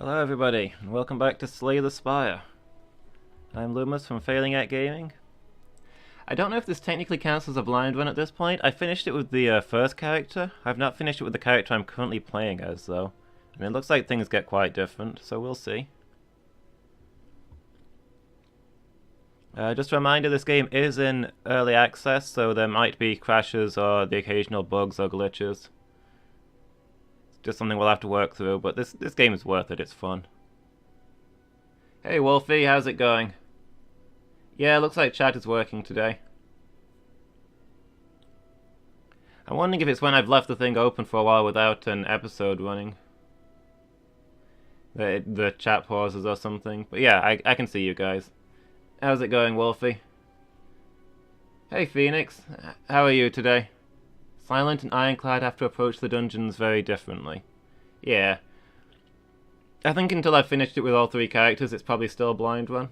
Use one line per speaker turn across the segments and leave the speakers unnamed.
Hello everybody, and welcome back to Slay the Spire. I'm Lumus from Failing at Gaming. I don't know if this technically counts as a blind run at this point. I finished it with the first character. I've not finished it with the character I'm currently playing as, though. And it looks like things get quite different, so we'll see. Just a reminder, this game is in early access, so there might be crashes or the occasional bugs or glitches. Just something we'll have to work through, but this game is worth it, it's fun. Hey Wolfie, how's it going? Yeah, looks like chat is working today. I'm wondering if it's when I've left the thing open for a while without an episode running. The chat pauses or something. But yeah, I can see you guys. How's it going, Wolfie? Hey Phoenix, how are you today? Silent and Ironclad have to approach the dungeons very differently. Yeah. I think until I've finished it with all three characters, it's probably still a blind run.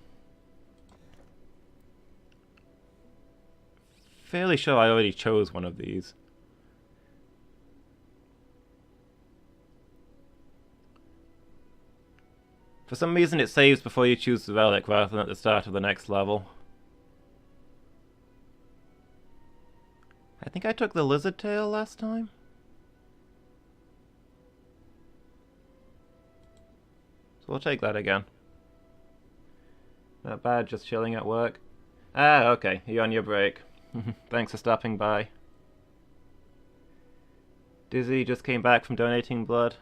Fairly sure I already chose one of these. For some reason it saves before you choose the relic rather than at the start of the next level. I think I took the lizard tail last time. So we'll take that again. Not bad, just chilling at work. Ah, okay, you're on your break. Thanks for stopping by. Dizzy just came back from donating blood.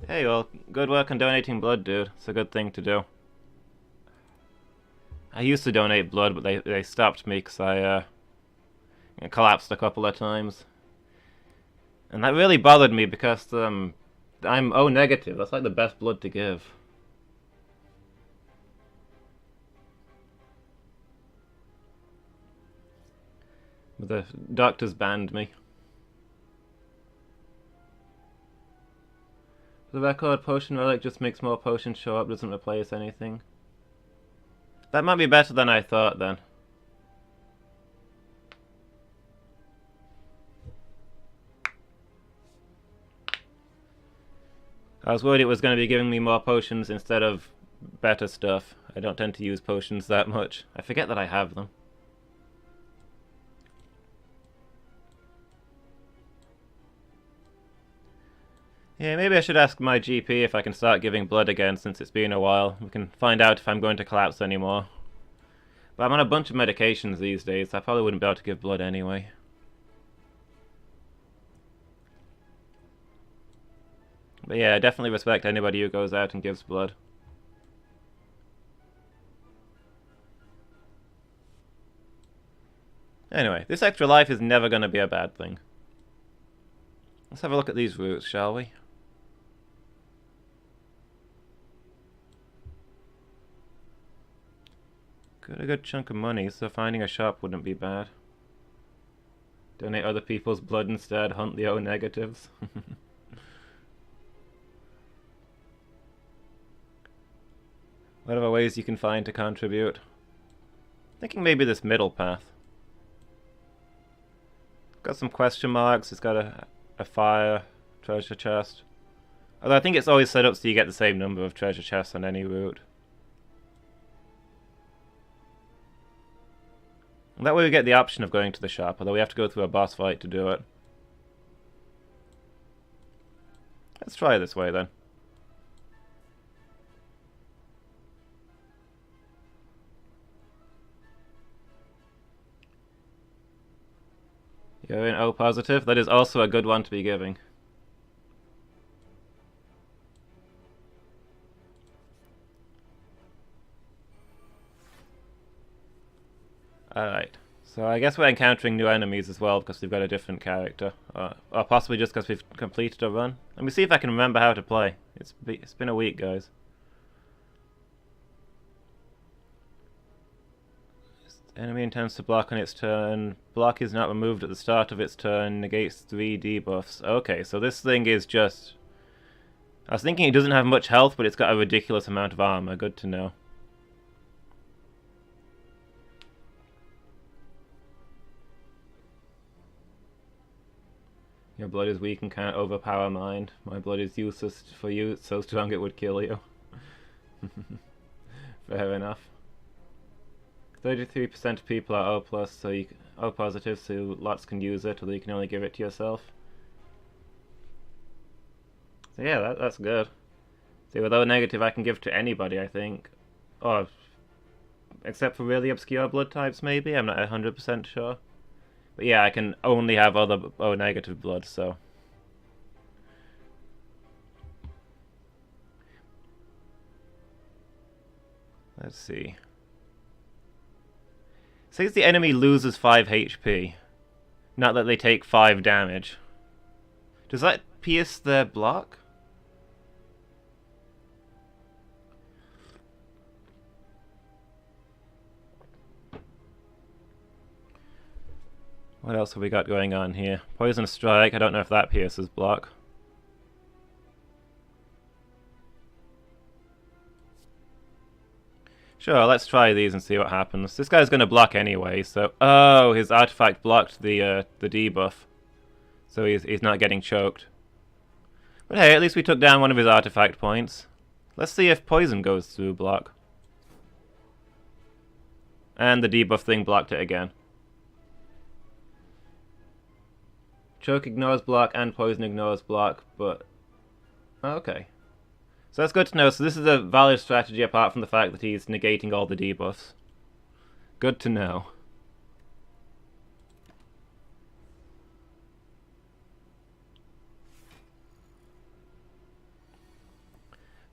Hey, well, good work on donating blood, dude. It's a good thing to do. I used to donate blood, but they stopped me because I collapsed a couple of times. And that really bothered me because I'm O negative. That's like the best blood to give. But the doctors banned me. For the record, potion relic just makes more potions show up, doesn't replace anything. That might be better than I thought then. I was worried it was going to be giving me more potions instead of better stuff. I don't tend to use potions that much. I forget that I have them. Yeah, maybe I should ask my GP if I can start giving blood again since it's been a while. We can find out if I'm going to collapse anymore. But I'm on a bunch of medications these days, so I probably wouldn't be able to give blood anyway. But yeah, I definitely respect anybody who goes out and gives blood. Anyway, this extra life is never going to be a bad thing. Let's have a look at these routes, shall we? Got a good chunk of money, so finding a shop wouldn't be bad. Donate other people's blood instead, hunt the O negatives. Whatever ways you can find to contribute. Thinking maybe this middle path. Got some question marks, it's got a fire, treasure chest. Although I think it's always set up so you get the same number of treasure chests on any route. And that way we get the option of going to the shop, although we have to go through a boss fight to do it. Let's try it this way then. You're in O positive? That is also a good one to be giving. Alright, so I guess we're encountering new enemies as well because we've got a different character. Or possibly just because we've completed a run. Let me see if I can remember how to play. It's been a week, guys. Enemy intends to block on its turn. Block is not removed at the start of its turn. Negates 3 debuffs. Okay, so this thing is just... I was thinking it doesn't have much health, but it's got a ridiculous amount of armor. Good to know. Your blood is weak and can't overpower mine. My blood is useless for you, it's so strong it would kill you. Fair enough. 33% of people are O+, so you O positive, so lots can use it, although you can only give it to yourself. So yeah, that's good. See, with O negative I can give to anybody, I think. Or, except for really obscure blood types, maybe? I'm not 100% sure. But yeah, I can only have other O negative blood, so... Let's see. Says the enemy loses 5 HP. Not that they take 5 damage. Does that pierce their block? What else have we got going on here? Poison Strike, I don't know if that pierces block. Sure, let's try these and see what happens. This guy's going to block anyway, so... Oh, his artifact blocked the debuff. So he's not getting choked. But hey, at least we took down one of his artifact points. Let's see if poison goes through block. And the debuff thing blocked it again. Choke ignores block and poison ignores block, but... Okay. So that's good to know. So this is a valid strategy apart from the fact that he's negating all the debuffs. Good to know.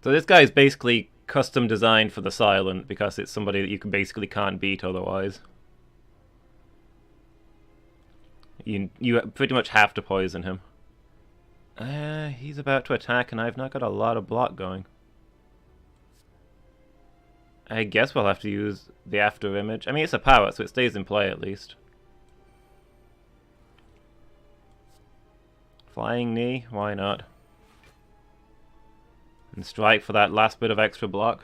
So this guy is basically custom designed for the Silent because it's somebody that you basically can't beat otherwise. You pretty much have to poison him. He's about to attack and I've not got a lot of block going. I guess we'll have to use the after image. I mean, it's a power, so it stays in play at least. Flying knee, why not? And strike for that last bit of extra block.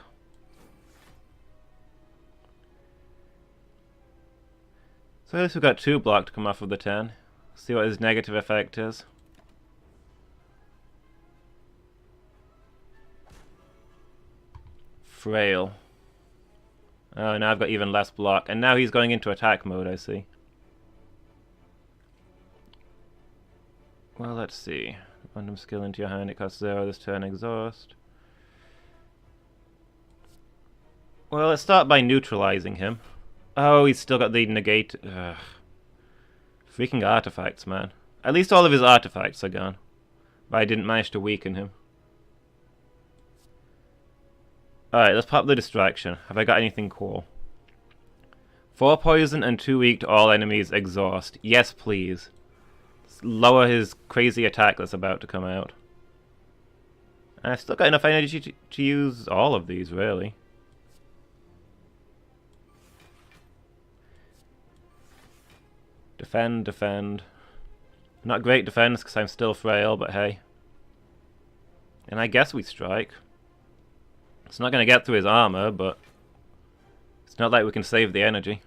So at least we've got 2 block to come off of the 10. See what his negative effect is. Frail. Oh, now I've got even less block. And now he's going into attack mode, I see. Well, let's see. Random skill into your hand, it costs 0 this turn, exhaust. Well, let's start by neutralizing him. Oh, he's still got the negate... Ugh. Freaking artifacts, man. At least all of his artifacts are gone. But I didn't manage to weaken him. Alright, let's pop the distraction. Have I got anything cool? 4 poison and 2 weak to all enemies, exhaust. Yes, please. Let's lower his crazy attack that's about to come out. And I've still got enough energy to use all of these, really. Defend, defend. Not great defense because I'm still frail, but hey. And I guess we strike. It's not going to get through his armor, but it's not like we can save the energy.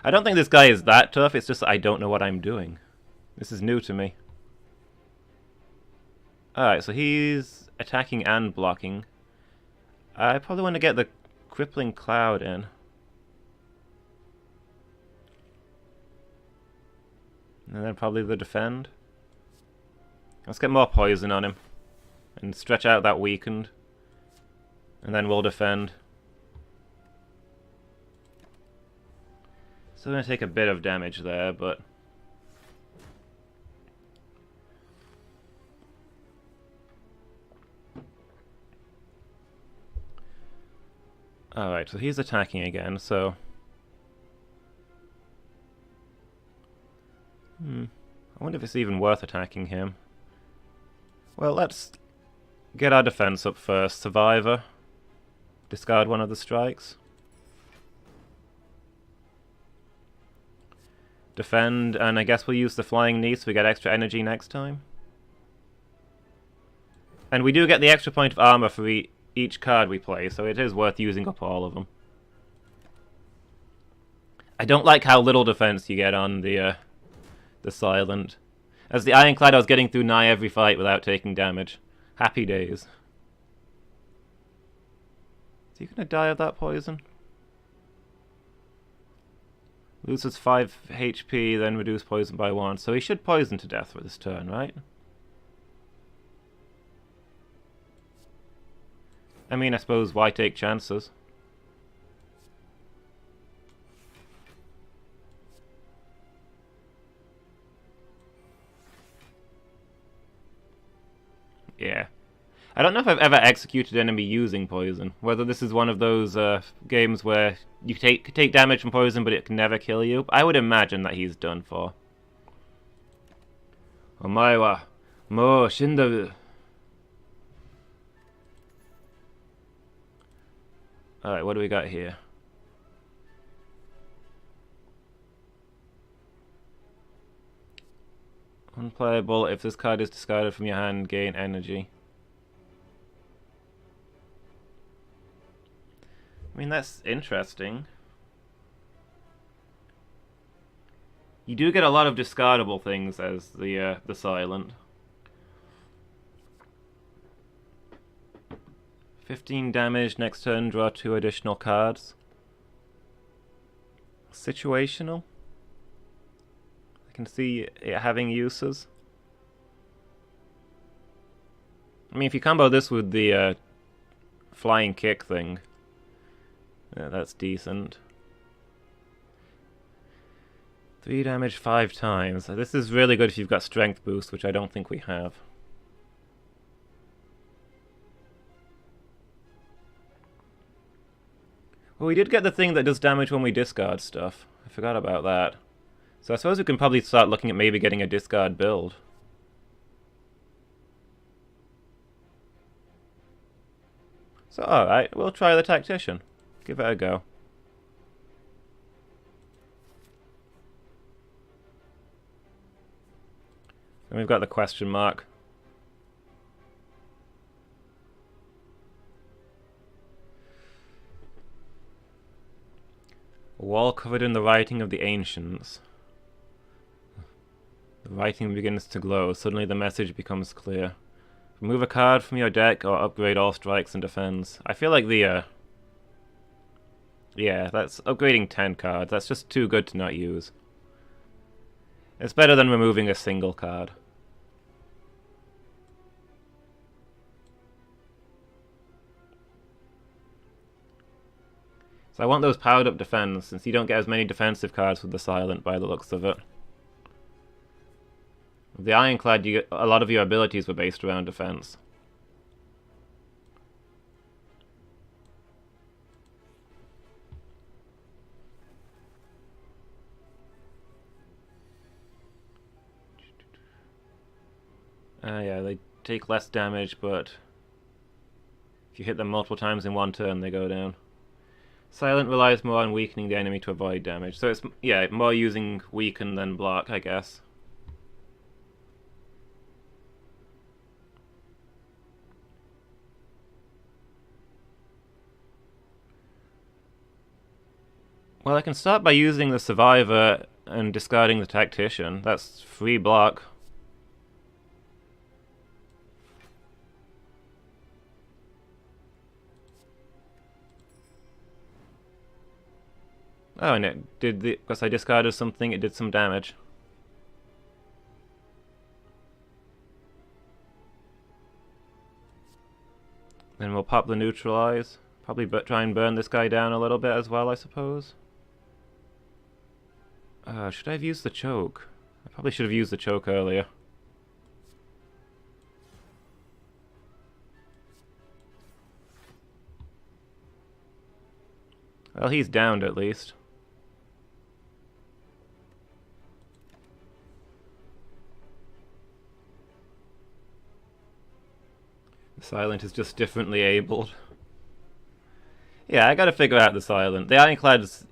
I don't think this guy is that tough, it's just that I don't know what I'm doing. This is new to me. Alright, so he's attacking and blocking. I probably want to get the Crippling Cloud in. And then probably the defend. Let's get more poison on him. And stretch out that weakened. And then we'll defend. Still going to take a bit of damage there, but... Alright, so he's attacking again, so... I wonder if it's even worth attacking him. Well, let's get our defense up first. Survivor. Discard one of the strikes. Defend, and I guess we'll use the flying knee so we get extra energy next time. And we do get the extra point of armor for each card we play, so it is worth using up all of them. I don't like how little defense you get on the Silent. As the Ironclad, I was getting through nigh every fight without taking damage. Happy days. Is he gonna die of that poison? Loses 5 HP, then reduce poison by 1. So he should poison to death for this turn, right? I mean, I suppose, why take chances? Yeah. I don't know if I've ever executed enemy using poison. Whether this is one of those games where you take damage from poison, but it can never kill you. I would imagine that he's done for. Omae wa mou shindaru. Alright, what do we got here? Unplayable. If this card is discarded from your hand, gain energy. I mean, that's interesting. You do get a lot of discardable things as the Silent. 15 damage, next turn draw 2 additional cards. Situational? I can see it having uses. I mean, if you combo this with the flying kick thing, yeah, that's decent. 3 damage 5 times. This is really good if you've got strength boost, which I don't think we have. Well, we did get the thing that does damage when we discard stuff. I forgot about that. So I suppose we can probably start looking at maybe getting a discard build. So alright, we'll try the Tactician. Give it a go. And we've got the question mark. A wall covered in the writing of the ancients. The writing begins to glow. Suddenly the message becomes clear. Remove a card from your deck or upgrade all strikes and defense. I feel like the yeah, that's upgrading 10 cards. That's just too good to not use. It's better than removing a single card. So I want those powered up defense, since you don't get as many defensive cards with the Silent by the looks of it. With the Ironclad, you get, a lot of your abilities were based around defense. Yeah, they take less damage, but if you hit them multiple times in one turn, they go down. Silent relies more on weakening the enemy to avoid damage. So it's, yeah, more using weaken than block, I guess. Well, I can start by using the Survivor and discarding the Tactician. That's free block. Oh, and it did the... because I discarded something, it did some damage. Then we'll pop the Neutralize. Probably try and burn this guy down a little bit as well, I suppose. Should I have used the Choke? I probably should have used the Choke earlier. Well, he's downed at least. The Silent is just differently abled. Yeah, I gotta figure out the Silent. The Ironclad's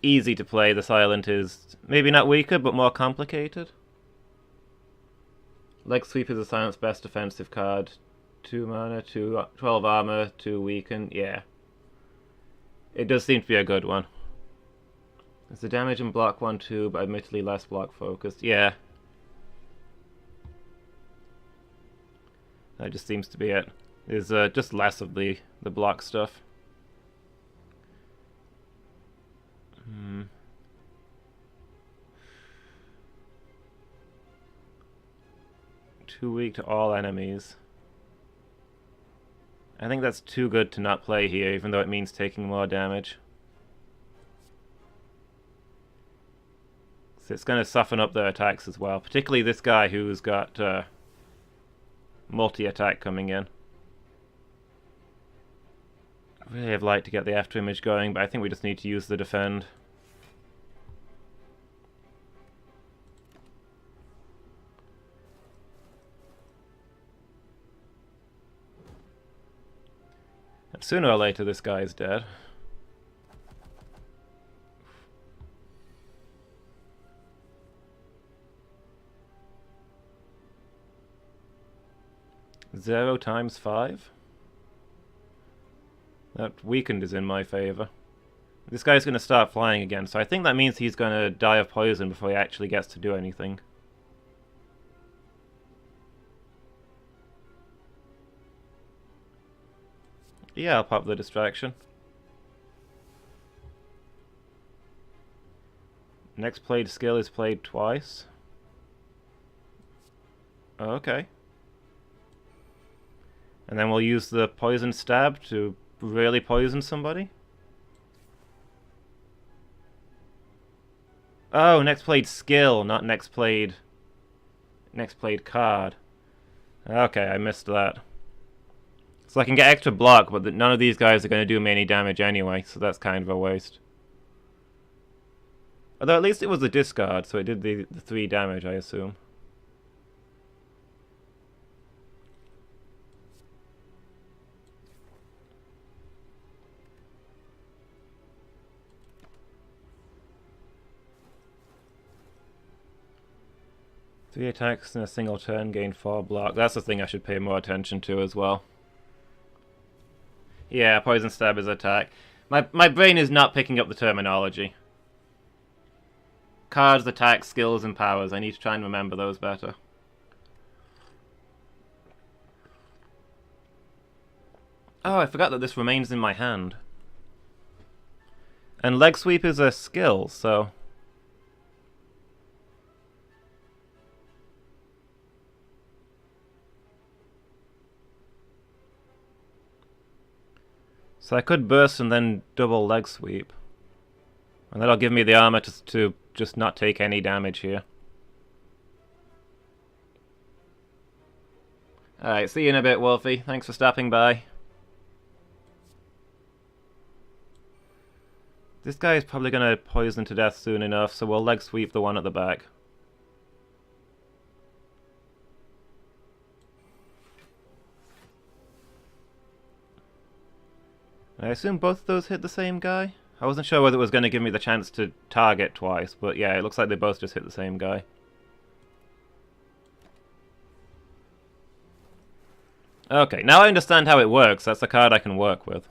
easy to play, the Silent is maybe not weaker, but more complicated. Leg Sweep is the Silent's best defensive card. 2 mana, 12 armor, 2 weaken, yeah. It does seem to be a good one. Is the damage in block 1 too, but admittedly less block focused? Yeah. That just seems to be it. There's just less of the block stuff. Too weak to all enemies. I think that's too good to not play here, even though it means taking more damage. So it's going to soften up their attacks as well, particularly this guy who's got multi-attack coming in. I really have liked to get the after image going, but I think we just need to use the defend. And sooner or later this guy is dead. Zero times 5? That weakened is in my favor. This guy's going to start flying again, so I think that means he's going to die of poison before he actually gets to do anything. Yeah, I'll pop the distraction. Next played skill is played twice. Okay. And then we'll use the poison stab to really poison somebody. Oh, next played skill, not next played card. Okay, I missed that. So I can get extra block, but none of these guys are going to do me any damage anyway, so that's kind of a waste. Although at least it was a discard, so it did the 3 damage, I assume. Three attacks in a single turn, gain 4 block. That's the thing I should pay more attention to as well. Yeah, poison stab is attack. My brain is not picking up the terminology. Cards, attacks, skills, and powers. I need to try and remember those better. Oh, I forgot that this remains in my hand. And leg sweep is a skill, so... So I could burst and then double leg sweep. And that'll give me the armor to just not take any damage here. Alright, see you in a bit, Wolfie. Thanks for stopping by. This guy is probably going to poison to death soon enough, so we'll leg sweep the one at the back. I assume both of those hit the same guy? I wasn't sure whether it was going to give me the chance to target twice, but yeah, it looks like they both just hit the same guy. Okay, now I understand how it works. That's a card I can work with.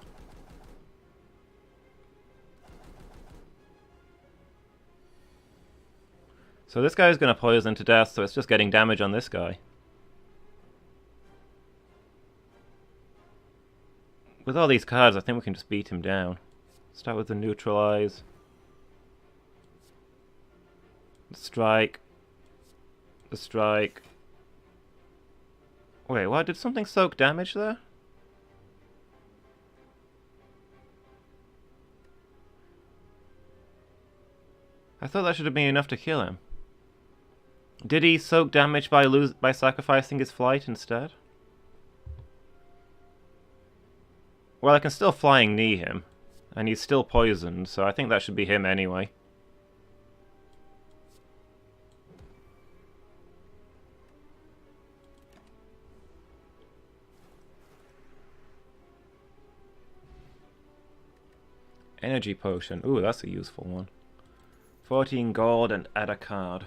So this guy is going to poison to death, so it's just getting damage on this guy. With all these cards, I think we can just beat him down. Start with the neutralize. The strike. The strike. Wait, what? Did something soak damage there? I thought that should have been enough to kill him. Did he soak damage by sacrificing his flight instead? Well, I can still flying knee him, and he's still poisoned, so I think that should be him anyway. Energy potion. Ooh, that's a useful one. 14 gold and add a card.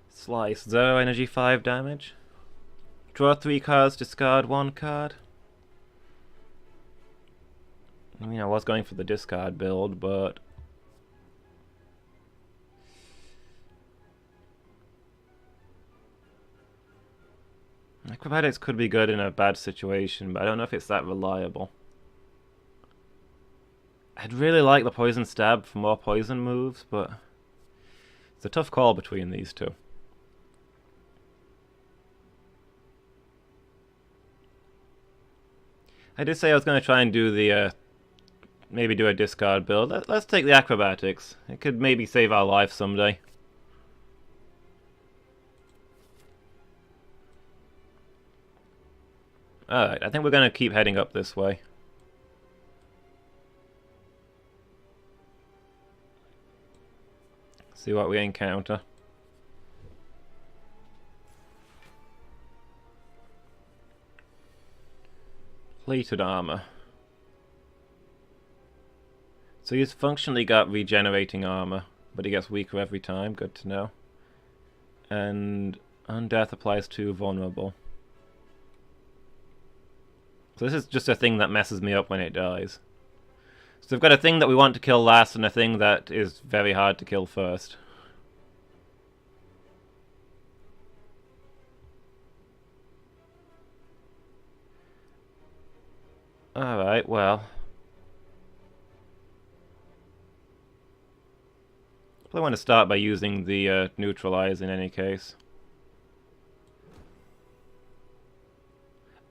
Slice. 0 energy, 5 damage. Draw 3 cards, discard 1 card. I mean, I was going for the discard build, but... Acrobatics could be good in a bad situation, but I don't know if it's that reliable. I'd really like the Poison Stab for more poison moves, but... It's a tough call between these two. I did say I was going to try and do the, maybe do a discard build. Let's take the Acrobatics. It could maybe save our life someday. Alright, I think we're going to keep heading up this way. See what we encounter. Plated armor. So he's functionally got regenerating armor, but he gets weaker every time. Good to know. And undeath applies to vulnerable. So this is just a thing that messes me up when it dies. So we've got a thing that we want to kill last and a thing that is very hard to kill first. Alright, well. Probably want to start by using the neutralize in any case.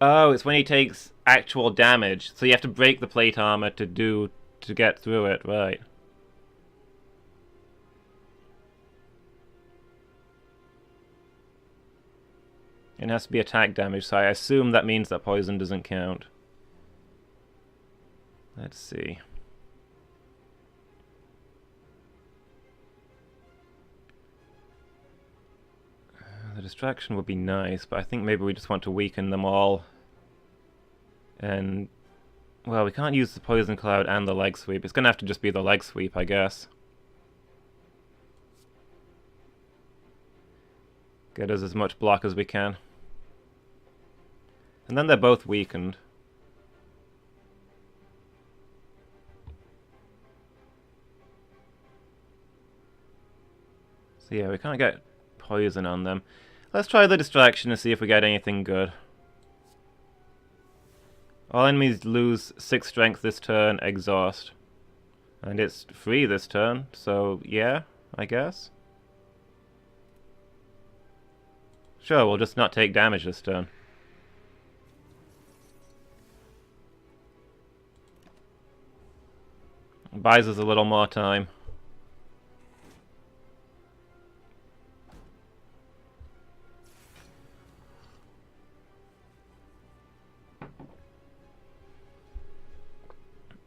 Oh, it's when he takes actual damage. So you have to break the plate armor to get through it, right. It has to be attack damage, so I assume that means that poison doesn't count. Let's see. The distraction would be nice, but I think maybe we just want to weaken them all. And, well, we can't use the Poison Cloud and the Leg Sweep. It's going to have to just be the Leg Sweep, I guess. Get us as much block as we can. And then they're both weakened. So yeah, we can't get poison on them. Let's try the distraction and see if we get anything good. All enemies lose 6 strength this turn, exhaust. And it's free this turn, so yeah, I guess. Sure, we'll just not take damage this turn. Buys us a little more time.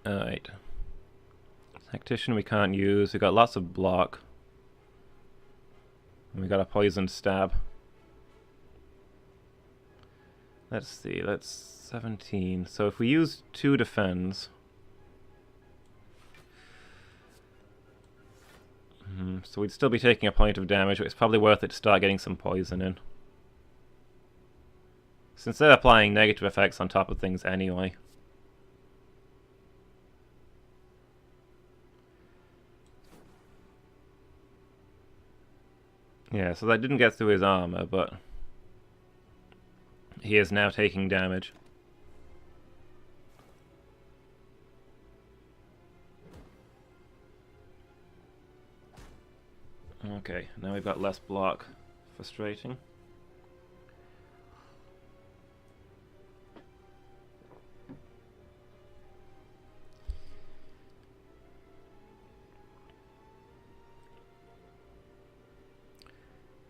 Alright. Tactician we can't use. We got lots of block. And we got a poisoned stab. Let's see, that's 17. So if we use 2 defends... so we'd still be taking a point of damage, but it's probably worth it to start getting some poison in. Since they're applying negative effects on top of things anyway. Yeah, so that didn't get through his armor, but he is now taking damage. Okay, now we've got less block. Frustrating.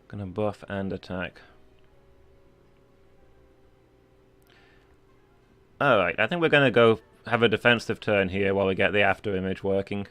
Gonna buff and attack. Alright, I think we're gonna go have a defensive turn here while we get the after image working.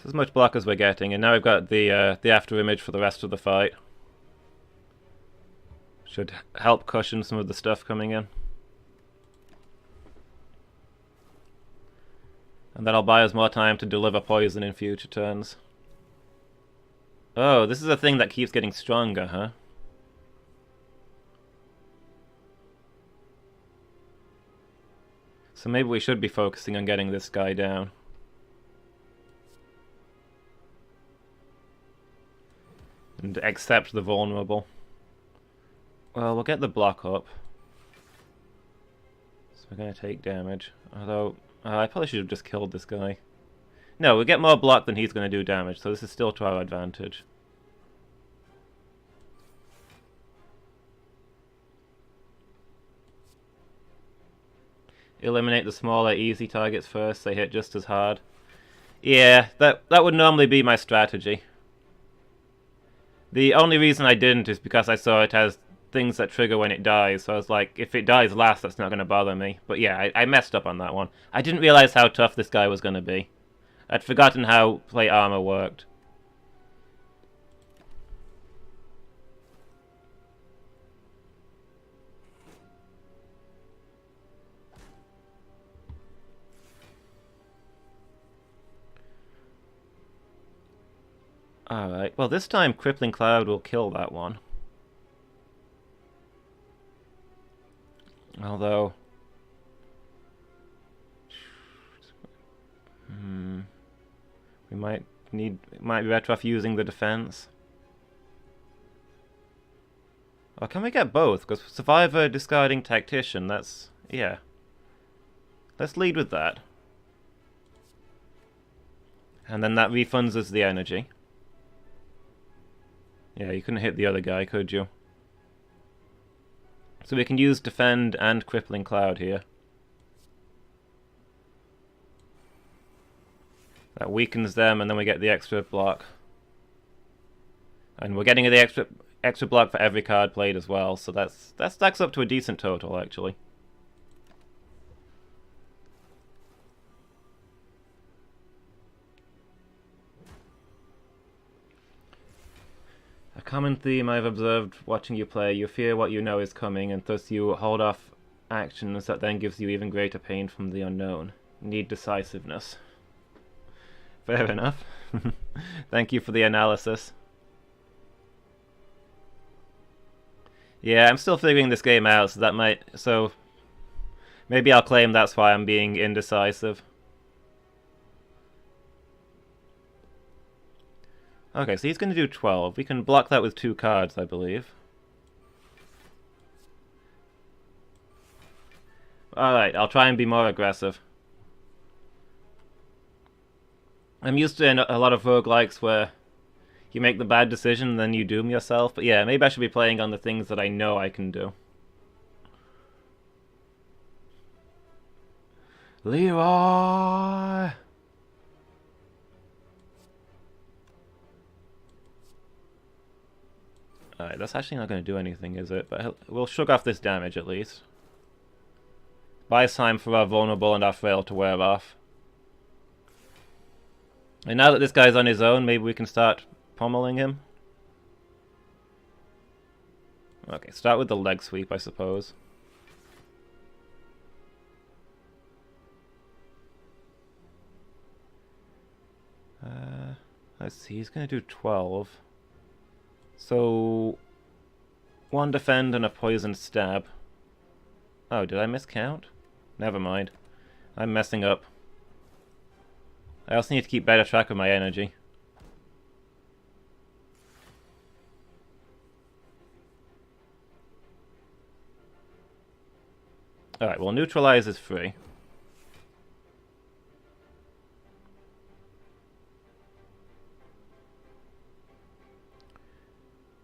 As much block as we're getting, and now we've got the after image for the rest of the fight. Should help cushion some of the stuff coming in. And that'll buy us more time to deliver poison in future turns. Oh, this is a thing that keeps getting stronger, huh? So maybe we should be focusing on getting this guy down. And accept the vulnerable. Well, we'll get the block up. So we're going to take damage. Although, I probably should have just killed this guy. No, we get more block than he's going to do damage, so this is still to our advantage. Eliminate the smaller, easy targets first, they hit just as hard. Yeah, that would normally be my strategy. The only reason I didn't is because I saw it has things that trigger when it dies, so I was like, if it dies last, that's not going to bother me. But yeah, I messed up on that one. I didn't realize how tough this guy was going to be. I'd forgotten how plate armor worked. Alright, well this time Crippling Cloud will kill that one. Although... we might be better off using the defense. Or can we get both? Because Survivor, Discarding, Tactician, that's... yeah. Let's lead with that. And then that refunds us the energy. Yeah, you couldn't hit the other guy, could you? So we can use Defend and Crippling Cloud here. That weakens them, and then we get the extra block. And we're getting the extra block for every card played as well, so that stacks up to a decent total, actually. A common theme I've observed watching you play: you fear what you know is coming, and thus you hold off actions that then gives you even greater pain from the unknown. Need decisiveness. Fair enough. Thank you for the analysis. Yeah, I'm still figuring this game out, so maybe I'll claim that's why I'm being indecisive. Okay, so he's going to do 12. We can block that with 2 cards, I believe. Alright, I'll try and be more aggressive. I'm used to a lot of roguelikes where you make the bad decision and then you doom yourself. But yeah, maybe I should be playing on the things that I know I can do. Leroy! Alright, that's actually not going to do anything, is it? But we'll shrug off this damage at least. Buys time for our vulnerable and our frail to wear off. And now that this guy's on his own, maybe we can start pummeling him. Okay, start with the leg sweep, I suppose. Let's see, he's going to do 12. So, 1 defend and a poisoned stab. Oh, did I miscount? Never mind. I'm messing up. I also need to keep better track of my energy. Alright, well, neutralize is free.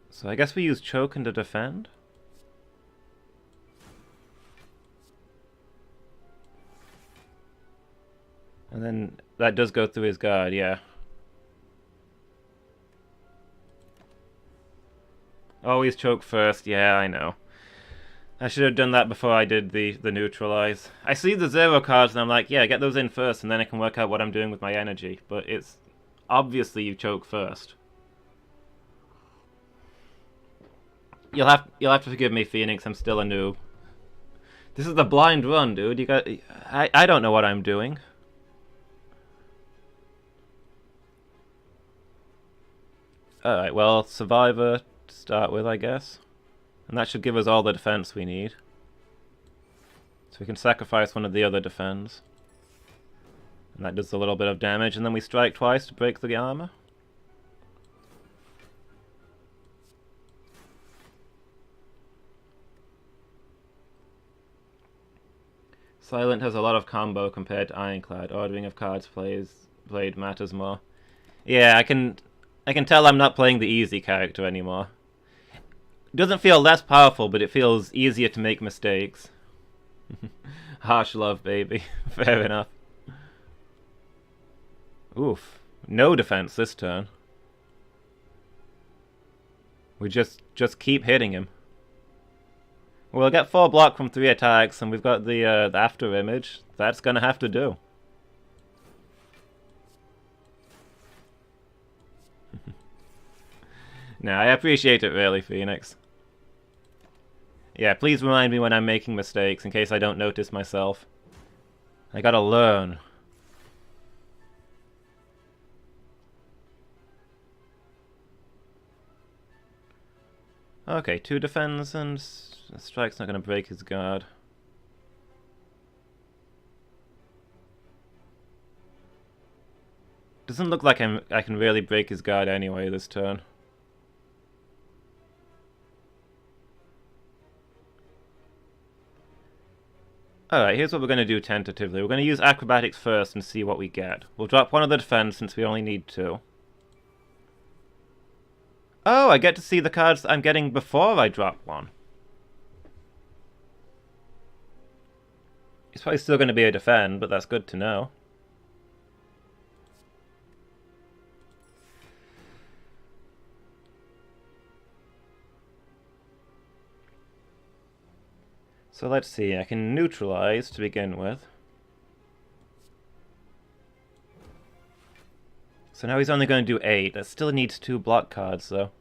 So I guess we use choke and to defend? And then that does go through his guard, yeah. Always choke first, yeah, I know. I should have done that before I did the neutralize. I see the 0 cards and I'm like, yeah, get those in first and then I can work out what I'm doing with my energy. But it's obviously you choke first. You'll have to forgive me, Phoenix, I'm still a noob. This is the blind run, dude. I don't know what I'm doing. Alright, well, Survivor to start with, I guess. And that should give us all the defense we need. So we can sacrifice one of the other defends. And that does a little bit of damage, and then we strike twice to break the armor. Silent has a lot of combo compared to Ironclad. Ordering of cards played matters more. Yeah, I can tell I'm not playing the easy character anymore. It doesn't feel less powerful, but it feels easier to make mistakes. Harsh love, baby. Fair enough. Oof. No defense this turn. We just keep hitting him. We'll get 4 block from 3 attacks, and we've got the after image. That's gonna have to do. Nah, I appreciate it really, Phoenix. Yeah, please remind me when I'm making mistakes, in case I don't notice myself. I gotta learn. Okay, 2 defends and strike's not gonna break his guard. Doesn't look like I can really break his guard anyway this turn. Alright, here's what we're going to do tentatively. We're going to use acrobatics first and see what we get. We'll drop one of the defense since we only need 2. Oh, I get to see the cards that I'm getting before I drop one. It's probably still going to be a defend, but that's good to know. So let's see, I can neutralize to begin with. So now he's only going to do 8. That still needs 2 block cards, though.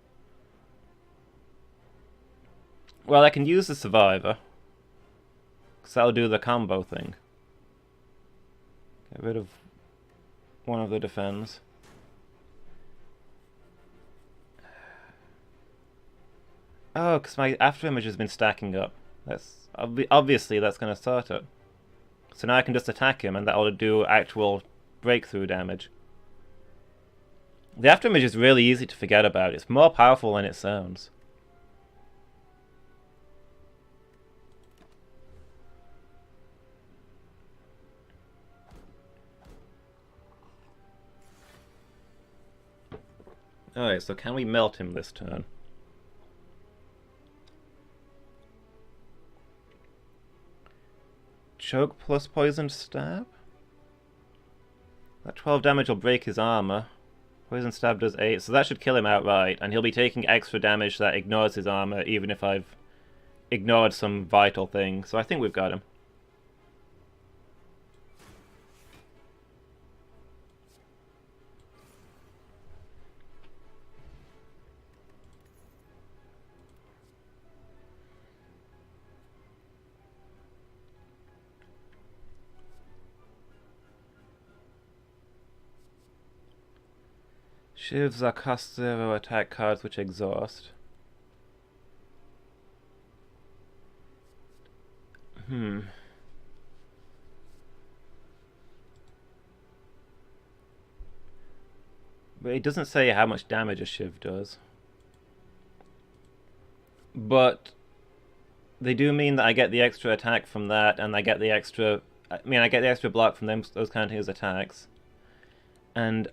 Well, I can use the Survivor, because that'll do the combo thing. Get rid of one of the defends. Oh, because my after image has been stacking up. That's obviously that's going to start it. So now I can just attack him, and that'll do actual breakthrough damage. The afterimage is really easy to forget about. It's more powerful than it sounds. Alright, so can we melt him this turn? Choke plus poisoned stab? That 12 damage will break his armor. Poison stab does 8, so that should kill him outright, and he'll be taking extra damage that ignores his armor, even if I've ignored some vital thing. So I think we've got him. Shivs are cost 0 attack cards which exhaust. But it doesn't say how much damage a Shiv does. But they do mean that I get the extra attack from that, and I get the extra... I get the extra block from them, those counting as attacks. And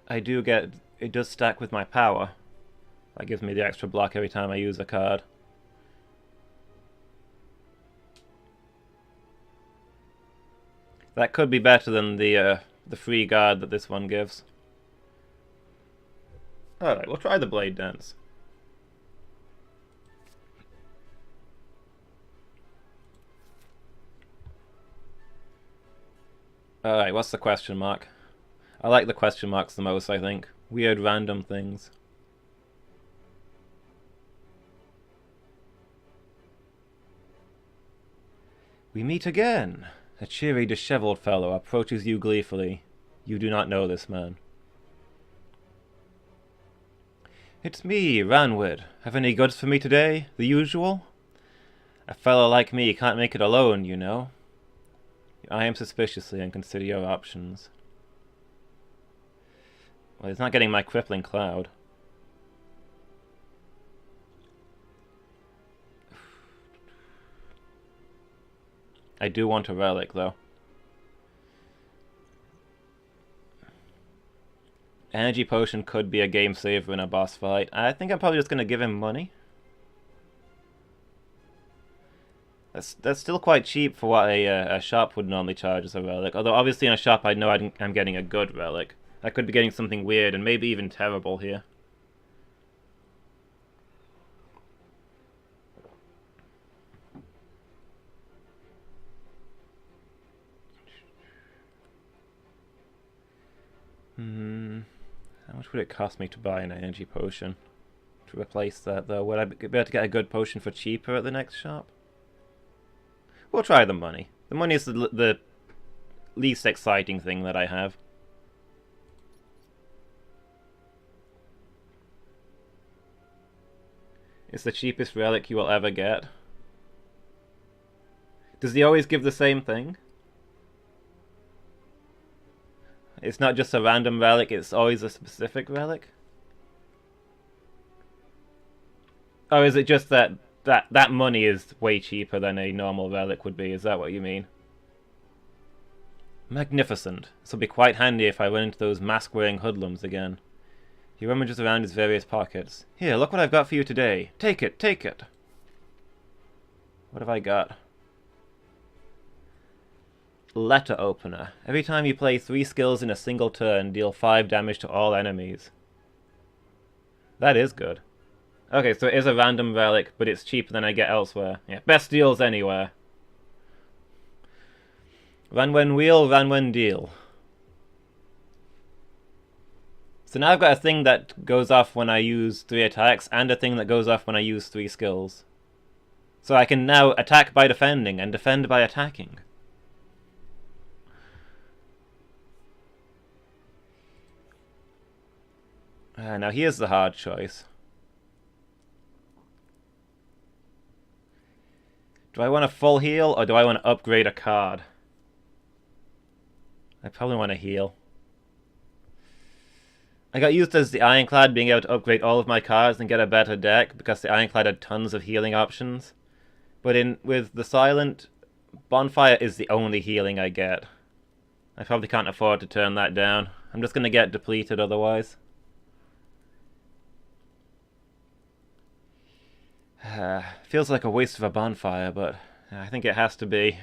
I do get... It does stack with my power. That gives me the extra block every time I use a card. That could be better than the free guard that this one gives. Alright, we'll try the Blade Dance. Alright, what's the question mark? I like the question marks the most, I think. Weird random things. We meet again! A cheery, disheveled fellow approaches you gleefully. You do not know this man. It's me, Ranwood. Have any goods for me today? The usual? A fellow like me can't make it alone, you know. I am suspiciously and consider your options. Well, he's not getting my crippling cloud. I do want a relic, though. Energy potion could be a game saver in a boss fight. I think I'm probably just going to give him money. That's still quite cheap for what a shop would normally charge as a relic. Although obviously in a shop I know I'm getting a good relic. I could be getting something weird and maybe even terrible here. How much would it cost me to buy an energy potion? To replace that, though, would I be able to get a good potion for cheaper at the next shop? We'll try the money. The money is the least exciting thing that I have. It's the cheapest relic you will ever get. Does he always give the same thing? It's not just a random relic, it's always a specific relic? Oh, is it just that money is way cheaper than a normal relic would be? Is that what you mean? Magnificent. This will be quite handy if I run into those mask-wearing hoodlums again. He rummages around his various pockets. Here, look what I've got for you today. Take it, take it. What have I got? Letter Opener. Every time you play 3 skills in a single turn, deal 5 damage to all enemies. That is good. Okay, so it is a random relic, but it's cheaper than I get elsewhere. Yeah, best deals anywhere. Run when wheel, run when deal. So now I've got a thing that goes off when I use 3 attacks, and a thing that goes off when I use 3 skills. So I can now attack by defending, and defend by attacking. Now here's the hard choice. Do I want a full heal, or do I want to upgrade a card? I probably want to heal. I got used as the Ironclad being able to upgrade all of my cards and get a better deck, because the Ironclad had tons of healing options. But with the Silent, Bonfire is the only healing I get. I probably can't afford to turn that down. I'm just going to get depleted otherwise. Feels like a waste of a bonfire, but I think it has to be.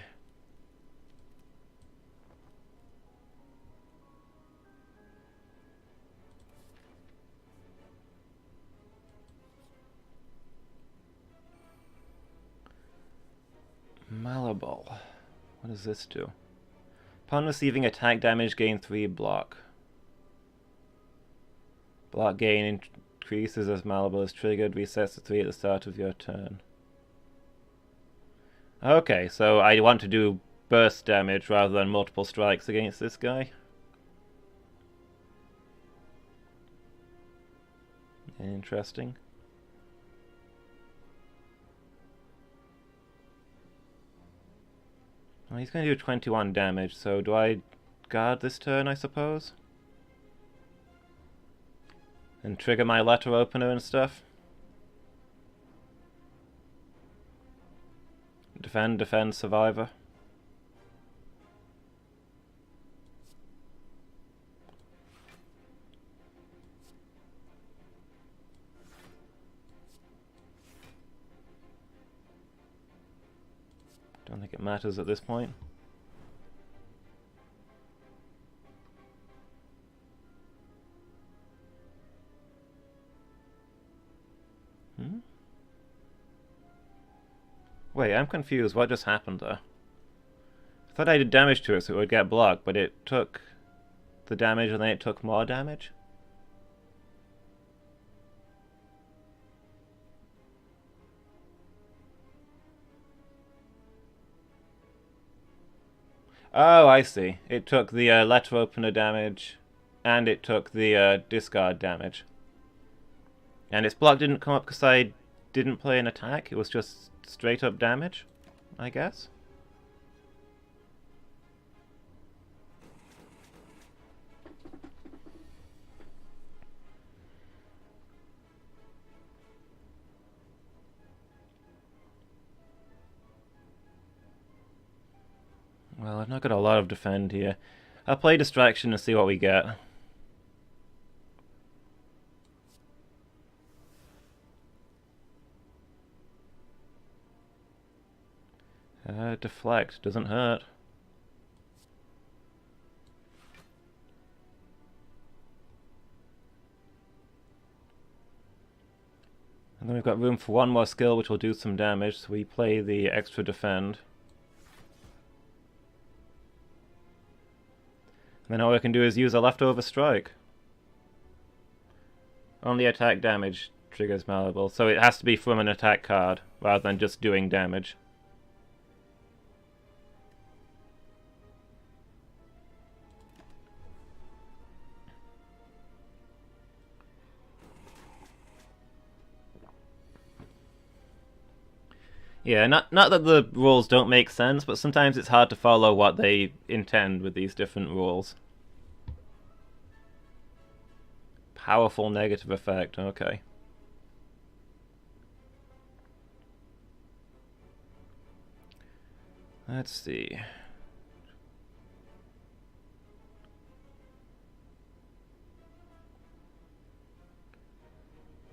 Malleable. What does this do? Upon receiving attack damage, gain 3 block. Block gain increases as Malleable is triggered, resets to 3 at the start of your turn. Okay, so I want to do burst damage rather than multiple strikes against this guy. Interesting. Well, he's going to do 21 damage, so do I guard this turn, I suppose? And trigger my letter opener and stuff? Defend, defend, survivor. Don't think it matters at this point. Wait, I'm confused. What just happened there? I thought I did damage to it so it would get blocked, but it took the damage and then it took more damage? Oh, I see. It took the letter opener damage, and it took the discard damage. And its block didn't come up because I didn't play an attack. It was just straight up damage, I guess. Well, I've not got a lot of defend here. I'll play distraction and see what we get. Deflect doesn't hurt. And then we've got room for one more skill which will do some damage, so we play the extra defend. And then all we can do is use a leftover strike. Only attack damage triggers malleable, so it has to be from an attack card rather than just doing damage. Yeah, not that the rules don't make sense, but sometimes it's hard to follow what they intend with these different rules. Powerful negative effect, okay. Let's see.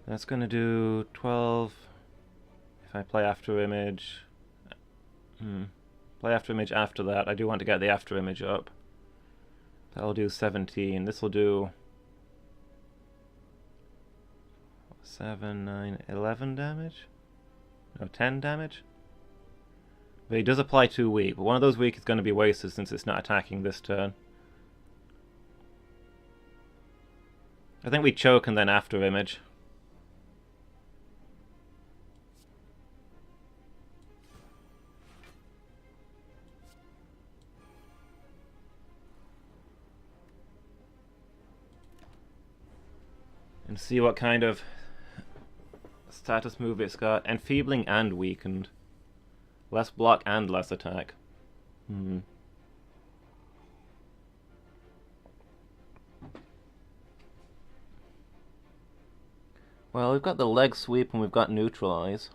That's gonna do 12... I play after image. Play after image after that. I do want to get the after image up. That'll do 17. This will do 7, 9, 11 damage? No, 10 damage? But he does apply 2 weak, but one of those weak is going to be wasted since it's not attacking this turn. I think we choke and then after image. And see what kind of status move it's got. Enfeebling and weakened. Less block and less attack. Well, we've got the leg sweep and we've got neutralize.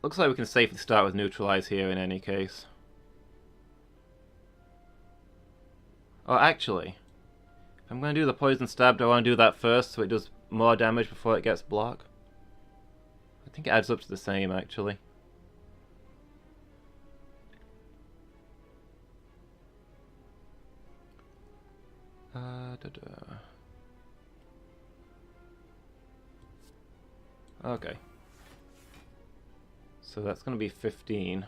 Looks like we can safely start with neutralize here in any case. Oh, actually, if I'm going to do the poison stab, do I want to do that first so it does more damage before it gets block? I think it adds up to the same, actually. Okay. So that's going to be 15.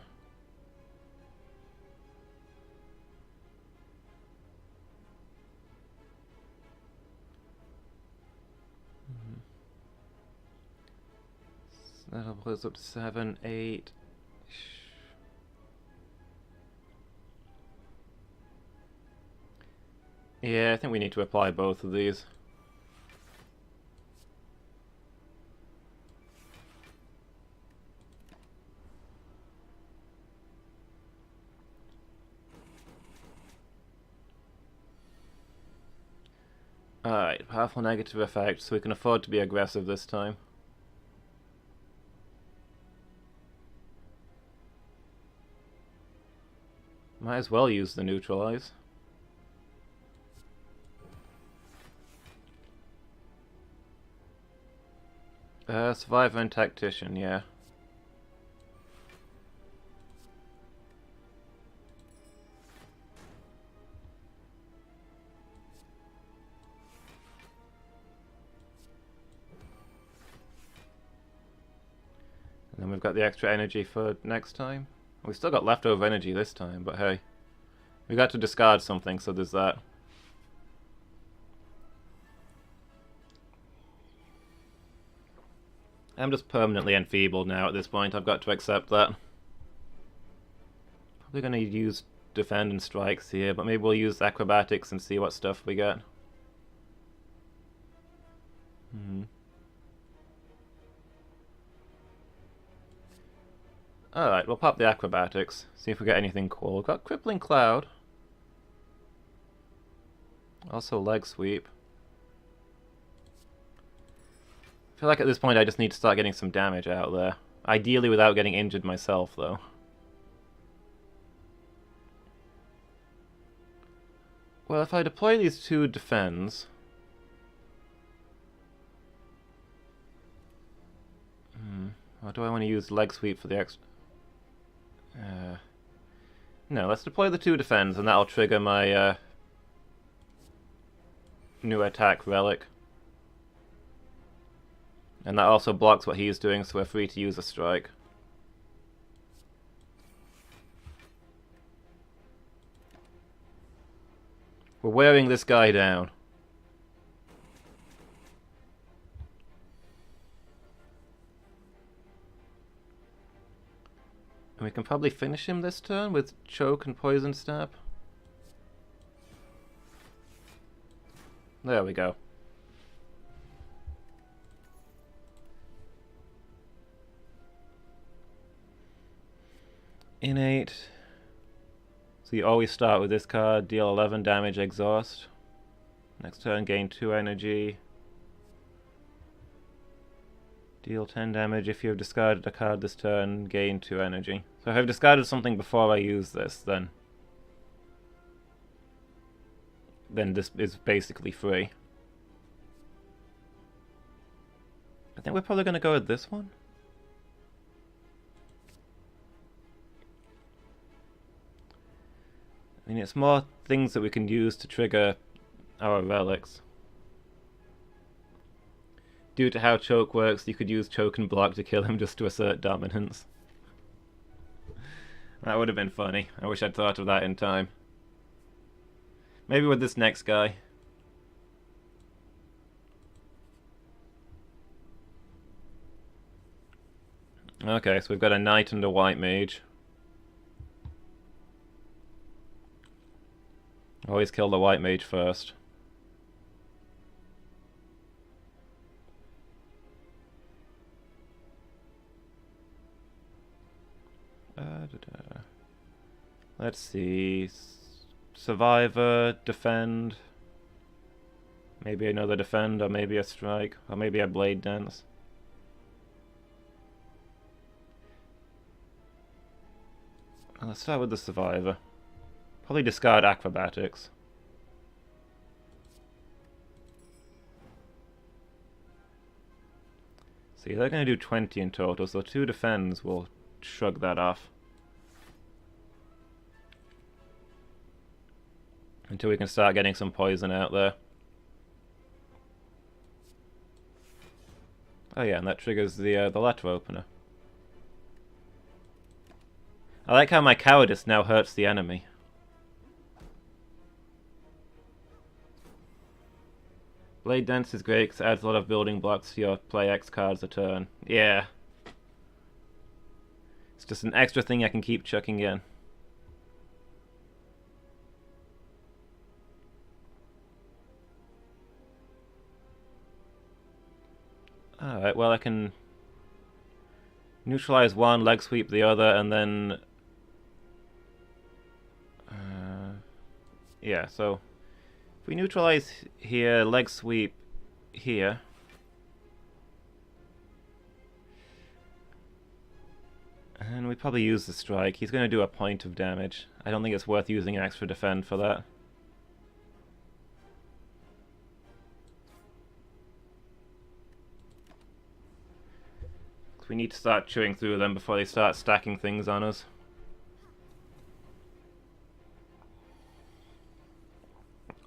So that'll put us up to 7, 8. Yeah, I think we need to apply both of these. Alright, powerful negative effect, so we can afford to be aggressive this time. Might as well use the neutralize. Survivor and Tactician, yeah. And then we've got the extra energy for next time. We've still got leftover energy this time, but hey. We got to discard something, so there's that. I'm just permanently enfeebled now at this point. I've got to accept that. We're gonna use defend and strikes here, but maybe we'll use acrobatics and see what stuff we get. Alright, we'll pop the acrobatics. See if we get anything cool. We've got Crippling Cloud. Also leg sweep. I feel like at this point I just need to start getting some damage out there. Ideally without getting injured myself, though. Well, if I deploy these two defends... Or do I want to use leg sweep for the extra... No, let's deploy the two defends and that'll trigger my new attack relic. And that also blocks what he's doing, so we're free to use a strike. We're wearing this guy down. And we can probably finish him this turn with choke and poison stab. There we go. Innate. So you always start with this card, deal 11 damage, exhaust. Next turn, gain 2 energy. Deal 10 damage if you have discarded a card this turn, gain 2 energy. So if I've discarded something before I use this, then this is basically free. I think we're probably going to go with this one. I mean, it's more things that we can use to trigger our relics. Due to how choke works, you could use choke and block to kill him just to assert dominance. That would have been funny. I wish I'd thought of that in time. Maybe with this next guy. Okay, so we've got a knight and a white mage. Always kill the white mage first. Let's see. Survivor, defend. Maybe another defend, or maybe a strike, or maybe a blade dance. Well, let's start with the survivor. Probably discard acrobatics. See, they're going to do 20 in total, so 2 defends will shrug that off. Until we can start getting some poison out there. Oh yeah, and that triggers the letter opener. I like how my cowardice now hurts the enemy. Blade Dance is great because it adds a lot of building blocks to your play X cards a turn. Yeah. It's just an extra thing I can keep chucking in. Alright, well I can neutralize one, leg sweep the other, and then... yeah, so... if we neutralize here, leg sweep here... and we probably use the strike. He's going to do a point of damage. I don't think it's worth using an extra defend for that. We need to start chewing through them before they start stacking things on us.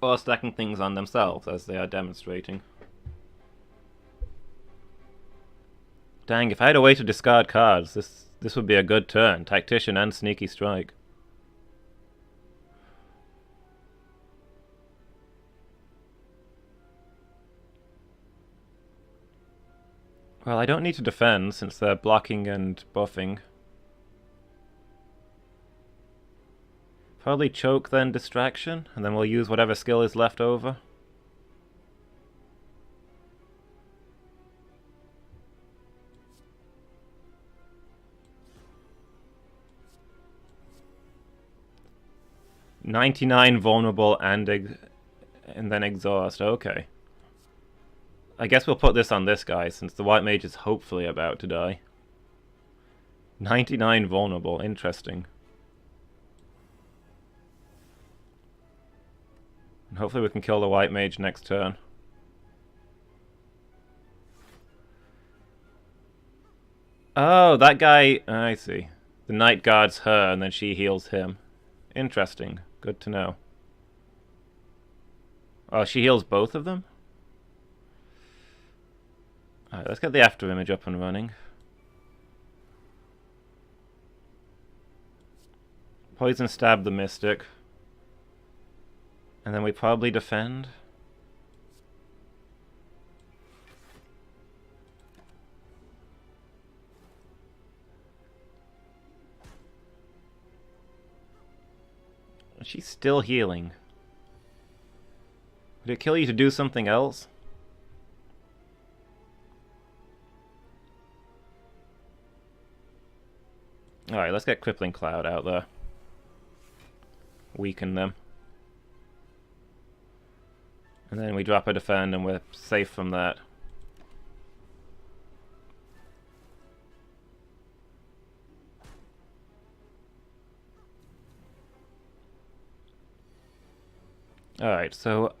Or stacking things on themselves, as they are demonstrating. Dang, if I had a way to discard cards, this would be a good turn. Tactician and Sneaky Strike. Well, I don't need to defend since they're blocking and buffing. Probably choke, then distraction, and then we'll use whatever skill is left over. "99 vulnerable and then exhaust." Okay. I guess we'll put this on this guy, since the white mage is hopefully about to die. 99 vulnerable, interesting. And hopefully we can kill the white mage next turn. Oh, that guy... I see. The knight guards her, and then she heals him. Interesting. Good to know. Oh, she heals both of them? Alright, let's get the after image up and running. Poison stab the mystic. And then we probably defend. She's still healing. Would it kill you to do something else? Alright, let's get Crippling Cloud out there. Weaken them. And then we drop a defend and we're safe from that. Alright, so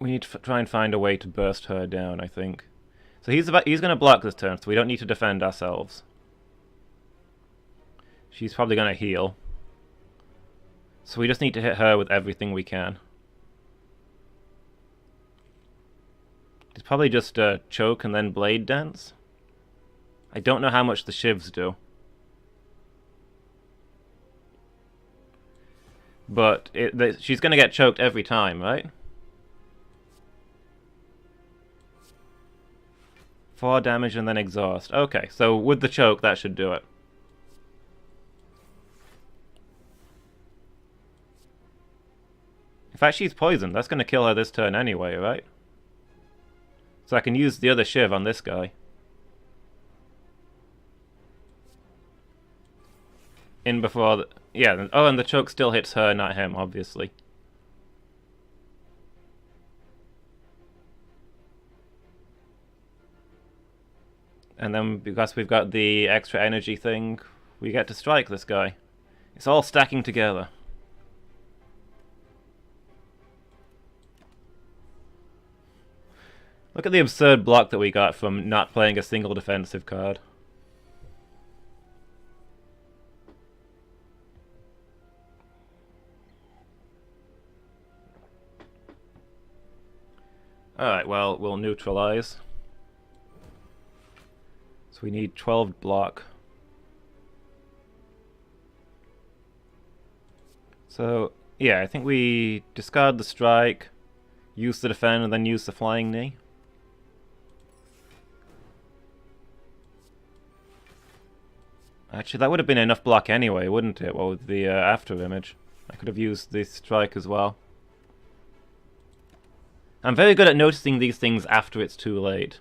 we need to try and find a way to burst her down, I think. So he's going to block this turn, so we don't need to defend ourselves. She's probably going to heal. So we just need to hit her with everything we can. It's probably just choke and then blade dance. I don't know how much the shivs do. But she's going to get choked every time, right? 4 damage and then exhaust. Okay, so with the choke, that should do it. In fact, she's poisoned. That's going to kill her this turn anyway, right? So I can use the other shiv on this guy. In before the... Yeah, oh, and the choke still hits her, not him, obviously. And then, because we've got the extra energy thing, we get to strike this guy. It's all stacking together. Look at the absurd block that we got from not playing a single defensive card. Alright, well, we'll neutralize. So we need 12 block. So, yeah, I think we discard the strike, use the defend, and then use the flying knee. Actually, that would have been enough block anyway, wouldn't it? Well, with the after image. I could have used the strike as well. I'm very good at noticing these things after it's too late.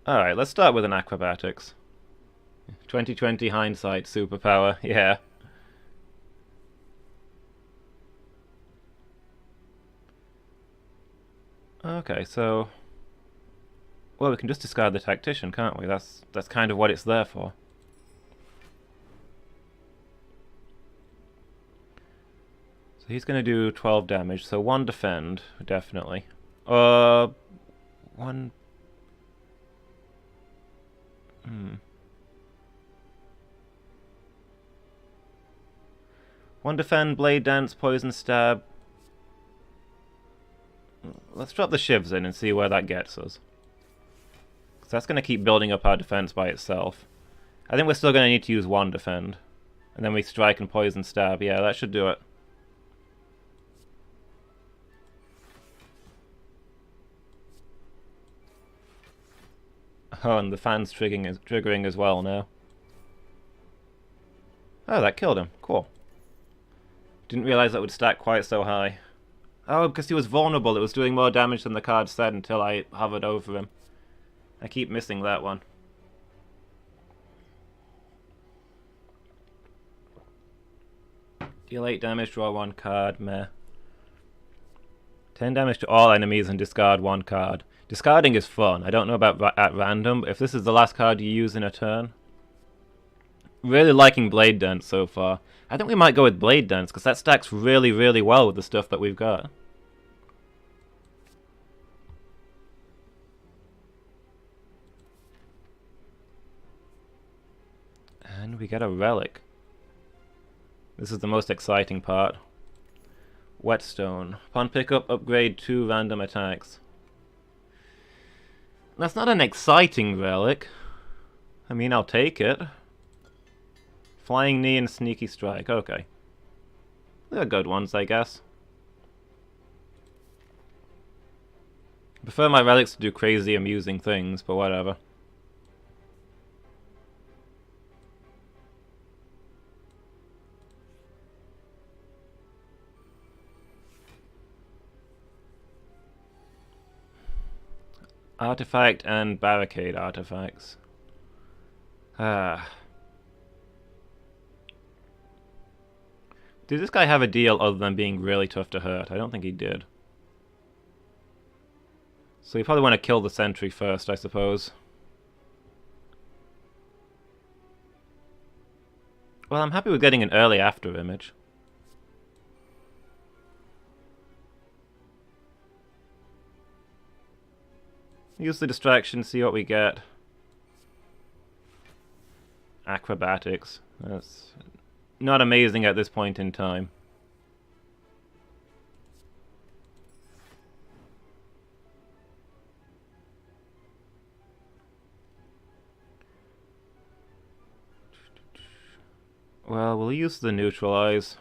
Alright, let's start with an acrobatics. 2020 hindsight superpower, yeah. Okay, so... Well, we can just discard the tactician, can't we? That's kind of what it's there for. So he's going to do 12 damage, so 1 defend, definitely. 1... One defend, blade dance, poison stab. Let's drop the shivs in and see where that gets us. Because that's going to keep building up our defense by itself. I think we're still going to need to use 1 defend. And then we strike and poison stab. Yeah, that should do it. Oh, and the fan's triggering as well now. Oh, that killed him. Cool. Didn't realize that would stack quite so high. Oh, because he was vulnerable. It was doing more damage than the card said until I hovered over him. I keep missing that one. Deal 8 damage, draw 1 card, meh. 10 damage to all enemies and discard 1 card. Discarding is fun. I don't know about at random, but if this is the last card you use in a turn... Really liking Blade Dance so far. I think we might go with Blade Dance, because that stacks really, really well with the stuff that we've got. And we get a relic. This is the most exciting part. Whetstone. Upon pickup, upgrade 2 random attacks. That's not an exciting relic. I mean, I'll take it. Flying Knee and Sneaky Strike. Okay. They're good ones, I guess. I prefer my relics to do crazy, amusing things, but whatever. Artifact and barricade artifacts. Ah. Did this guy have a deal other than being really tough to hurt? I don't think he did. So you probably want to kill the sentry first, I suppose. Well, I'm happy with getting an early after image. Use the distraction, see what we get. Acrobatics. That's not amazing at this point in time. Well, we'll use the neutralize.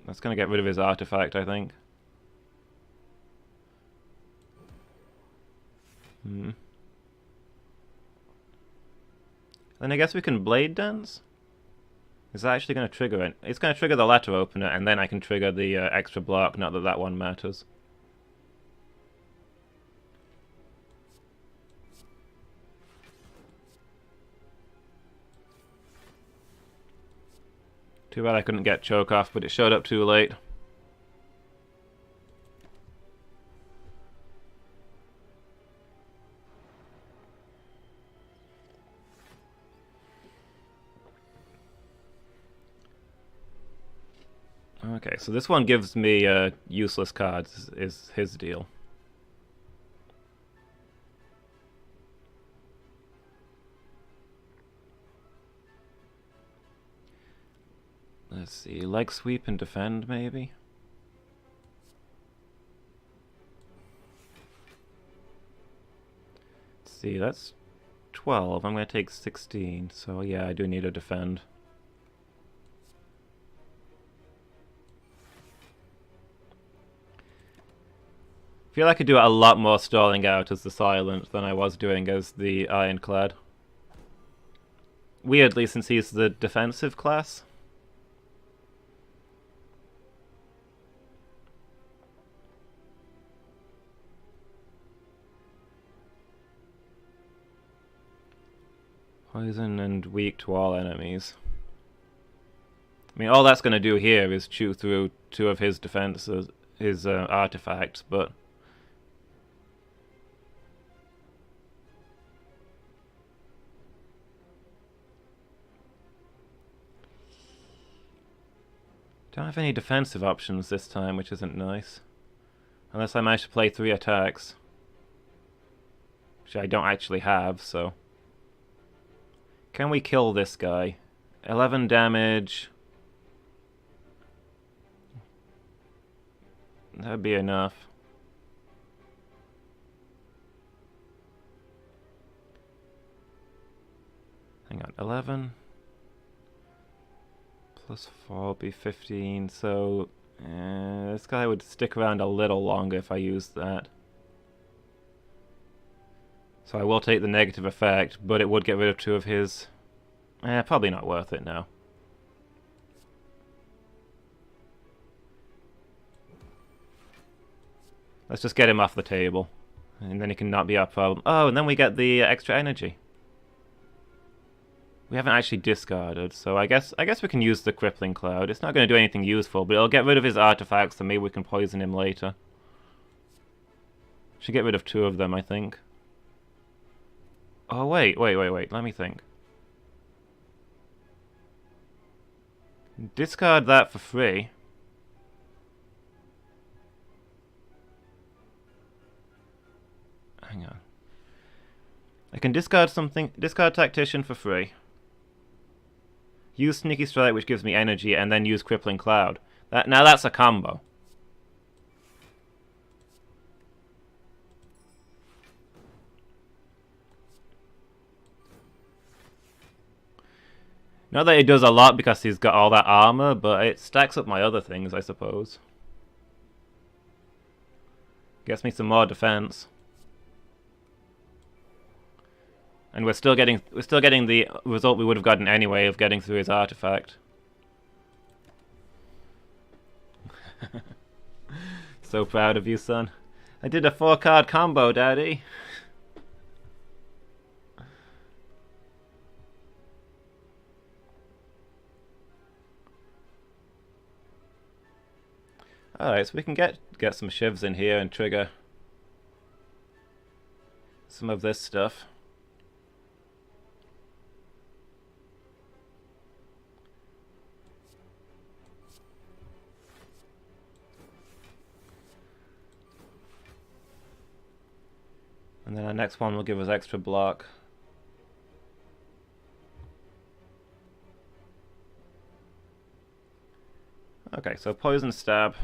That's gonna get rid of his artifact, I think. Then I guess we can Blade Dance? Is that actually going to trigger it? It's going to trigger the letter opener, and then I can trigger the extra block, not that that one matters. Too bad I couldn't get choke off, but it showed up too late. Okay, so this one gives me useless cards, is his deal. Let's see, leg sweep and defend, maybe? Let's see, that's 12. I'm going to take 16, so yeah, I do need to defend. I feel like I could do a lot more stalling out as the Silent than I was doing as the Ironclad. Weirdly, since he's the defensive class. Poison and weak to all enemies. I mean, all that's going to do here is chew through 2 of his defenses, his artifacts, but... Don't have any defensive options this time, which isn't nice. Unless I manage to play 3 attacks. Which I don't actually have, so... Can we kill this guy? 11 damage... That'd be enough. Hang on, 11... +4 will be 15, so this guy would stick around a little longer if I used that. So I will take the negative effect, but it would get rid of 2 of his. Probably not worth it now. Let's just get him off the table, and then he can not be our problem. Oh, and then we get the extra energy. We haven't actually discarded, so I guess we can use the Crippling Cloud. It's not going to do anything useful, but it'll get rid of his artifacts, and maybe we can poison him later. Should get rid of 2 of them, I think. Oh, wait, let me think. Discard that for free. Hang on. I can discard something, discard Tactician for free. Use Sneaky Strike, which gives me energy, and then use Crippling Cloud. Now that's a combo. Not that it does a lot because he's got all that armor, but it stacks up my other things, I suppose. Gets me some more defense. And we're still getting the result we would have gotten anyway of getting through his artifact. So proud of you, son. I did a 4-card combo, Daddy. Alright, so we can get some shivs in here and trigger some of this stuff. And then our next one will give us extra block. Okay, so Poison Stab.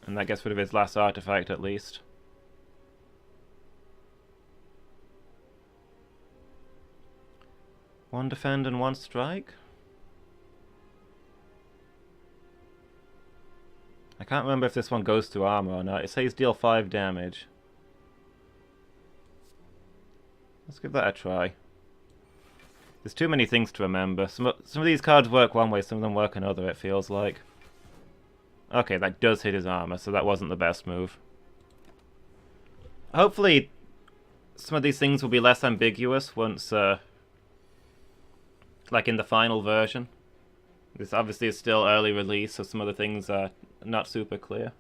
And that gets rid of his last artifact at least. One defend and 1 strike? I can't remember if this one goes to armor or not. It says deal 5 damage. Let's give that a try. There's too many things to remember. Some of these cards work one way, some of them work another, it feels like. Okay, that does hit his armor, so that wasn't the best move. Hopefully, some of these things will be less ambiguous once, like in the final version. This obviously is still early release, so some of the things are not super clear.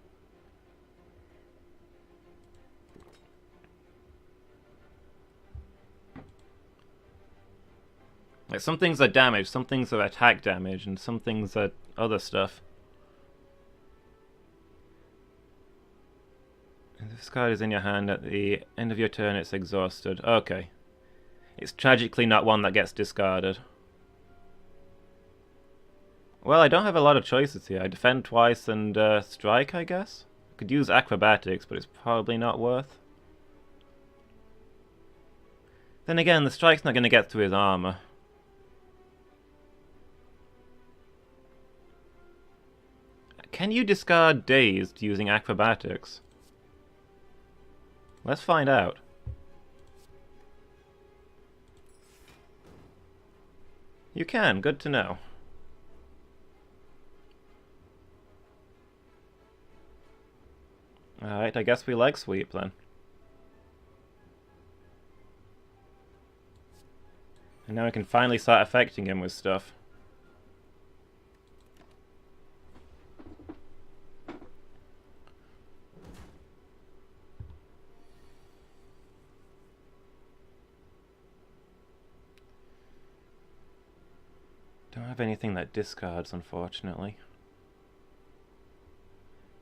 Like, some things are damage, some things are attack damage, and some things are other stuff. And this card is in your hand at the end of your turn, it's exhausted. Okay. It's tragically not one that gets discarded. Well, I don't have a lot of choices here. I defend twice and strike, I guess? I could use acrobatics, but it's probably not worth. Then again, the strike's not going to get through his armor. Can you discard Dazed using acrobatics? Let's find out. You can, good to know. Alright, I guess we like Sweep then. And now we can finally start affecting him with stuff. Don't have anything that discards, unfortunately.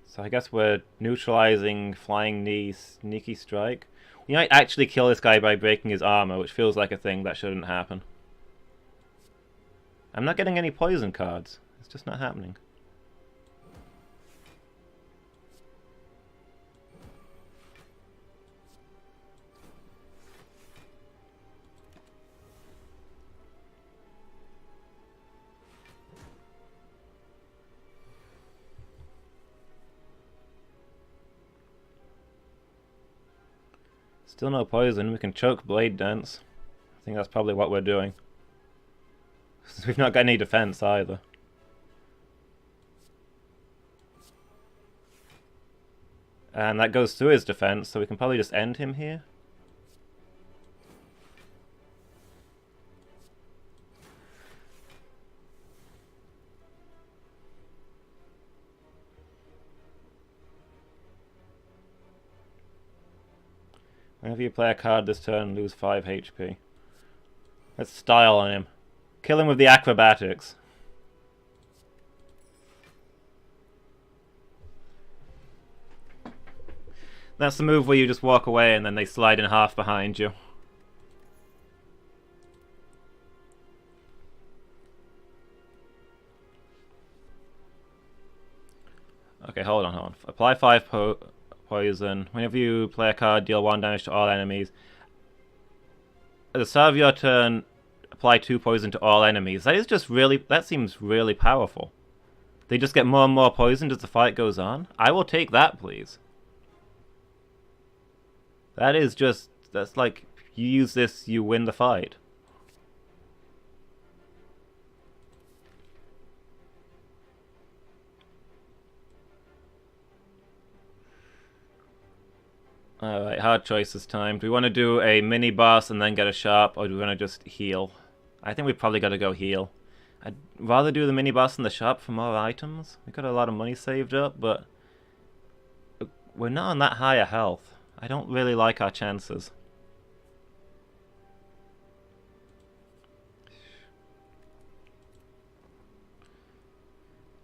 So I guess we're neutralizing Flying Knee, Sneaky Strike. We might actually kill this guy by breaking his armor, which feels like a thing that shouldn't happen. I'm not getting any poison cards. It's just not happening. Still no poison. We can choke Blade Dance. I think that's probably what we're doing. We've not got any defense either. And that goes through his defense, so we can probably just end him here. Whenever you play a card this turn, lose 5 HP. Let's style on him. Kill him with the acrobatics. That's the move where you just walk away and then they slide in half behind you. Okay, hold on. Apply 5 poison. Whenever you play a card, deal 1 damage to all enemies. At the start of your turn, apply 2 poison to all enemies. That seems really powerful. They just get more and more poisoned as the fight goes on. I will take that, please. That's like, you use this, you win the fight. Alright, hard choice this time. Do we want to do a mini boss and then get a sharp, or do we want to just heal? I think we probably got to go heal. I'd rather do the mini boss and the sharp for more items. We got a lot of money saved up, but we're not on that high a health. I don't really like our chances.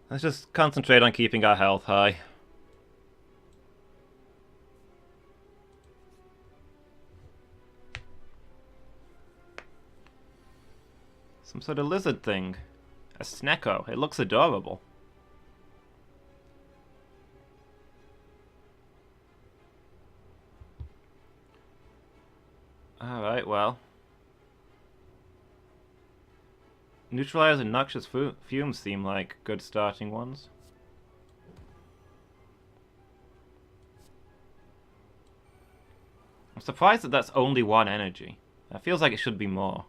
Let's just concentrate on keeping our health high. Some sort of lizard thing. A Snecko. It looks adorable. Alright, well. Neutralize and noxious fumes seem like good starting ones. I'm surprised that that's only 1 energy. That feels like it should be more.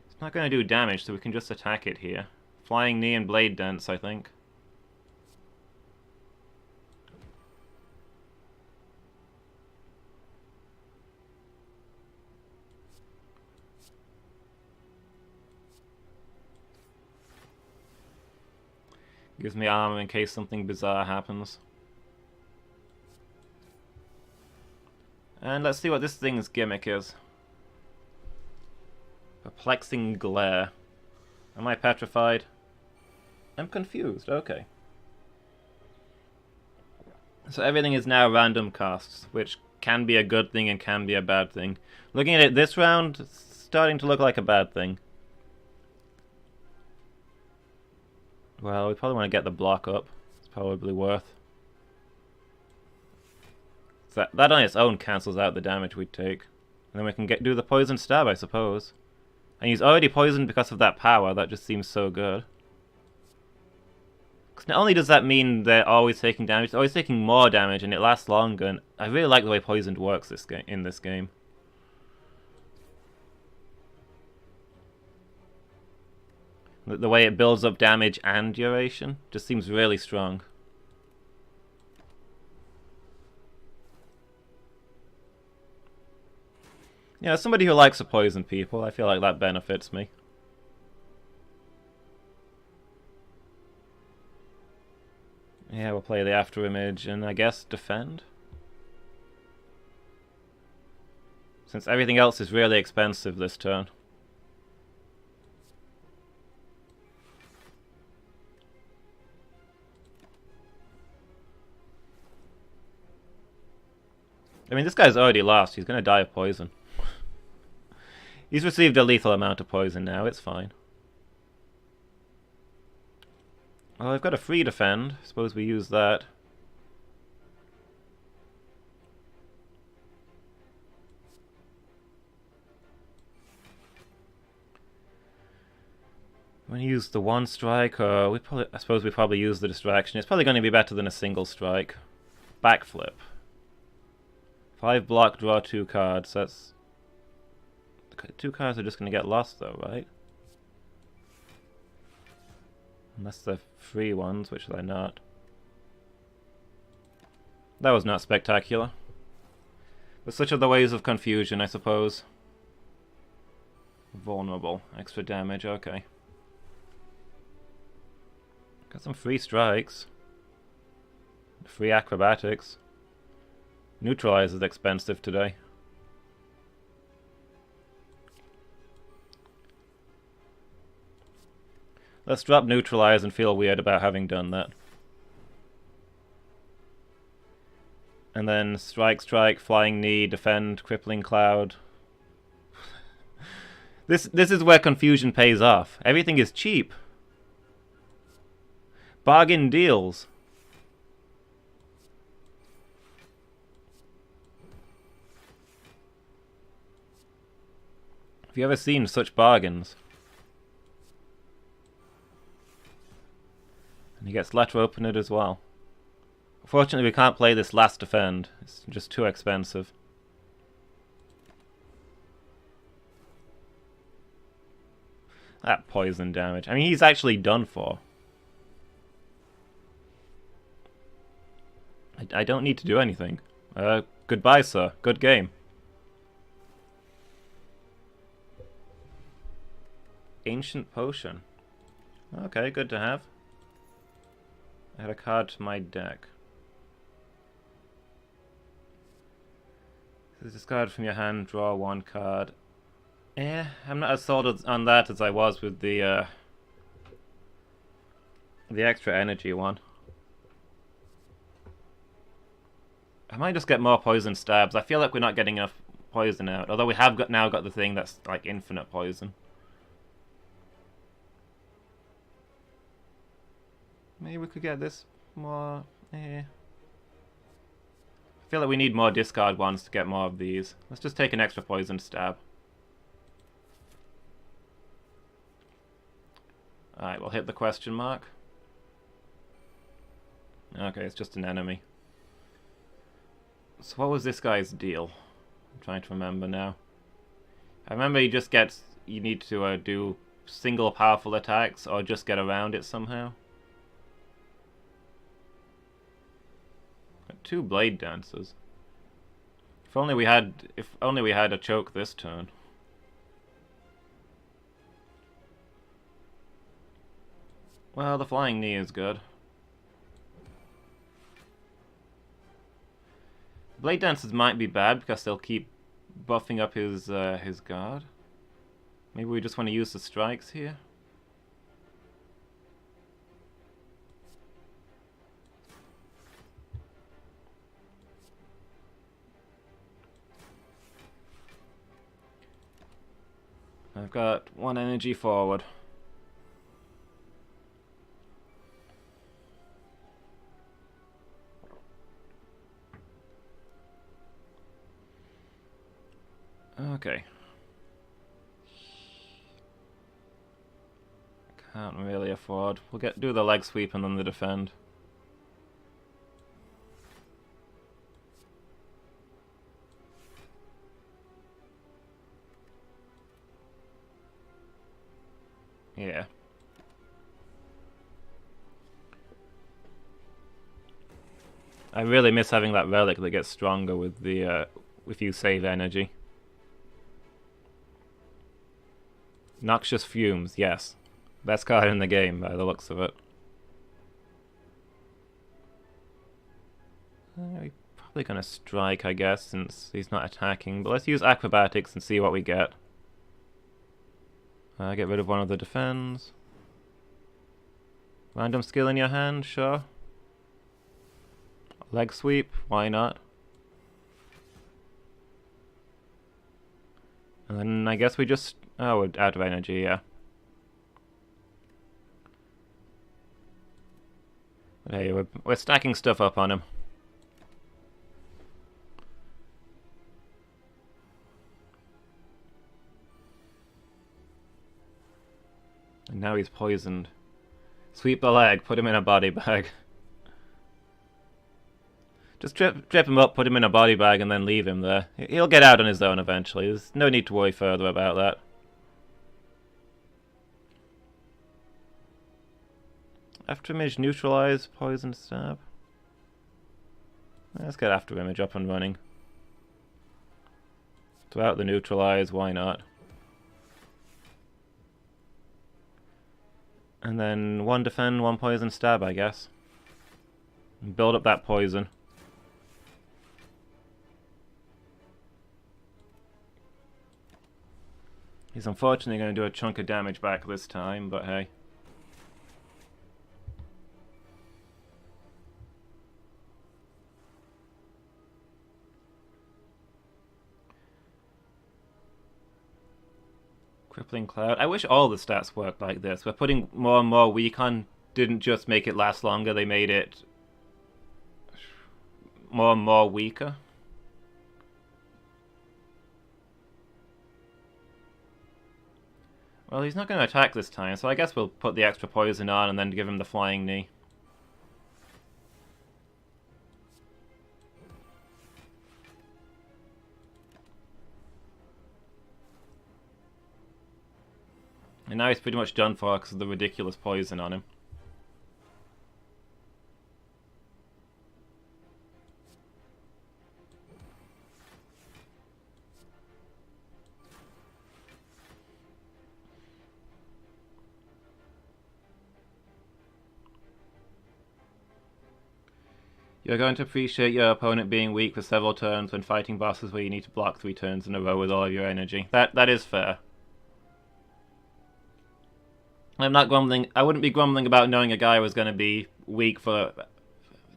It's not going to do damage, so we can just attack it here. Flying Knee and Blade Dance, I think. Gives me armor in case something bizarre happens. And let's see what this thing's gimmick is. Perplexing Glare. Am I petrified? I'm confused, okay. So everything is now random costs, which can be a good thing and can be a bad thing. Looking at it this round, it's starting to look like a bad thing. Well, we probably want to get the block up. It's probably worth. So that on its own cancels out the damage we'd take. And then we can do the poison stab, I suppose. And he's already poisoned because of that power. That just seems so good. Because not only does that mean they're always taking damage, they're always taking more damage and it lasts longer. And I really like the way poisoned works in this game. The way it builds up damage and duration just seems really strong. Yeah, as somebody who likes to poison people, I feel like that benefits me. Yeah, we'll play the after image and I guess defend. Since everything else is really expensive this turn. I mean, this guy's already lost. He's going to die of poison. He's received a lethal amount of poison now. It's fine. Well, I've got a free defend. Suppose we use that. When you use the 1 strike, I suppose we probably use the distraction. It's probably going to be better than a single strike. Backflip. 5 block, draw 2 cards. That's... 2 cards are just going to get lost though, right? Unless they're free ones, which they're not. That was not spectacular. But such are the ways of confusion, I suppose. Vulnerable. Extra damage, okay. Got some free strikes. Free acrobatics. Neutralize is expensive today. Let's drop neutralize and feel weird about having done that. And then strike, strike, flying knee, defend, crippling cloud. This is where confusion pays off. Everything is cheap. Bargain deals. Have you ever seen such bargains? And he gets letter opened as well. Unfortunately, we can't play this last defend. It's just too expensive. That poison damage. I mean, he's actually done for. I don't need to do anything. Goodbye, sir. Good game. Ancient Potion. Okay, good to have. Add a card to my deck. Discard from your hand, draw 1 card. I'm not as sold on that as I was with the extra energy one. I might just get more poison stabs. I feel like we're not getting enough poison out. Although we have now got the thing that's like infinite poison. Maybe we could get this more... I feel like we need more discard ones to get more of these. Let's just take an extra poison stab. Alright, we'll hit the question mark. Okay, it's just an enemy. So what was this guy's deal? I'm trying to remember now. I remember he just gets... You need to do single powerful attacks or just get around it somehow. 2 blade dancers. If only we had a choke this turn. Well, the flying knee is good. Blade dancers might be bad because they'll keep buffing up his guard. Maybe we just want to use the strikes here. I've got 1 energy forward. Okay. Can't really afford. We'll do the leg sweep and then the defend. Yeah. I really miss having that relic that gets stronger with the if you save energy. Noxious Fumes, yes. Best card in the game by the looks of it. We're probably gonna strike, I guess, since he's not attacking. But let's use acrobatics and see what we get. Get rid of one of the defends. Random skill in your hand, sure. Leg sweep, why not? And then I guess we just... Oh, we're out of energy, yeah. But hey, we're stacking stuff up on him. And now he's poisoned. Sweep the leg, put him in a body bag. Just trip him up, put him in a body bag, and then leave him there. He'll get out on his own eventually. There's no need to worry further about that. After image neutralize, poison stab. Let's get after image up and running. Throughout the neutralize, why not? And then 1 defend, 1 poison stab, I guess. And build up that poison. He's unfortunately going to do a chunk of damage back this time, but hey. Crippling Cloud. I wish all the stats worked like this. We're putting more and more weak on. Didn't just make it last longer, they made it more and more weaker. Well, he's not going to attack this time, so I guess we'll put the extra poison on and then give him the flying knee. And now he's pretty much done for because of the ridiculous poison on him. You're going to appreciate your opponent being weak for several turns when fighting bosses where you need to block 3 turns in a row with all of your energy. That is fair. I'm not grumbling. I wouldn't be grumbling about knowing a guy was going to be weak for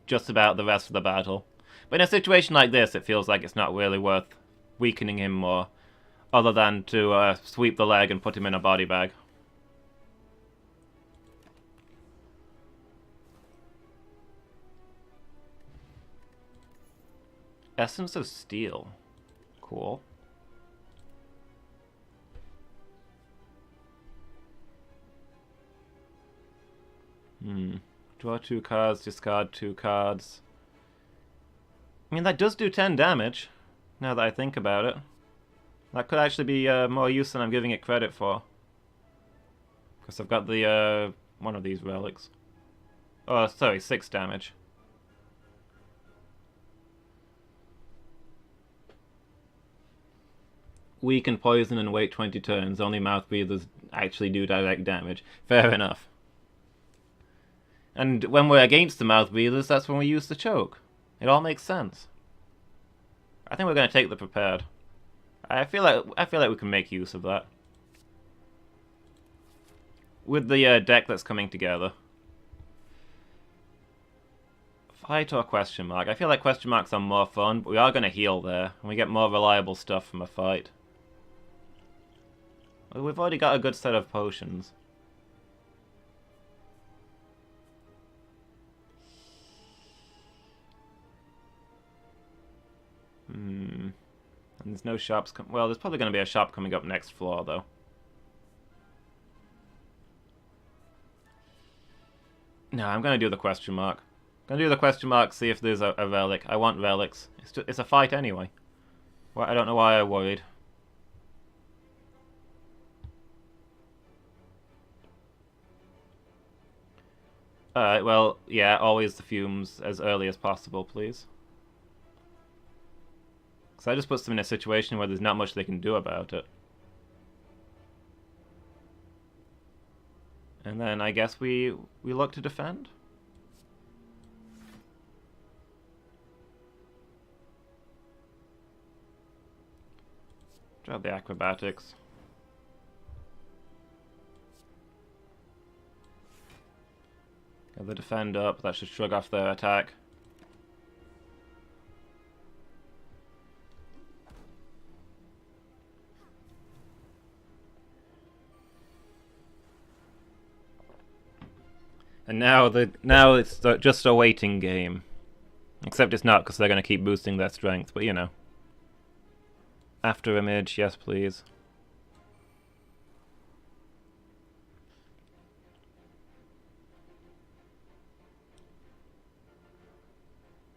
just about the rest of the battle. But in a situation like this, it feels like it's not really worth weakening him more, other than to sweep the leg and put him in a body bag. Essence of Steel. Cool. Draw 2 cards, discard 2 cards. I mean, that does do 10 damage, now that I think about it. That could actually be more use than I'm giving it credit for. Because I've got the, one of these relics. Oh, sorry, 6 damage. Weaken, poison, and wait 20 turns. Only mouth breathers actually do direct damage. Fair enough. And when we're against the mouth breathers, that's when we use the choke. It all makes sense. I think we're going to take the prepared. I feel like we can make use of that. With the deck that's coming together. Fight or question mark? I feel like question marks are more fun, but we are going to heal there. And we get more reliable stuff from a fight. Well, we've already got a good set of potions. And there's no shops. Well, there's probably going to be a shop coming up next floor, though. No, I'm going to do the question mark. I'm going to do the question mark, see if there's a relic. I want relics. It's a fight anyway. Well, I don't know why I worried. Alright, well, yeah, always the fumes as early as possible, please. Because that just puts them in a situation where there's not much they can do about it. And then I guess we look to defend? Drop the acrobatics. Get the defend up, that should shrug off their attack. And now it's just a waiting game. Except it's not, because they're going to keep boosting their strength, but you know. After image, yes please.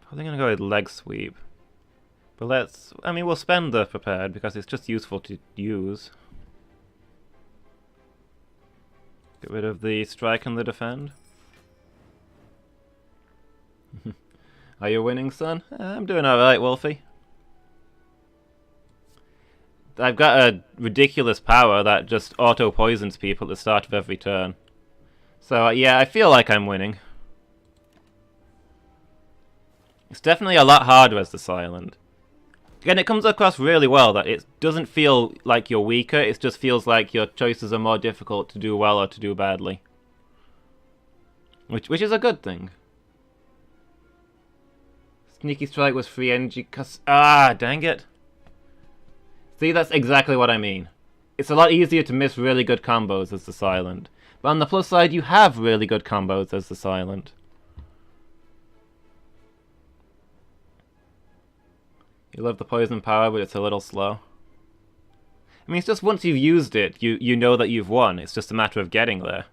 Probably gonna go with leg sweep. But let's... I mean, we'll spend the prepared because it's just useful to use. Get rid of the strike and the defend. Are you winning, son? I'm doing alright, Wolfie. I've got a ridiculous power that just auto-poisons people at the start of every turn. So, yeah, I feel like I'm winning. It's definitely a lot harder as the Silent. Again, it comes across really well that it doesn't feel like you're weaker, it just feels like your choices are more difficult to do well or to do badly. Which is a good thing. Sneaky Strike was free energy cause... Ah, dang it. See, that's exactly what I mean. It's a lot easier to miss really good combos as the Silent. But on the plus side, you have really good combos as the Silent. You love the poison power, but it's a little slow. I mean, it's just once you've used it, you know that you've won. It's just a matter of getting there.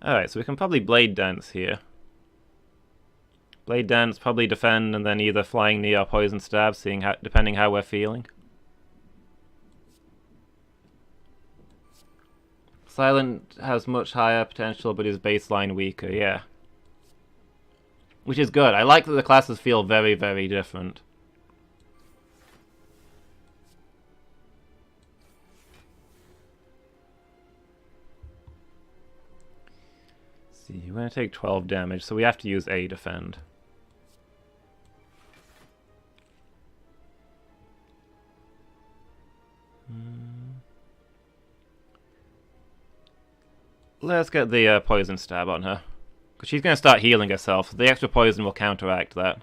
Alright, so we can probably Blade Dance here. Blade Dance, probably defend, and then either Flying Knee or Poison Stab, depending how we're feeling. Silent has much higher potential, but is baseline weaker, yeah. Which is good. I like that the classes feel very, very different. Let's see, we're going to take 12 damage, so we have to use a defend. Let's get the poison stab on her. Because she's going to start healing herself, so the extra poison will counteract that.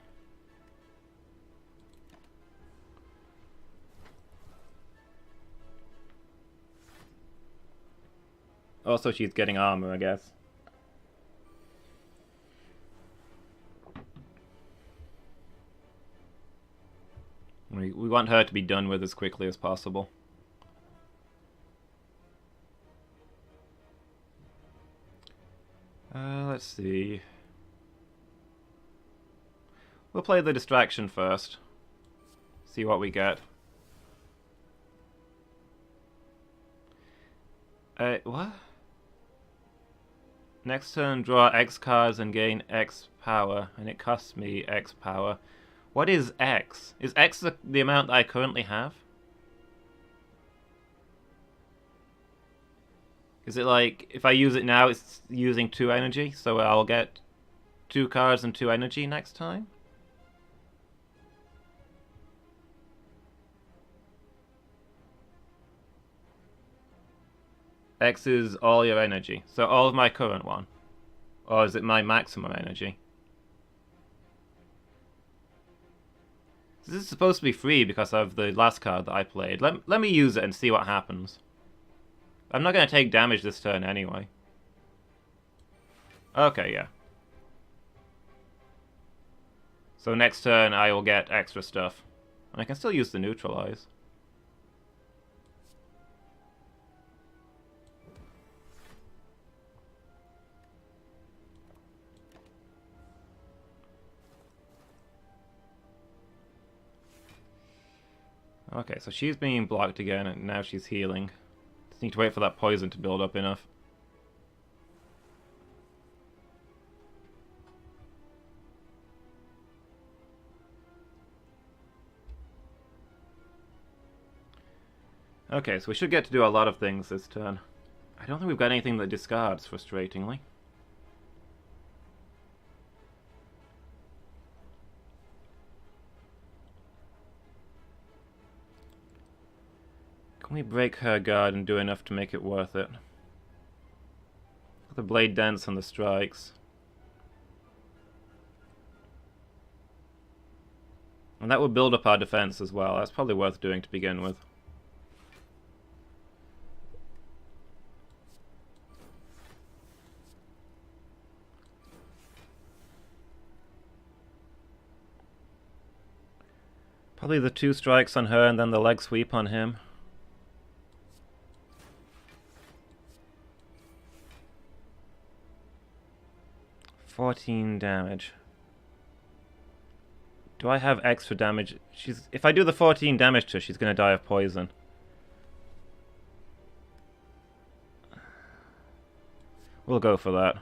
Also, she's getting armor, I guess. We want her to be done with as quickly as possible. Let's see. We'll play the distraction first. See what we get. What? Next turn, draw X cards and gain X power, and it costs me X power. What is X? Is X the amount that I currently have? Is it like, if I use it now, it's using 2 energy, so I'll get 2 cards and 2 energy next time? X is all your energy, so all of my current one. Or is it my maximum energy? This is supposed to be free because of the last card that I played. Let me use it and see what happens. I'm not going to take damage this turn anyway. Okay, yeah. So next turn I will get extra stuff. And I can still use the neutralize. Okay, so she's being blocked again and now she's healing. Just need to wait for that poison to build up enough. Okay, so we should get to do a lot of things this turn. I don't think we've got anything that discards, frustratingly. Can we break her guard and do enough to make it worth it? The Blade Dance and the strikes. And that would build up our defense as well. That's probably worth doing to begin with. Probably the 2 strikes on her and then the leg sweep on him. 14 damage. Do I have extra damage? If I do the 14 damage to her, she's going to die of poison. We'll go for that.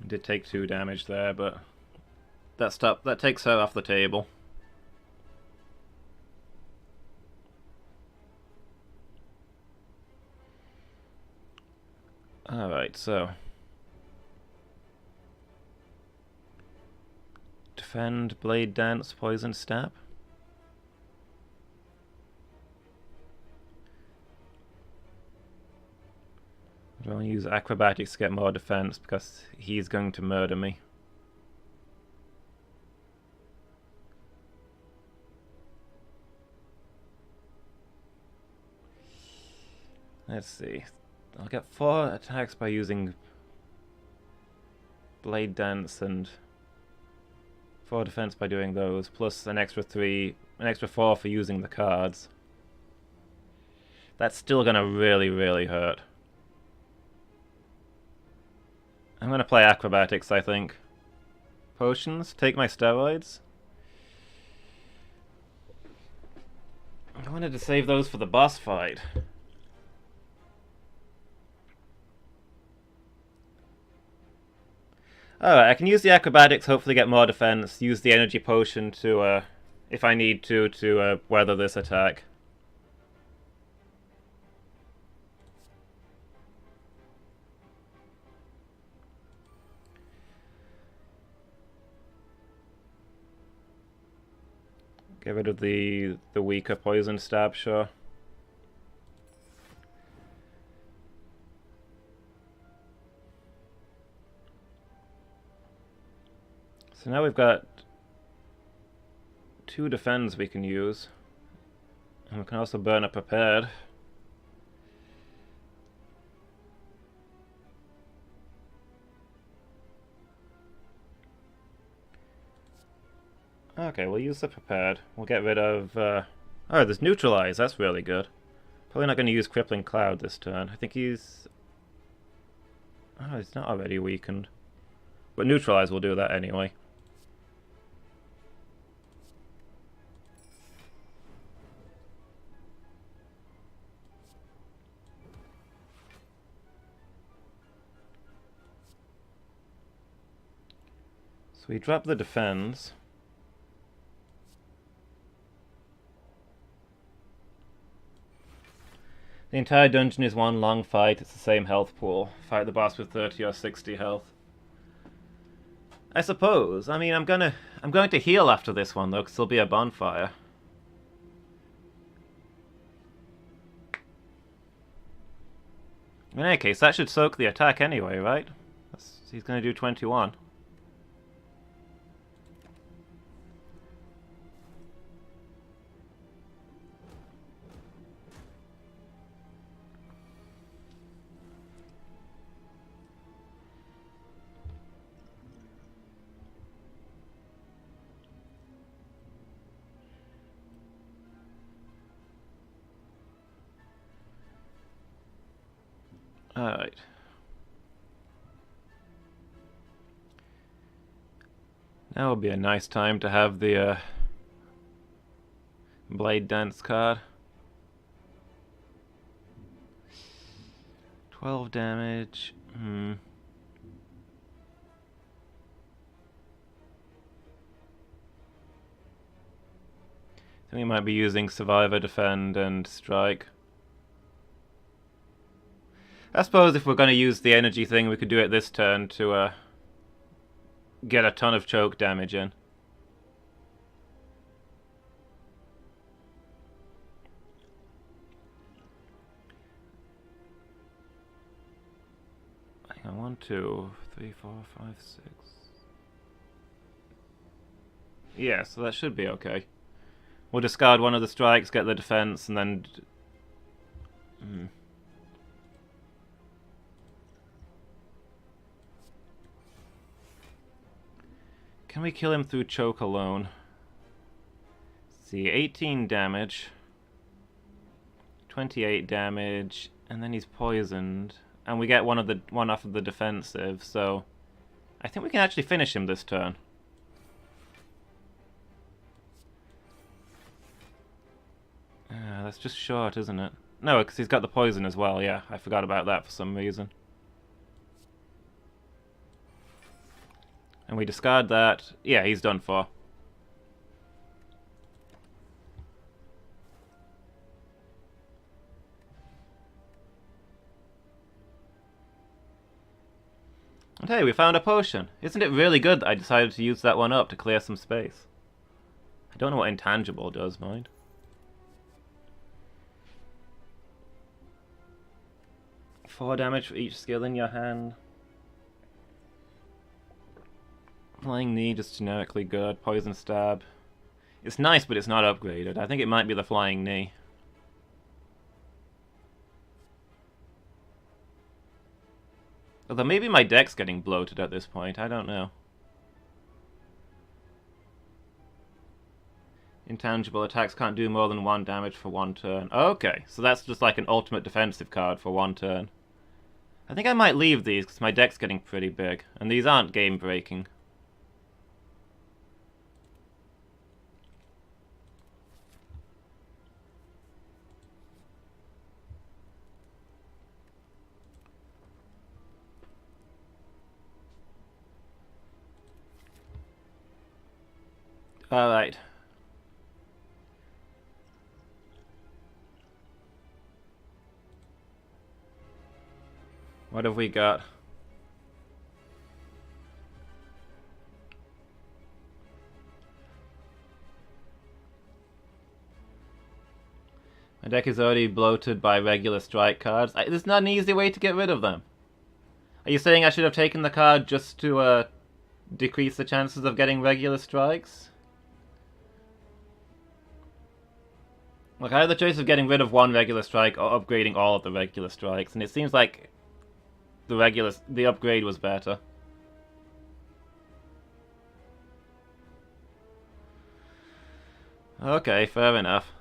Did take 2 damage there, but that takes her off the table. Alright, so defend, blade dance, poison stab. I don't want to use acrobatics to get more defense because he's going to murder me. Let's see. I'll get 4 attacks by using blade dance and 4 defense by doing those, plus an extra 4 for using the cards. That's still gonna really, really hurt. I'm gonna play acrobatics, I think. Potions? Take my steroids? I wanted to save those for the boss fight. Alright, I can use the acrobatics, hopefully get more defense, use the energy potion to, if I need to weather this attack. Get rid of the weaker poison stab, sure. So now we've got 2 defends we can use. And we can also burn a prepared. Okay, we'll use the prepared. We'll get rid of... Oh, there's neutralize. That's really good. Probably not going to use crippling cloud this turn. I think he's... Oh, he's not already weakened. But neutralize will do that anyway. So we drop the defense. The entire dungeon is one long fight. It's the same health pool. Fight the boss with 30 or 60 health. I suppose. I mean, I'm going to heal after this one though, because there'll be a bonfire. In any case, that should soak the attack anyway, right? He's going to do 21. Alright. Now would be a nice time to have the blade dance card. 12 damage. I think we might be using Survivor, Defend, and Strike. I suppose if we're going to use the energy thing, we could do it this turn to get a ton of choke damage in. Hang on, 1, 2, 3, 4, 5, 6. Yeah, so that should be okay. We'll discard one of the strikes, get the defense, and then... Can we kill him through choke alone? Let's see, 18 damage. 28 damage, and then he's poisoned. And we get one off of the defensive, so I think we can actually finish him this turn. That's just short, isn't it? No, because he's got the poison as well, yeah. I forgot about that for some reason. And we discard that. Yeah, he's done for. And hey, we found a potion. Isn't it really good that I decided to use that one up to clear some space? I don't know what intangible does, mind. Four damage for each skill in your hand. Flying Knee, just generically good. Poison Stab. It's nice, but it's not upgraded. I think it might be the Flying Knee. Although maybe my deck's getting bloated at this point, I don't know. Intangible attacks can't do more than 1 damage for 1 turn. Okay, so that's just like an ultimate defensive card for 1 turn. I think I might leave these because my deck's getting pretty big, and these aren't game-breaking. Alright. What have we got? My deck is already bloated by regular strike cards. There's not an easy way to get rid of them. Are you saying I should have taken the card just to decrease the chances of getting regular strikes? Look, I had the choice of getting rid of 1 regular strike or upgrading all of the regular strikes, and it seems like the upgrade was better. Okay, fair enough.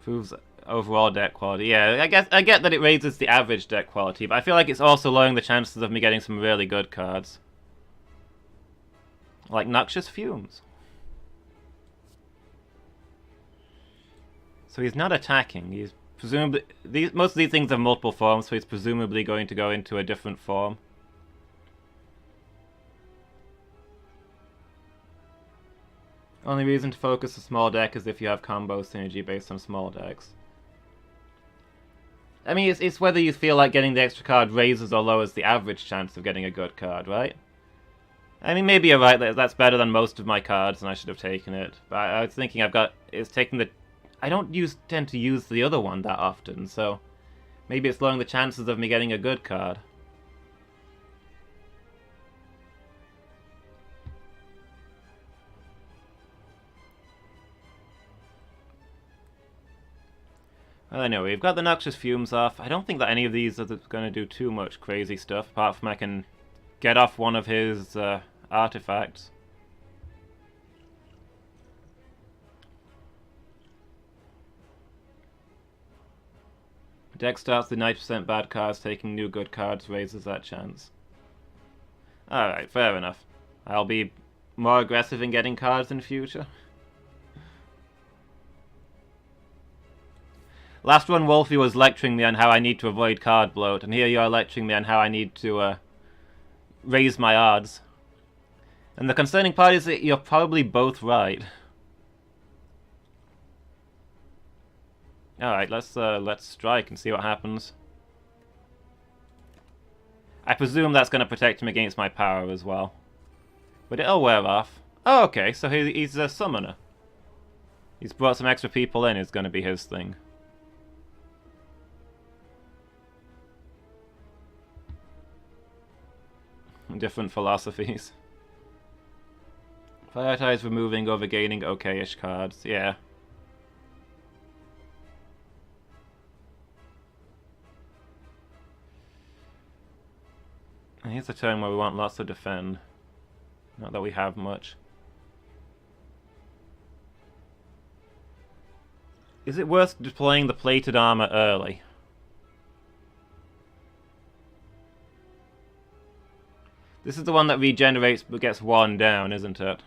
Proves overall deck quality. Yeah, I get that it raises the average deck quality, but I feel like it's also lowering the chances of me getting some really good cards. Like Noxious Fumes. So he's not attacking. He's presumably... most of these things have multiple forms, so he's presumably going to go into a different form. Only reason to focus a small deck is if you have combo synergy based on small decks. I mean, it's whether you feel like getting the extra card raises or lowers the average chance of getting a good card, right? I mean, maybe you're right, that's better than most of my cards and I should have taken it. But I was thinking it's taking the... I don't tend to use the other one that often, so... maybe it's lowering the chances of me getting a good card. Well, anyway, we've got the Noxious Fumes off. I don't think that any of these are going to do too much crazy stuff, apart from I can get off one of his artifacts. Deck starts with 90% bad cards, taking new good cards raises that chance. Alright, fair enough. I'll be more aggressive in getting cards in the future. Last one, Wolfie was lecturing me on how I need to avoid card bloat, and here you are lecturing me on how I need to raise my odds. And the concerning part is that you're probably both right. Alright, let's strike and see what happens. I presume that's going to protect him against my power as well. But it'll wear off. Oh, okay, so he's a summoner. He's brought some extra people in, is going to be his thing. Different philosophies. Prioritize removing over gaining okay-ish cards, yeah. Here's a turn where we want lots of defend. Not that we have much. Is it worth deploying the plated armor early? This is the one that regenerates but gets worn down, isn't it?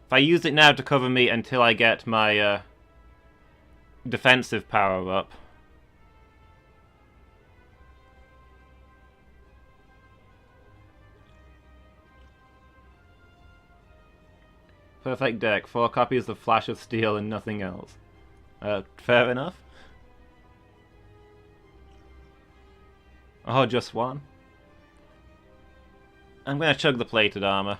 If I use it now to cover me until I get my defensive power up. Perfect deck. 4 copies of Flash of Steel and nothing else. Fair enough. Oh, just one? I'm gonna chug the plated armor.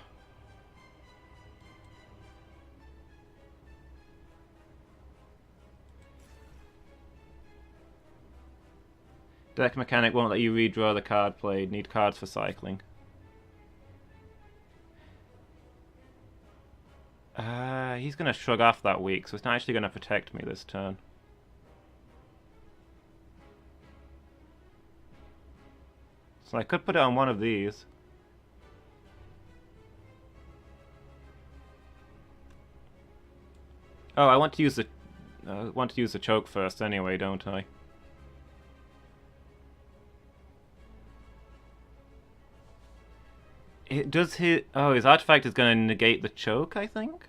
Deck mechanic won't let you redraw the card played. Need cards for cycling. He's gonna shrug off that weak, so it's not actually gonna protect me this turn. So I could put it on one of these. Oh, I want to use the choke first anyway, don't I? It does hit. Oh, his artifact is going to negate the choke, I think.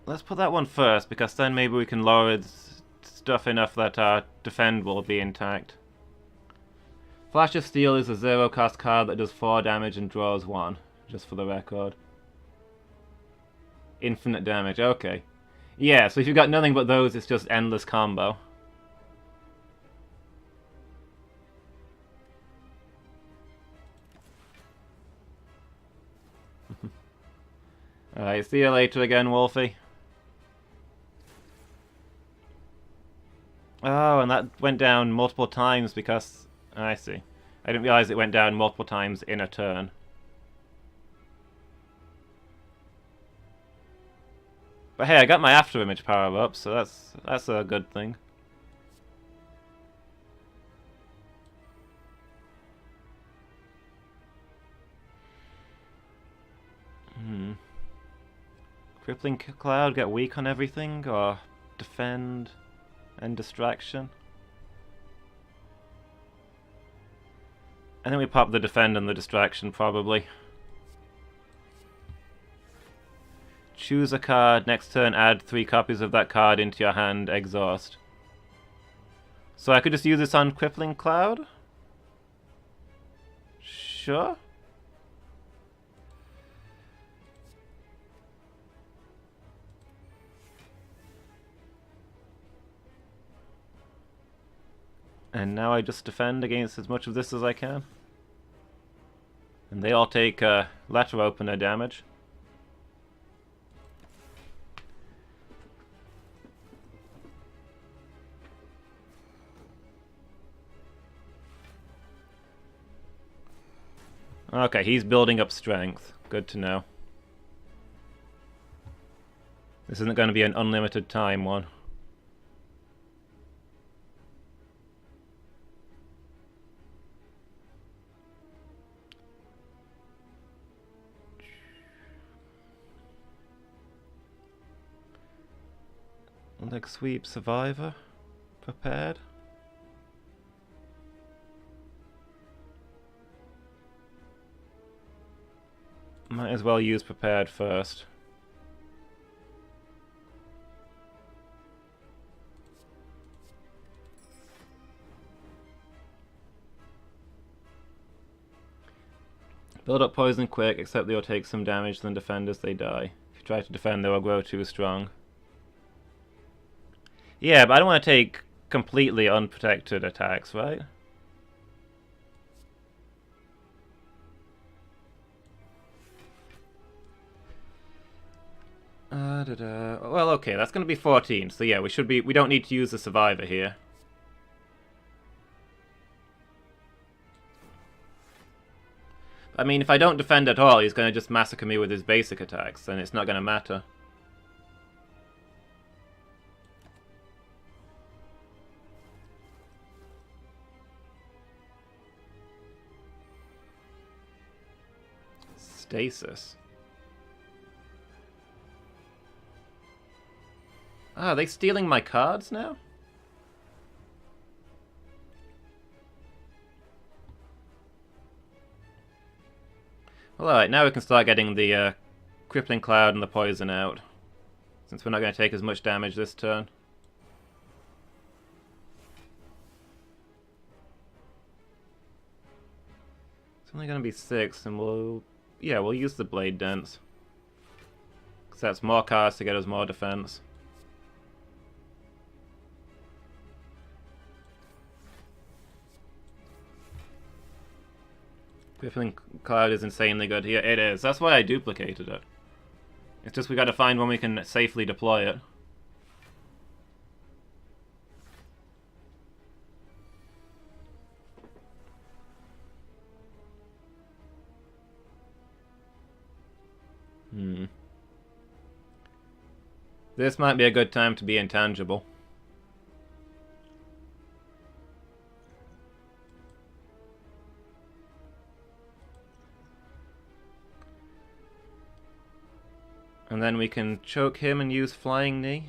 Let's put that one first, because then maybe we can lower its stuff enough that our defend will be intact. Flash of Steel is a 0-cost card that does 4 damage and draws 1, just for the record. Infinite damage, okay. Yeah, so if you've got nothing but those, it's just endless combo. Alright, see you later again, Wolfie. Oh, and that went down multiple times because... I see. I didn't realize it went down multiple times in a turn. But hey, I got my after image power up, so that's a good thing. Crippling Cloud, get weak on everything, or defend and distraction? I think we pop the defend and the distraction, probably. Choose a card, next turn add 3 copies of that card into your hand, exhaust. So I could just use this on Crippling Cloud? Sure. And now I just defend against as much of this as I can. And they all take letter opener damage. Okay, he's building up strength. Good to know. This isn't going to be an unlimited time one. Leg sweep, survivor, prepared. Might as well use prepared first. Build up poison quick, except they will take some damage, then defend as they die. If you try to defend, they will grow too strong. Yeah, but I don't want to take completely unprotected attacks, right? Well, okay, that's going to be 14. So yeah, we don't need to use the survivor here. I mean, if I don't defend at all, he's going to just massacre me with his basic attacks, and it's not going to matter. Stasis. Ah, are they stealing my cards now? Well, alright, now we can start getting the Crippling Cloud and the poison out. Since we're not going to take as much damage this turn. It's only going to be 6, and we'll use the Blade Dance. Because that's more cards to get us more defense. Crippling Cloud is insanely good here. It is. That's why I duplicated it. It's just we got to find when we can safely deploy it. This might be a good time to be intangible. And then we can choke him and use Flying Knee.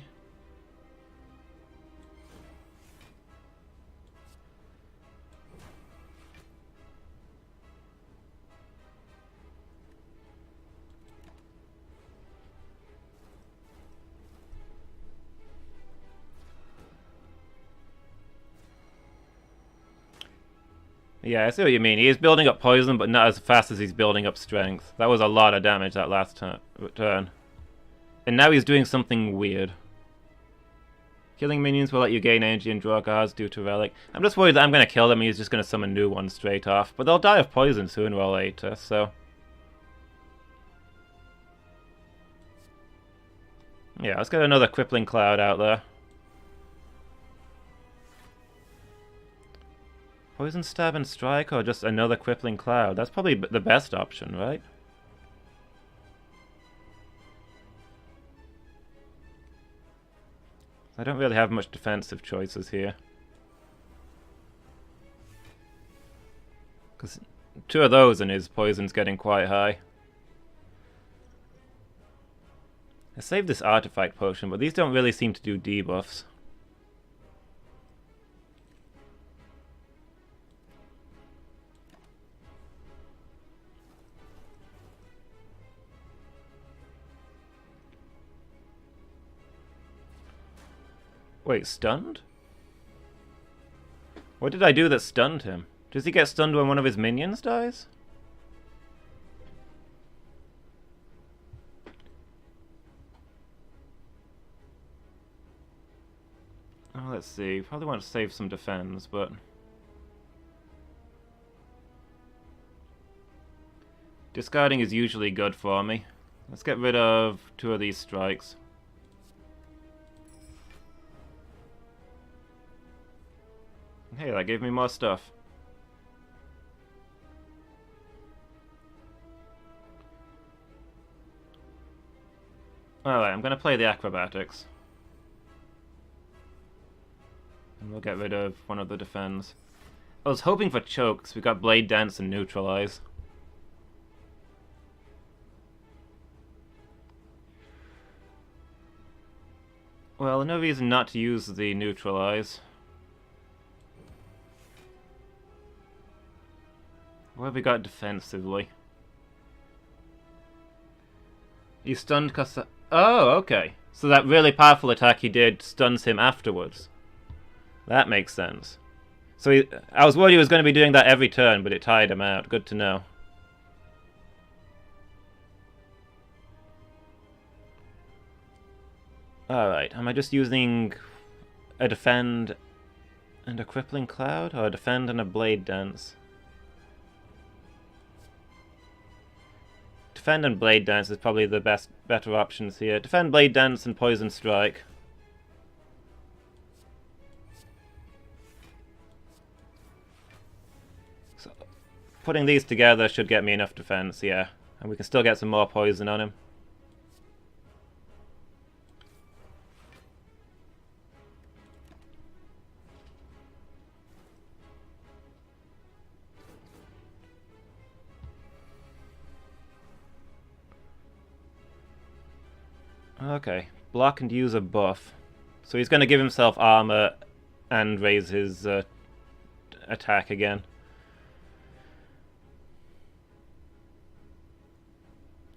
Yeah, I see what you mean. He is building up poison, but not as fast as he's building up strength. That was a lot of damage that last turn. And now he's doing something weird. Killing minions will let you gain energy and draw cards due to Relic. I'm just worried that I'm going to kill them and he's just going to summon new ones straight off. But they'll die of poison sooner or later, so... yeah, let's get another Crippling Cloud out there. Poison Stab and Strike, or just another Crippling Cloud? That's probably the best option, right? I don't really have much defensive choices here. Because 2 of those and his poison's getting quite high. I saved this Artifact Potion, but these don't really seem to do debuffs. Wait, stunned? What did I do that stunned him? Does he get stunned when one of his minions dies? Oh, let's see. Probably want to save some defense, but... discarding is usually good for me. Let's get rid of 2 of these strikes. Hey, that gave me more stuff. Alright, I'm gonna play the Acrobatics. And we'll get rid of one of the defends. I was hoping for chokes. We got Blade Dance and Neutralize. Well, no reason not to use the Neutralize. What have we got defensively? He stunned cause... oh, okay. So that really powerful attack he did stuns him afterwards. That makes sense. So I was worried he was going to be doing that every turn, but it tired him out. Good to know. Alright, am I just using a Defend and a Crippling Cloud? Or a Defend and a Blade Dance? Defend and Blade Dance is probably the better options here. Defend, Blade Dance, and Poison Strike. So, putting these together should get me enough defense, yeah. And we can still get some more poison on him. Okay, block and use a buff. So he's going to give himself armor and raise his attack again.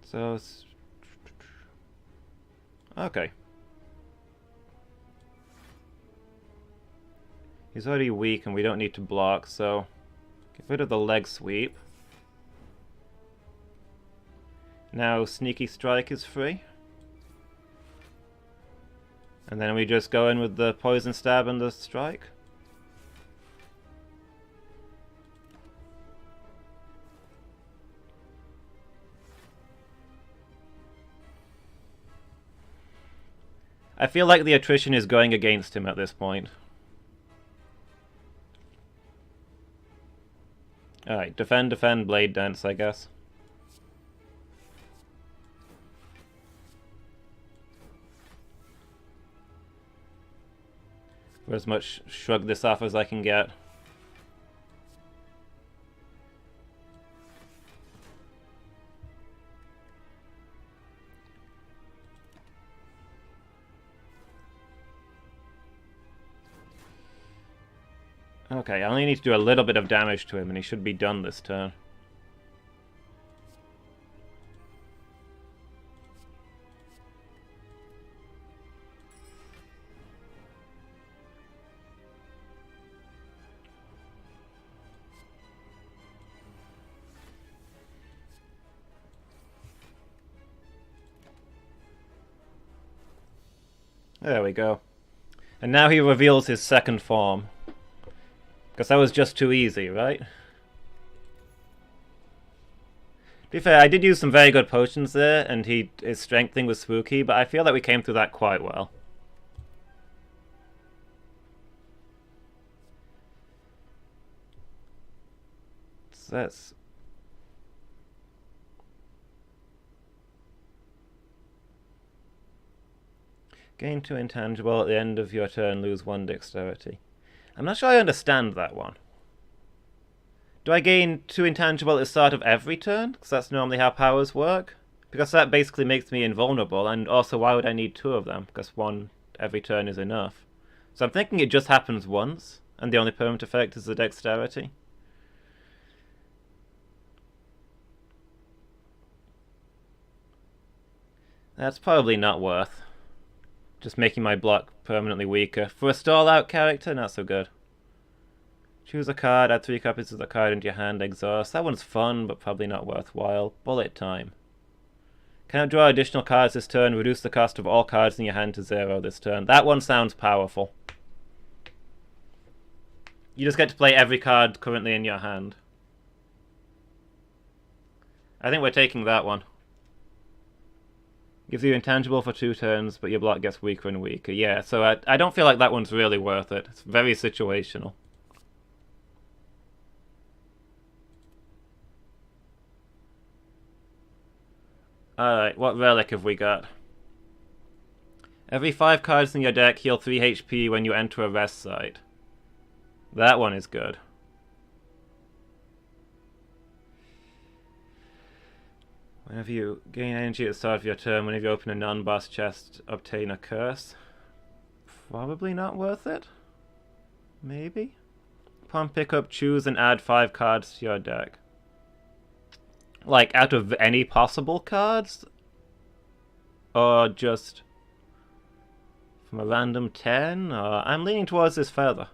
So... okay. He's already weak and we don't need to block, so... get rid of the leg sweep. Now Sneaky Strike is free. And then we just go in with the Poison Stab and the Strike. I feel like the attrition is going against him at this point. Alright, defend, defend, Blade Dance, I guess. For as much shrug this off as I can get. Okay, I only need to do a little bit of damage to him and he should be done this turn. There we go. And now he reveals his second form. Because that was just too easy, right? To be fair, I did use some very good potions there, and his strength thing was spooky, but I feel like we came through that quite well. So that's... gain 2 intangible at the end of your turn, lose 1 dexterity. I'm not sure I understand that one. Do I gain 2 intangible at the start of every turn? Because that's normally how powers work. Because that basically makes me invulnerable, and also why would I need 2 of them? Because 1 every turn is enough. So I'm thinking it just happens once, and the only permanent effect is the dexterity. That's probably not worth. Just making my block permanently weaker. For a stall-out character, not so good. Choose a card, add 3 copies of the card into your hand, exhaust. That one's fun, but probably not worthwhile. Bullet time. Cannot draw additional cards this turn, reduce the cost of all cards in your hand to 0 this turn. That one sounds powerful. You just get to play every card currently in your hand. I think we're taking that one. Gives you intangible for 2 turns, but your block gets weaker and weaker. Yeah, so I don't feel like that one's really worth it. It's very situational. Alright, what relic have we got? Every 5 cards in your deck heal 3 HP when you enter a rest site. That one is good. Whenever you gain energy at the start of your turn, whenever you open a non-boss chest, obtain a curse. Probably not worth it. Maybe? Upon pickup, choose and add 5 cards to your deck. Like, out of any possible cards? Or just from a random 10? Or I'm leaning towards this further.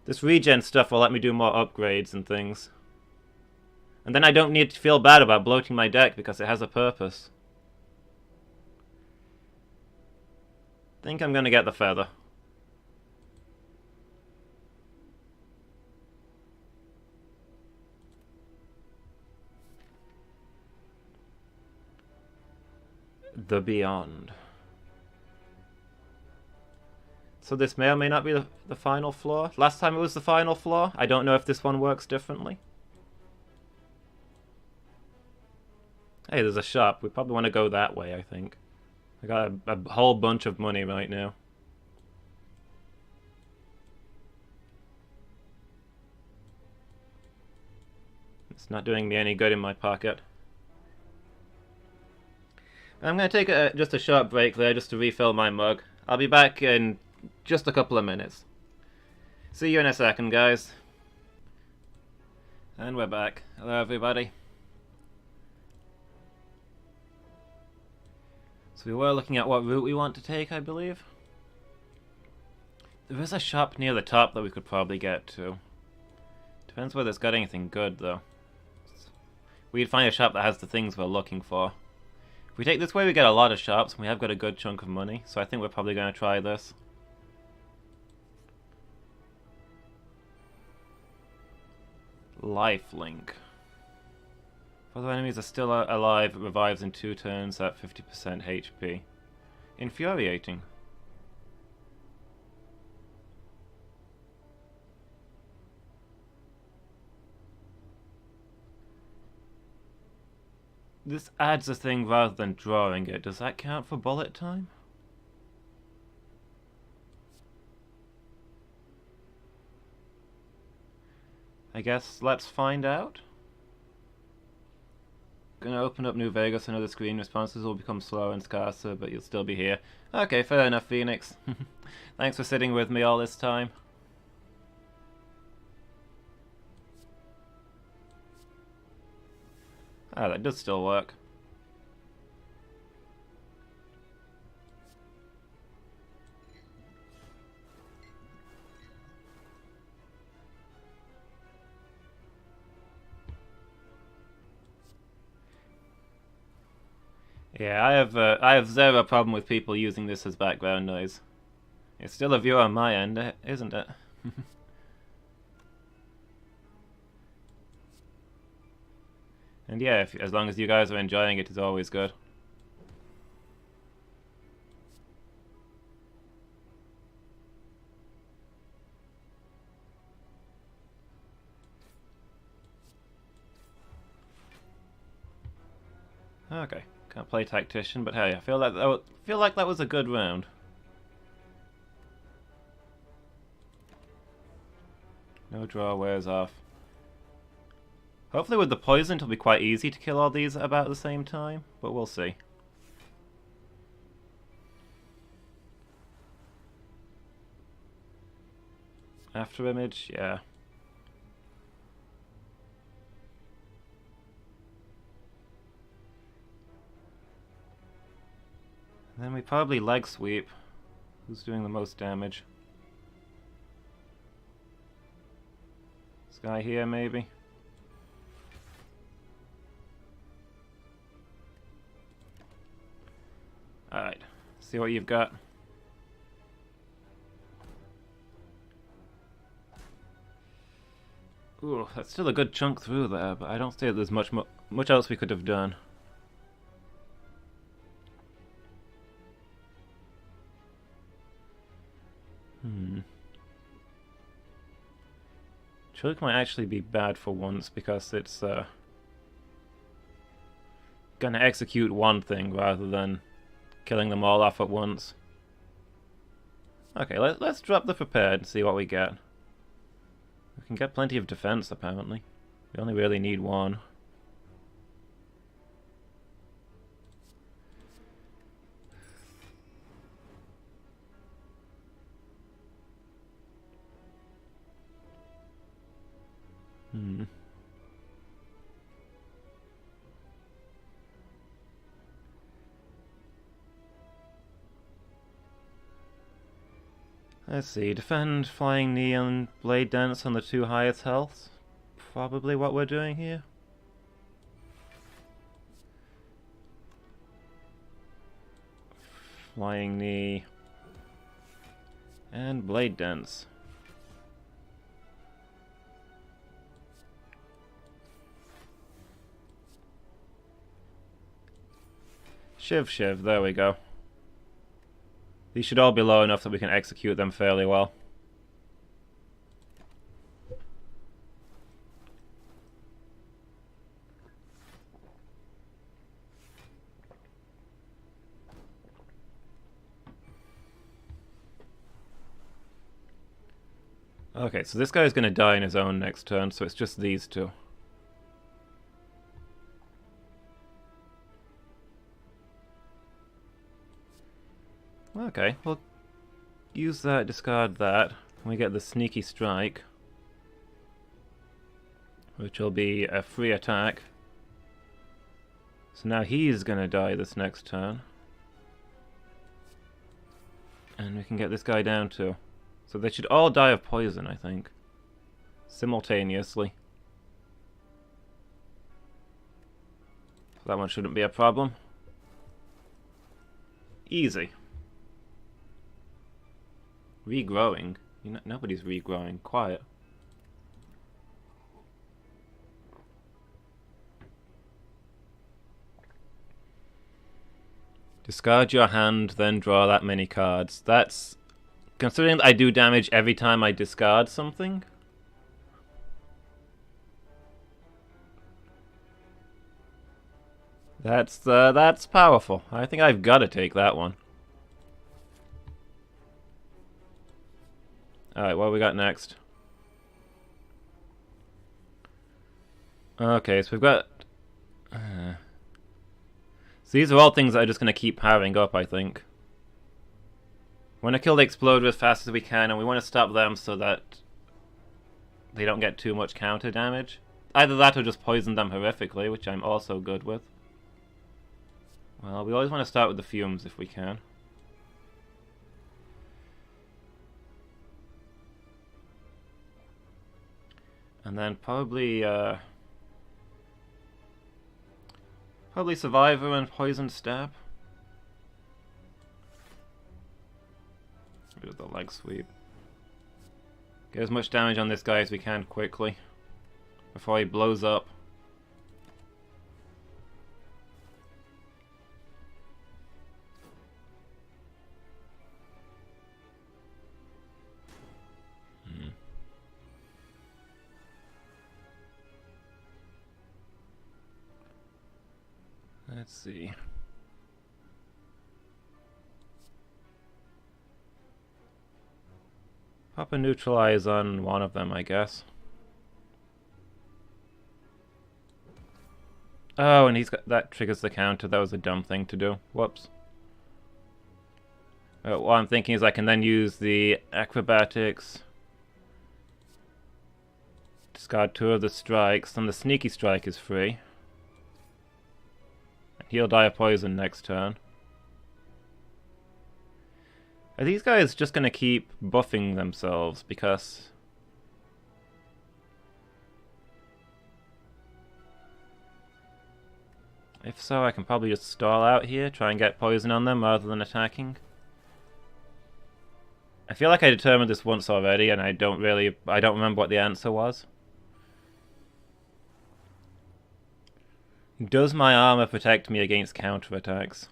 This regen stuff will let me do more upgrades and things. And then I don't need to feel bad about bloating my deck because it has a purpose. I think I'm gonna get the feather. The Beyond. So this may or may not be the final floor. Last time it was the final floor. I don't know if this one works differently. Hey, there's a shop. We probably want to go that way, I think. I got a whole bunch of money right now. It's not doing me any good in my pocket. I'm going to take just a short break there just to refill my mug. I'll be back in just a couple of minutes. See you in a second, guys. And we're back. Hello, everybody. So we were looking at what route we want to take, I believe. There is a shop near the top that we could probably get to. Depends whether it's got anything good, though. We'd find a shop that has the things we're looking for. If we take this way, we get a lot of shops, and we have got a good chunk of money, so I think we're probably going to try this. Lifelink. If other enemies are still alive, it revives in 2 turns at 50% HP. Infuriating. This adds a thing rather than drawing it. Does that count for bullet time? I guess let's find out. Gonna open up New Vegas, another screen. Responses will become slower and scarcer, but you'll still be here. Okay, fair enough, Phoenix. Thanks for sitting with me all this time. Ah, that does still work. Yeah, I have zero problem with people using this as background noise. It's still a view on my end, isn't it? And yeah, as long as you guys are enjoying it, it's always good. Okay, can't play tactician, but hey, I feel like that was a good round. No draw wears off. Hopefully with the poison it'll be quite easy to kill all these at about the same time, but we'll see. After image, yeah. And then we probably leg sweep. Who's doing the most damage? This guy here, maybe? Alright, see what you've got. Ooh, that's still a good chunk through there, but I don't see that there's much else we could have done. Chillik might actually be bad for once because it's gonna execute one thing rather than killing them all off at once. Okay, let's drop the prepared and see what we get. We can get plenty of defense, apparently. We only really need one. Let's see, defend, flying knee, and blade dance on the 2 highest healths. Probably what we're doing here. Flying knee and blade dance. Shiv, there we go. These should all be low enough that we can execute them fairly well. Okay, so this guy's going to die in his own next turn, so it's just these two. Okay, we'll use that, discard that. We get the Sneaky Strike, which will be a free attack. So now he's gonna die this next turn. And we can get this guy down too. So they should all die of poison, I think. Simultaneously. So that one shouldn't be a problem. Easy. Regrowing? Nobody's regrowing. Quiet. Discard your hand, then draw that many cards. That's... Considering that I do damage every time I discard something... That's powerful. I think I've got to take that one. Alright, what we got next? Okay, so we've got... So these are all things that are just going to keep powering up, I think. We want to kill the Exploder as fast as we can, and we want to stop them so that they don't get too much counter damage. Either that or just poison them horrifically, which I'm also good with. Well, we always want to start with the fumes if we can. And then probably Survivor and Poison Stab. Rid of the leg sweep. Get as much damage on this guy as we can quickly before he blows up. Let's see. Pop a neutralize on one of them, I guess. Oh, and that triggers the counter. That was a dumb thing to do. Whoops. What I'm thinking is I can then use the acrobatics. Discard 2 of the strikes, then the Sneaky Strike is free. He'll die of poison next turn. Are these guys just going to keep buffing themselves? Because... if so, I can probably just stall out here, try and get poison on them rather than attacking. I feel like I determined this once already, and I don't remember what the answer was. Does my armor protect me against counterattacks?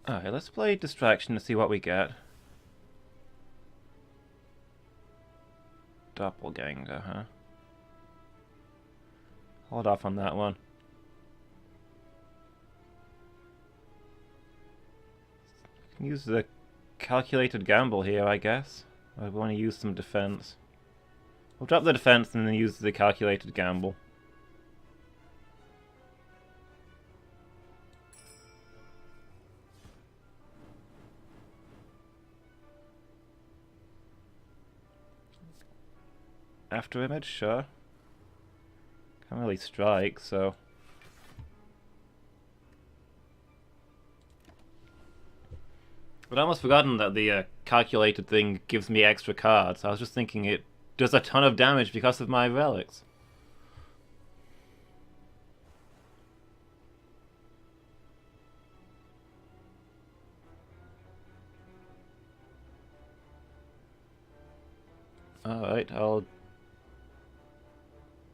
Alright, let's play Distraction to see what we get. Doppelganger, huh? Hold off on that one. Use the calculated gamble here, I guess. I want to use some defense. We'll drop the defense and then use the calculated gamble. After image, sure. Can't really strike, so... But I almost forgotten that the calculated thing gives me extra cards. I was just thinking it does a ton of damage because of my relics. Alright, I'll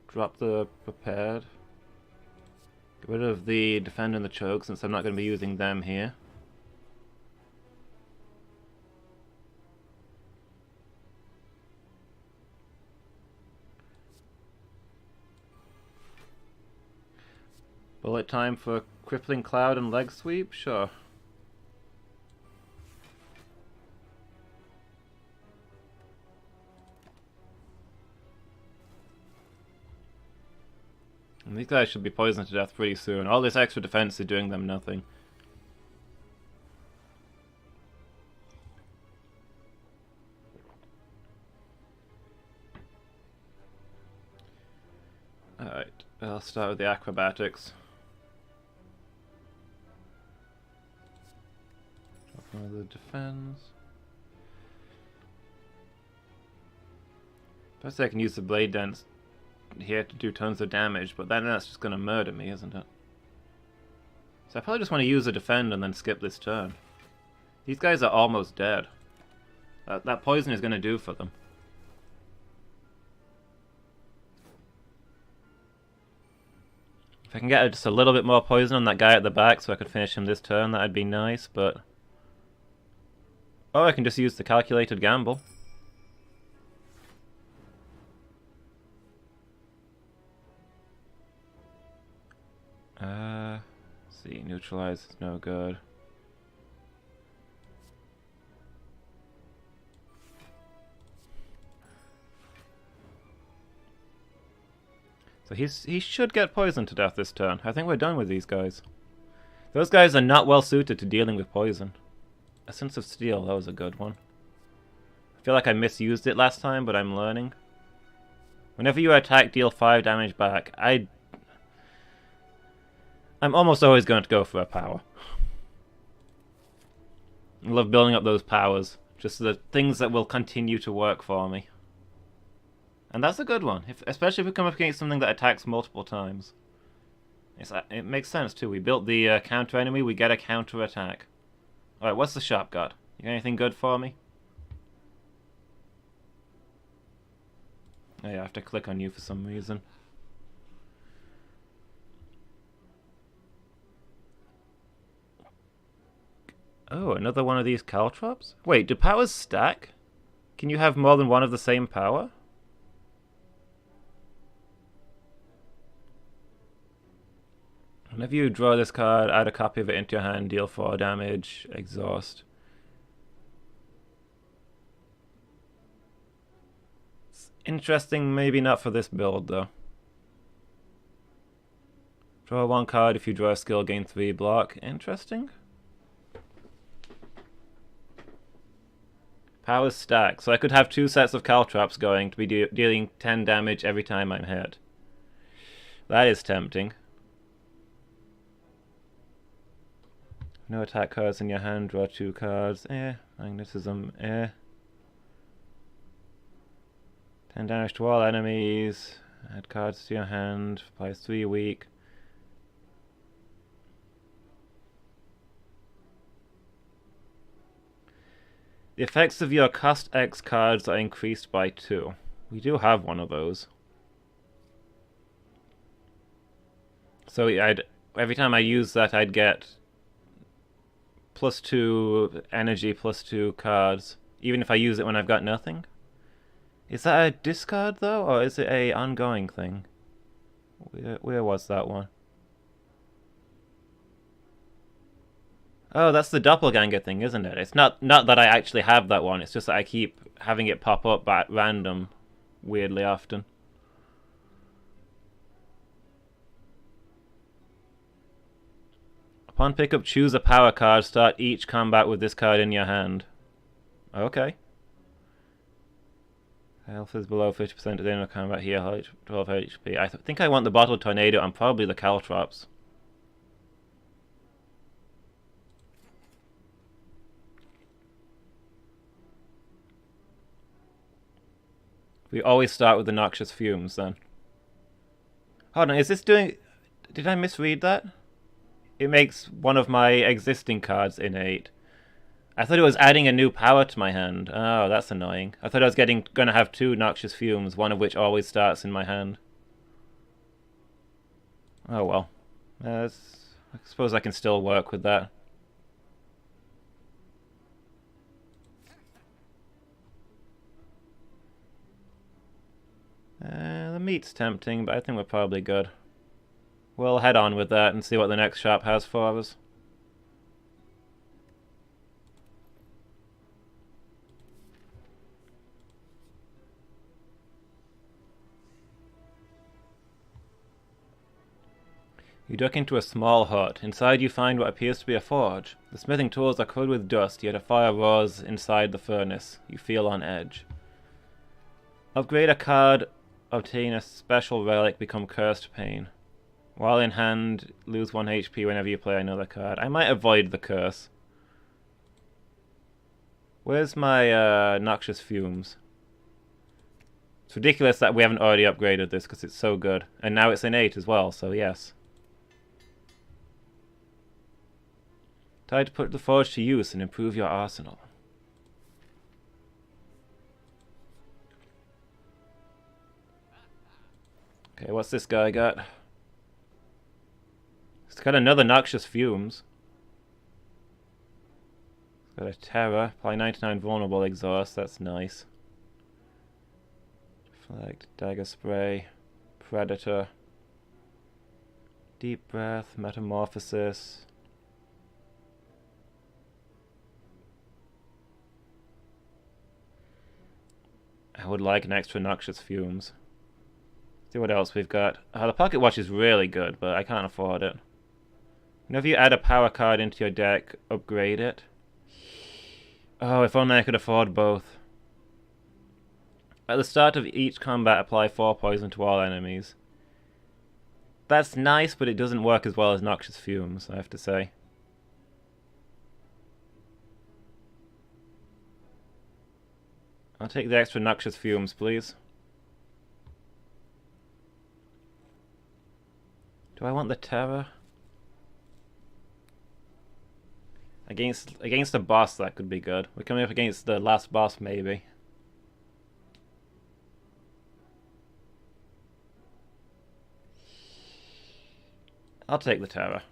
drop the prepared. Get rid of the defend and the choke since I'm not going to be using them here. Bullet time for Crippling Cloud and Leg Sweep? Sure. These guys should be poisoned to death pretty soon. All this extra defense is doing them nothing. Alright, I'll start with the acrobatics. Drop one of the defense. Perhaps I can use the blade dance here to do tons of damage, but then that's just going to murder me, isn't it? So I probably just want to use a defend and then skip this turn. These guys are almost dead. That poison is going to do for them. If I can get just a little bit more poison on that guy at the back so I could finish him this turn, that'd be nice, but... Or I can just use the calculated gamble. See, neutralize is no good. So he should get poisoned to death this turn. I think we're done with these guys. Those guys are not well suited to dealing with poison. Essence of Steel, that was a good one. I feel like I misused it last time, but I'm learning. Whenever you attack, deal 5 damage back. I'm almost always going to go for a power. I love building up those powers. Just the things that will continue to work for me. And that's a good one, especially if we come up against something that attacks multiple times. It makes sense too. We built the counter enemy, we get a counter attack. Alright, what's the shop god? You got anything good for me? Oh yeah, I have to click on you for some reason. Oh, another one of these caltrops? Wait, do powers stack? Can you have more than one of the same power? Whenever you draw this card, add a copy of it into your hand, deal 4 damage, exhaust. It's interesting, maybe not for this build though. Draw 1 card, if you draw a skill, gain 3 block. Interesting. Powers stack, so I could have 2 sets of caltrops going to be dealing 10 damage every time I'm hit. That is tempting. No attack cards in your hand, draw 2 cards. Magnetism, 10 damage to all enemies. Add cards to your hand, applies 3 weak. The effects of your cost X cards are increased by 2. We do have one of those. So every time I use that, I'd get +2 energy, +2 cards, even if I use it when I've got nothing. Is that a discard though, or is it a ongoing thing? Where was that one? Oh, that's the doppelganger thing, isn't it? It's not that I actually have that one, it's just that I keep having it pop up at random, weirdly often. Upon pickup, choose a power card, start each combat with this card in your hand. Okay. Health is below 50% at the end of combat, heal 12 HP. I think I want the Bottle Tornado and probably the caltrops. We always start with the Noxious Fumes, then. Hold on, is this doing... Did I misread that? It makes one of my existing cards innate. I thought it was adding a new power to my hand. Oh, that's annoying. I thought I was gonna have 2 Noxious Fumes, one of which always starts in my hand. Oh well. I suppose I can still work with that. The meat's tempting, but I think we're probably good. We'll head on with that and see what the next shop has for us. You duck into a small hut. Inside you find what appears to be a forge. The smithing tools are covered with dust, yet a fire roars inside the furnace. You feel on edge. Upgrade a card, obtain a special relic, become Cursed Pain. While in hand, lose 1 HP whenever you play another card. I might avoid the curse. Where's my Noxious Fumes? It's ridiculous that we haven't already upgraded this because it's so good. And now it's an 8 as well, so yes. Time to put the forge to use and improve your arsenal. Okay, what's this guy got? He's got another Noxious Fumes. He's got a Terror. Apply 99 Vulnerable Exhaust, that's nice. Deflect, Dagger Spray, Predator. Deep Breath, Metamorphosis. I would like an extra Noxious Fumes. See what else we've got. The Pocket Watch is really good, but I can't afford it. Whenever you add a power card into your deck, upgrade it. Oh, if only I could afford both. At the start of each combat, apply 4 poison to all enemies. That's nice, but it doesn't work as well as Noxious Fumes, I have to say. I'll take the extra Noxious Fumes, please. Do I want the Terror? Against a boss, that could be good. We're coming up against the last boss, maybe. I'll take the Terror.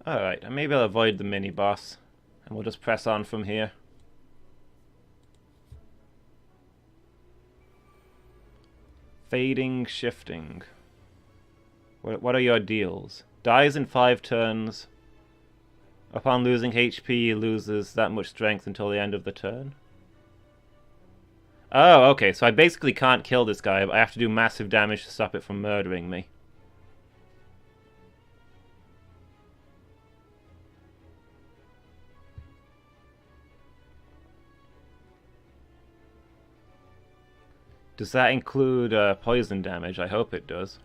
Alright, and maybe I'll avoid the mini-boss, and we'll just press on from here. Fading, Shifting. What are your deals? Dies in 5 turns. Upon losing HP, loses that much strength until the end of the turn. Oh, okay, so I basically can't kill this guy, but I have to do massive damage to stop it from murdering me. Does that include poison damage? I hope it does.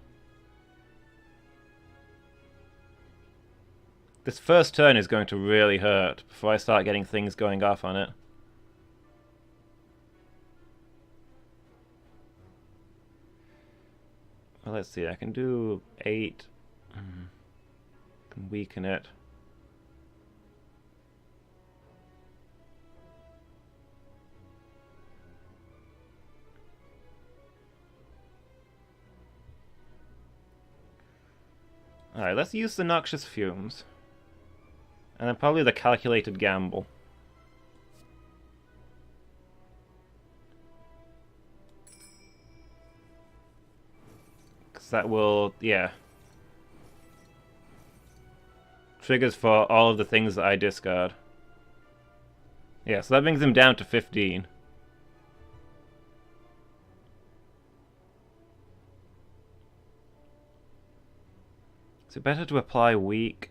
This first turn is going to really hurt before I start getting things going off on it. Well, let's see, I can do 8. Can weaken it. Alright, let's use the Noxious Fumes. And then probably the Calculated Gamble. Because that will, yeah. Triggers for all of the things that I discard. Yeah, so that brings him down to 15. Is it better to apply weak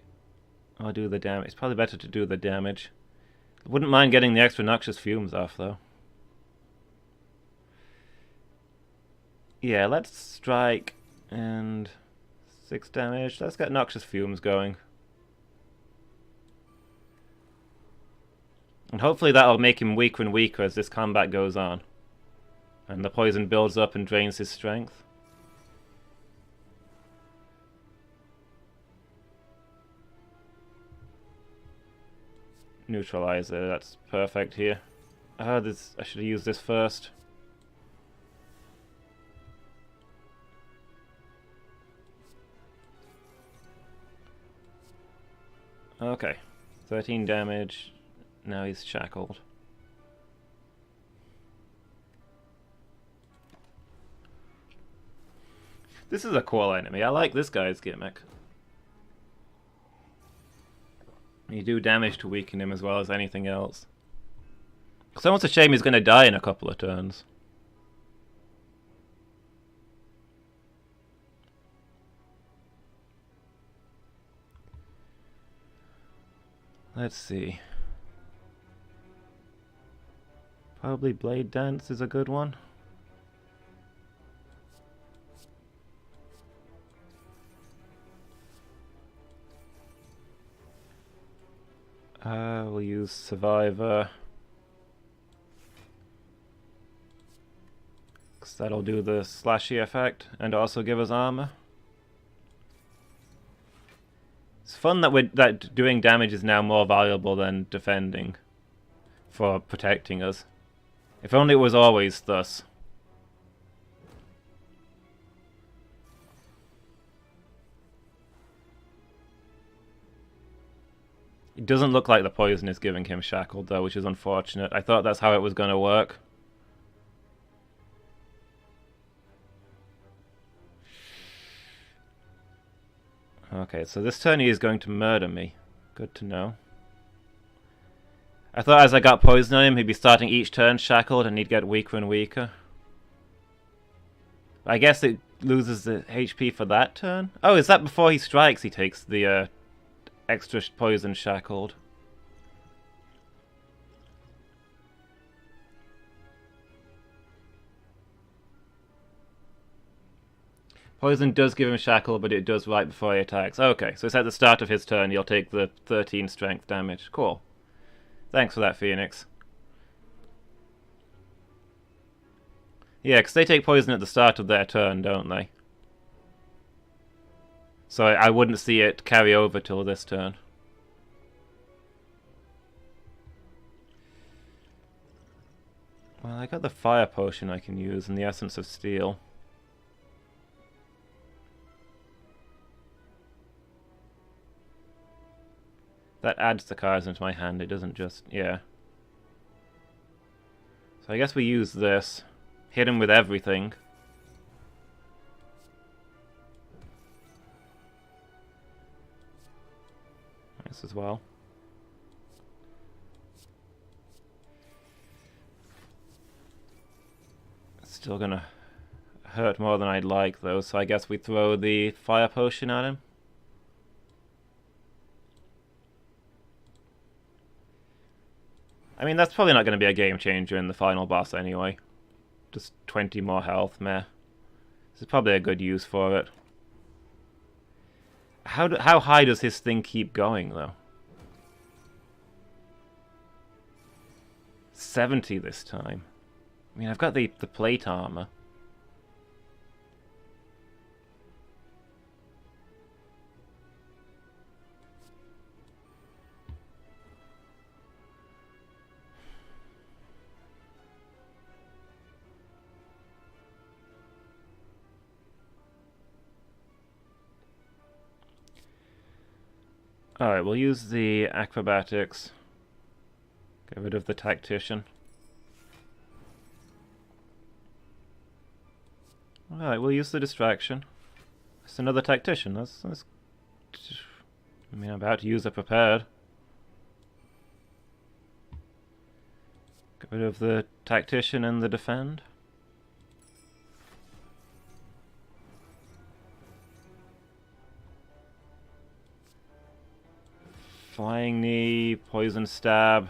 or do the damage? It's probably better to do the damage. I wouldn't mind getting the extra Noxious Fumes off, though. Yeah, let's strike and 6 damage. Let's get Noxious Fumes going. And hopefully that'll make him weaker and weaker as this combat goes on. And the poison builds up and drains his strength. Neutralizer, that's perfect here. I should have used this first. Okay, 13 damage. Now he's shackled. This is a cool enemy. I like this guy's gimmick. You do damage to weaken him as well as anything else. It's almost a shame he's going to die in a couple of turns. Let's see. Probably Blade Dance is a good one. We'll use Survivor. Because that'll do the slashy effect and also give us armor. It's fun that doing damage is now more valuable than defending for protecting us. If only it was always thus. It doesn't look like the poison is giving him shackled though, which is unfortunate. I thought that's how it was going to work. Okay, so this turn he is going to murder me. Good to know. I thought as I got poison on him, he'd be starting each turn shackled and he'd get weaker and weaker. I guess it loses the HP for that turn? Oh, is that before he strikes he takes the extra poison shackled? Poison does give him shackle, but it does right before he attacks. Okay, so it's at the start of his turn, he'll take the 13 strength damage. Cool. Thanks for that, Phoenix. Yeah, because they take poison at the start of their turn, don't they? So I wouldn't see it carry over till this turn. Well, I got the fire potion I can use and the essence of steel. That adds the cards into my hand, it doesn't just... yeah. So I guess we use this. Hit him with everything. This as well. It's still gonna hurt more than I'd like though, so I guess we throw the fire potion at him. I mean, that's probably not going to be a game changer in the final boss anyway. Just 20 more health, meh. This is probably a good use for it. How high does his thing keep going, though? 70 this time. I mean, I've got the plate armor. Alright, we'll use the acrobatics. Get rid of the tactician. Alright, we'll use the distraction. It's another tactician. That's... I mean, I'm about to use a prepared. Get rid of the tactician and the defend. Flying knee, poison stab.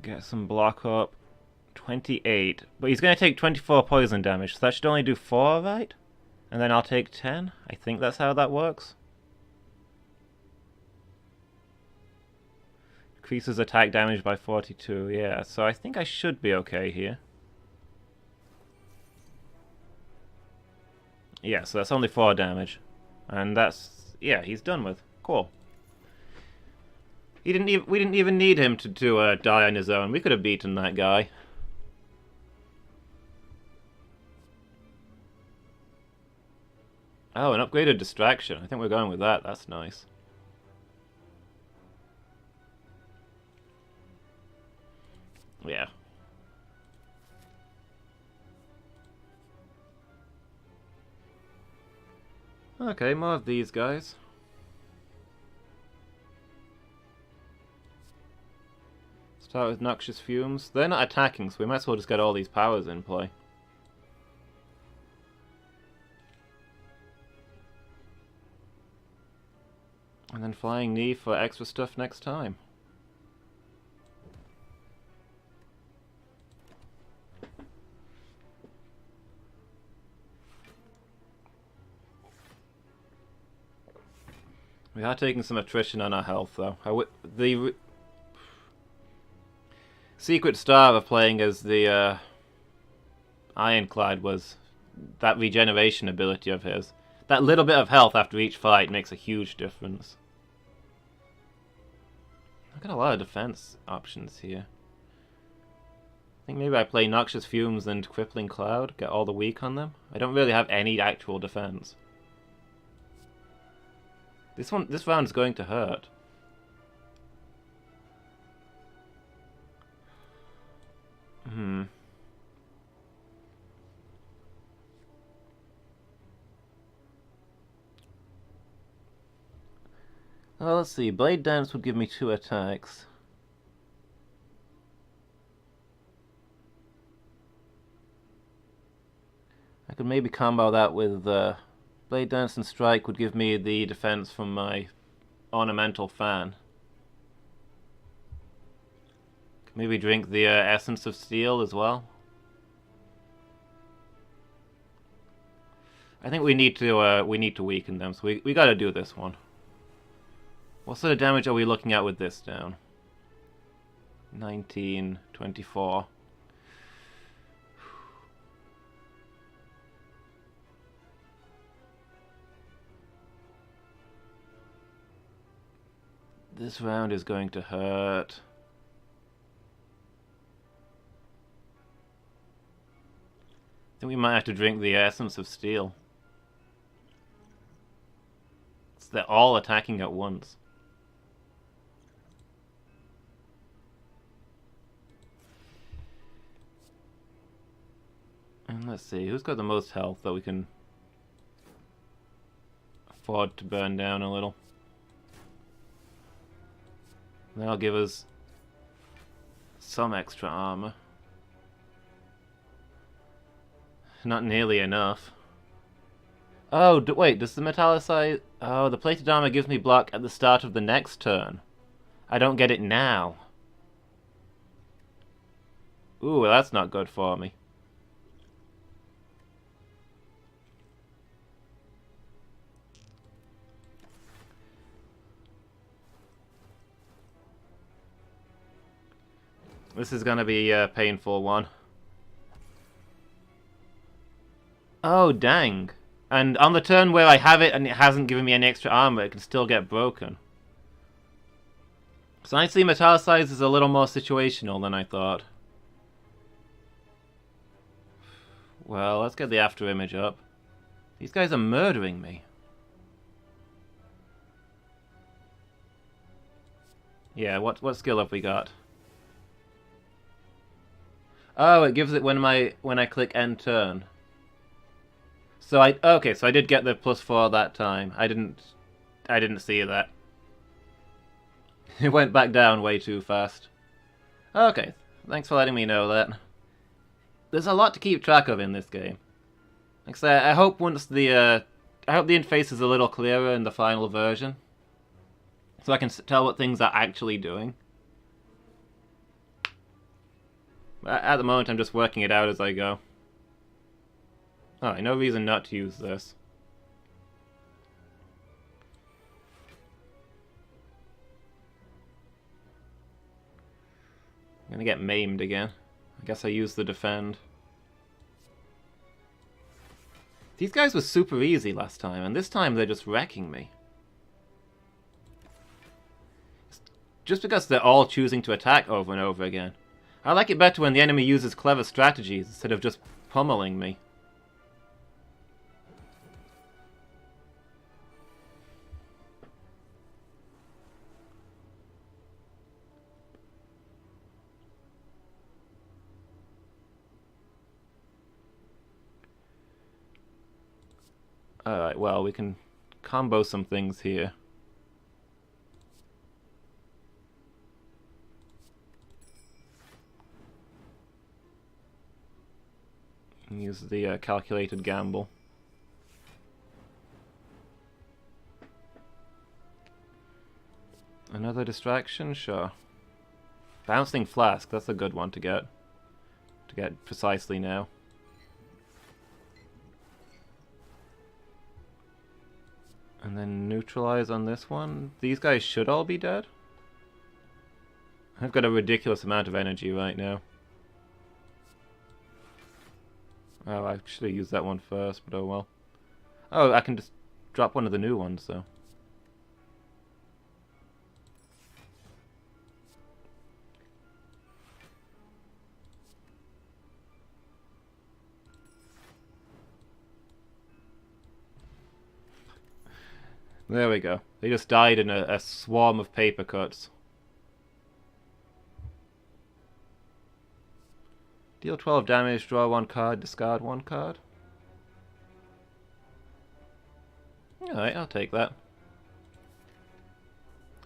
Get some block up. 28. But he's going to take 24 poison damage, so that should only do 4, right? And then I'll take 10? I think that's how that works. Increases attack damage by 42, yeah. So I think I should be okay here. Yeah, so that's only 4 damage. And that's... yeah, he's done with. Cool. We didn't even need him to die on his own. We could have beaten that guy. Oh, an upgraded distraction. I think we're going with that. That's nice. Yeah. Okay, more of these guys. Start with Noxious Fumes. They're not attacking, so we might as well just get all these powers in play. And then Flying Knee for extra stuff next time. We are taking some attrition on our health, though. The secret star of playing as the Ironclad was that regeneration ability of his. That little bit of health after each fight makes a huge difference. I've got a lot of defense options here. I think maybe I play Noxious Fumes and Crippling Cloud, get all the weak on them. I don't really have any actual defense. This round's going to hurt. Well, let's see. Blade Dance would give me 2 attacks. I could maybe combo that with Blade Dance and Strike would give me the defense from my Ornamental Fan. Could maybe drink the Essence of Steel as well. I think we need to weaken them, so we gotta do this one. What sort of damage are we looking at with this down? 19, 24. This round is going to hurt. I think we might have to drink the Essence of Steel. They're all attacking at once. And let's see, who's got the most health that we can afford to burn down a little? That'll give us some extra armor. Not nearly enough. Oh, wait, does the metallicize... Oh, the plated armor gives me block at the start of the next turn. I don't get it now. Ooh, well, that's not good for me. This is gonna be a painful one. Oh, dang. And on the turn where I have it and it hasn't given me any extra armor, it can still get broken. So nicely, Metallicize is a little more situational than I thought. Well, let's get the after image up. These guys are murdering me. Yeah, what skill have we got? Oh, it gives it when I click end turn. So okay, so I did get the +4 that time. I didn't see that. It went back down way too fast. Okay, thanks for letting me know that. There's a lot to keep track of in this game. Like I say, I hope the interface is a little clearer in the final version, so I can tell what things are actually doing. At the moment, I'm just working it out as I go. Alright, no reason not to use this. I'm gonna get maimed again. I guess I use the defend. These guys were super easy last time, and this time they're just wrecking me. Just because they're all choosing to attack over and over again. I like it better when the enemy uses clever strategies instead of just pummeling me. Alright, well, we can combo some things here. Use the calculated gamble. Another distraction? Sure. Bouncing Flask, that's a good one to get. To get precisely now. And then neutralize on this one. These guys should all be dead. I've got a ridiculous amount of energy right now. Oh, I should have used that one first, but oh well. Oh, I can just drop one of the new ones, though. There we go. They just died in a swarm of paper cuts. Deal 12 damage, draw 1 card, discard 1 card. Alright, I'll take that.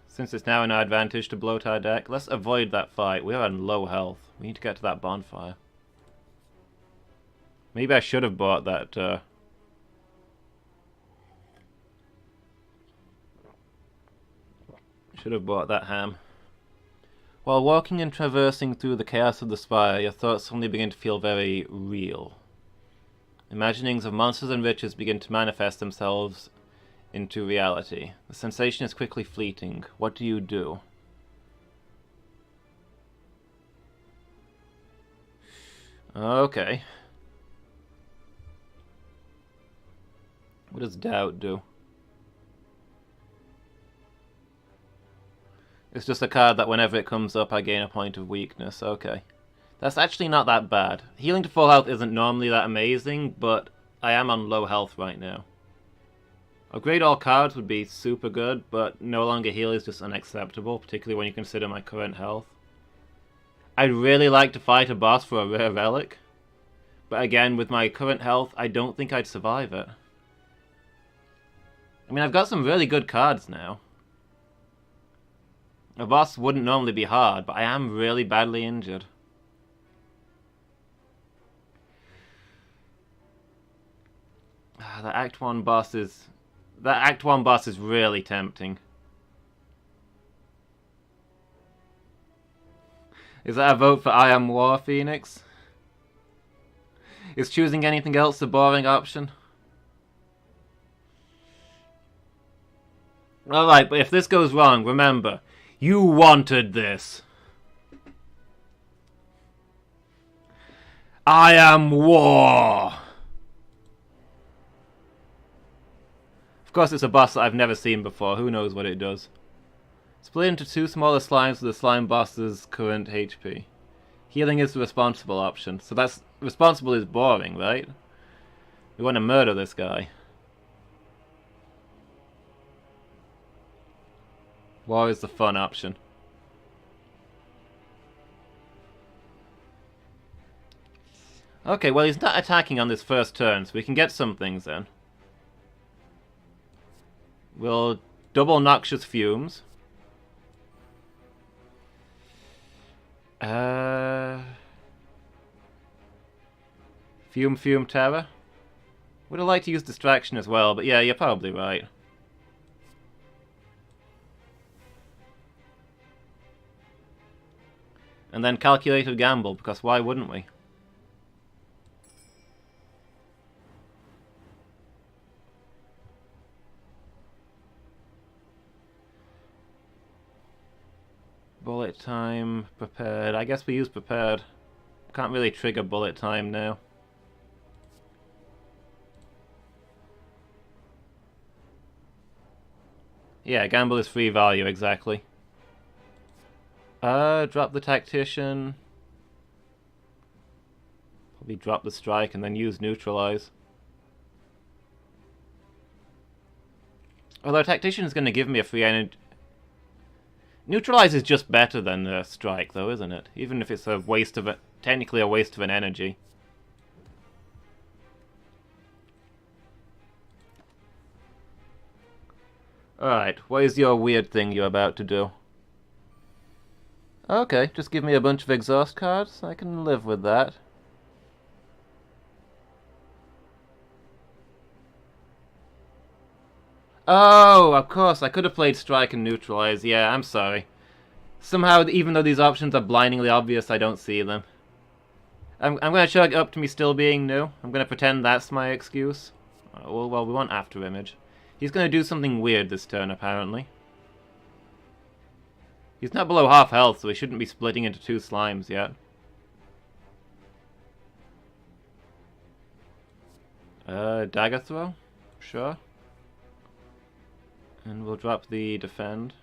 Since it's now an advantage to bloat our deck, let's avoid that fight. We are on low health. We need to get to that bonfire. Maybe I should have bought that, Should have bought that ham. While walking and traversing through the chaos of the spire, your thoughts suddenly begin to feel very real. Imaginings of monsters and riches begin to manifest themselves into reality. The sensation is quickly fleeting. What do you do? Okay. What does doubt do? It's just a card that whenever it comes up I gain a point of weakness. Okay. That's actually not that bad. Healing to full health isn't normally that amazing, but I am on low health right now. Upgrade all cards would be super good, but no longer heal is just unacceptable, particularly when you consider my current health. I'd really like to fight a boss for a rare relic, but again, with my current health, I don't think I'd survive it. I mean, I've got some really good cards now. A boss wouldn't normally be hard, but I am really badly injured. That Act 1 boss is really tempting. Is that a vote for I Am War, Phoenix? Is choosing anything else a boring option? Alright, but if this goes wrong, remember, you wanted this. I am war. Of course, it's a boss that I've never seen before. Who knows what it does? Split into 2 smaller slimes with the slime boss's current HP. Healing is the responsible option. So that's... responsible is boring, right? We want to murder this guy. War is the fun option. Okay, well he's not attacking on this first turn, so we can get some things in. We'll double Noxious Fumes. Fume Terror. Would have liked to use Distraction as well, but yeah, you're probably right. And then Calculated Gamble, because why wouldn't we? Bullet Time, Prepared. I guess we use Prepared. Can't really trigger Bullet Time now. Yeah, Gamble is free value, exactly. Drop the Tactician. Probably drop the Strike and then use Neutralize. Although Tactician is going to give me a free energy. Neutralize is just better than Strike, though, isn't it? Even if it's a waste of it, technically a waste of an energy. Alright, what is your weird thing you're about to do? Okay, just give me a bunch of exhaust cards. I can live with that. Oh, of course, I could have played Strike and Neutralize. Yeah, I'm sorry. Somehow, even though these options are blindingly obvious, I don't see them. I'm going to chalk it up to me still being new. I'm going to pretend that's my excuse. Well, we want After Image. He's going to do something weird this turn, apparently. He's not below half health, so he shouldn't be splitting into two slimes yet. Dagger Throw? Sure. And we'll drop the Defend.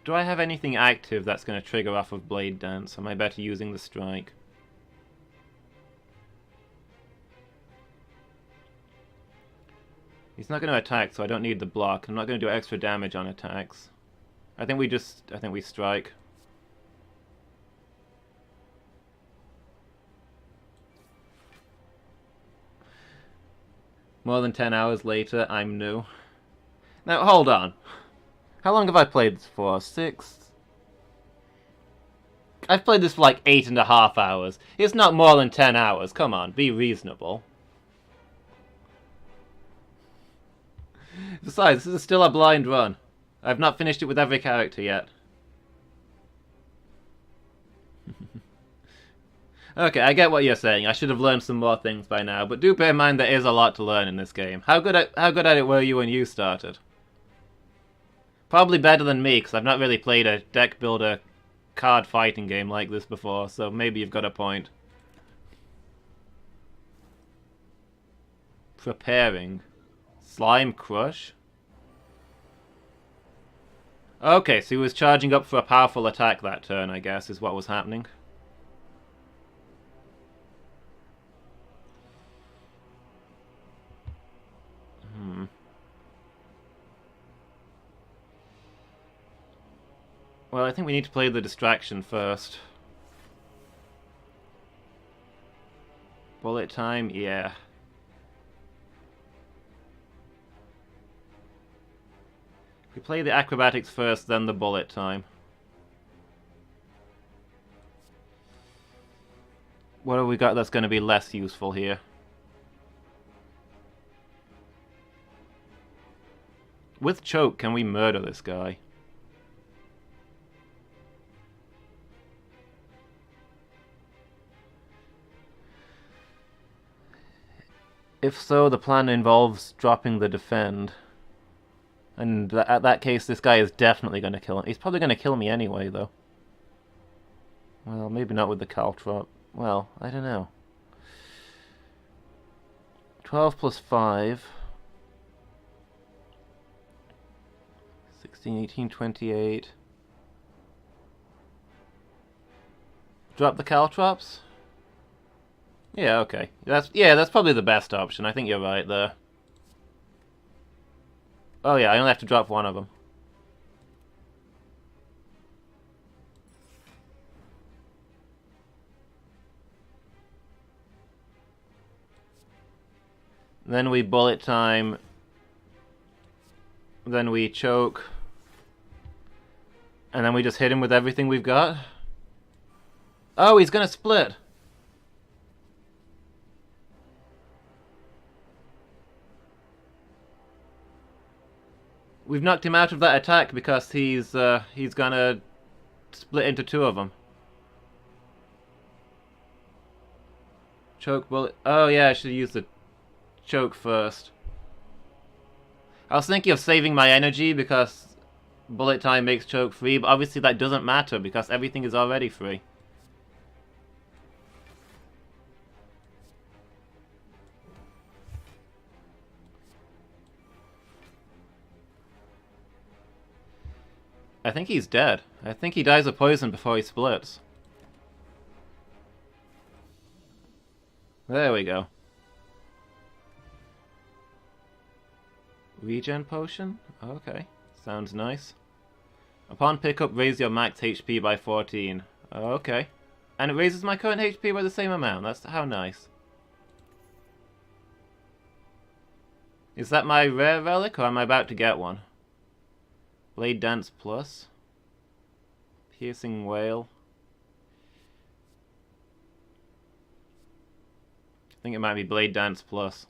Do I have anything active that's going to trigger off of Blade Dance? Am I better using the Strike? He's not going to attack, so I don't need the block. I'm not going to do extra damage on attacks. I think we Strike. More than 10 hours later, I'm new. Now, hold on. How long have I played this for? 6? I've played this for like 8.5 hours. It's not more than 10 hours. Come on, be reasonable. Besides, this is still a blind run. I've not finished it with every character yet. Okay, I get what you're saying. I should have learned some more things by now, but do bear in mind there is a lot to learn in this game. How good at it were you when you started? Probably better than me, because I've not really played a deck builder card fighting game like this before, so maybe you've got a point. Preparing. Slime Crush? Okay, so he was charging up for a powerful attack that turn, I guess, is what was happening. Well, I think we need to play the distraction first. Bullet time? Yeah. If we play the acrobatics first, then the bullet time. What have we got that's going to be less useful here? With choke, can we murder this guy? If so, the plan involves dropping the defend. And at that case, this guy is definitely going to kill him. He's probably going to kill me anyway, though. Well, maybe not with the caltrop. Well, I don't know. 12 plus 5. 16, 18, 28. Drop the caltrops? Yeah, okay. That's probably the best option. I think you're right there. Oh yeah, I only have to drop one of them. Then we bullet time. Then we choke. And then we just hit him with everything we've got. Oh, he's gonna split. We've knocked him out of that attack because he's gonna split into two of them. Choke bullet. Oh yeah, I should use the choke first. I was thinking of saving my energy because bullet time makes choke free, but obviously that doesn't matter because everything is already free. I think he's dead. I think he dies of poison before he splits. There we go. Regen potion? Okay. Sounds nice. Upon pickup, raise your max HP by 14. Okay. And it raises my current HP by the same amount. That's how nice. Is that my rare relic, or am I about to get one? Blade Dance Plus. Piercing Wail. I think it might be Blade Dance Plus.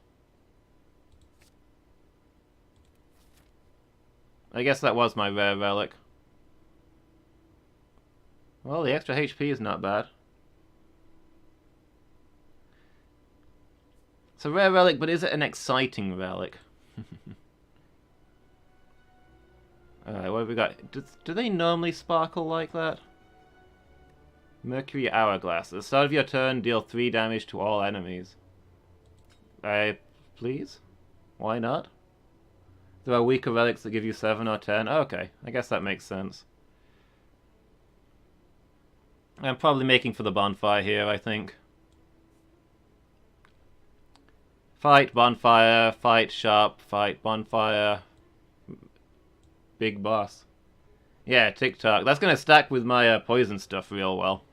I guess that was my rare relic. Well, the extra HP is not bad. It's a rare relic, but is it an exciting relic? Alright, what have we got? Do they normally sparkle like that? Mercury Hourglass. At the start of your turn, deal 3 damage to all enemies. Please? Why not? There are weaker relics that give you 7 or 10. Okay, I guess that makes sense. I'm probably making for the bonfire here, I think. Fight, bonfire, fight, sharp, fight, bonfire. Big boss. Yeah, TikTok. That's going to stack with my poison stuff real well.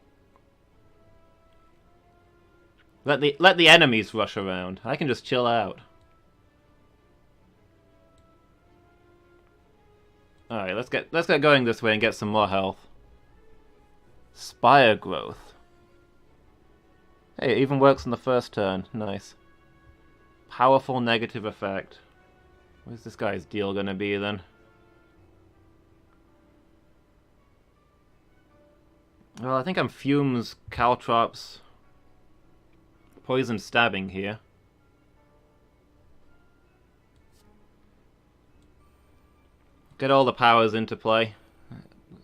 Let the enemies rush around. I can just chill out. Alright, let's get going this way and get some more health. Spire growth. Hey, it even works on the first turn. Nice. Powerful negative effect. Where's this guy's deal gonna be then? Well, I think I'm Fumes, Caltrops, Poison Stabbing here. Get all the powers into play.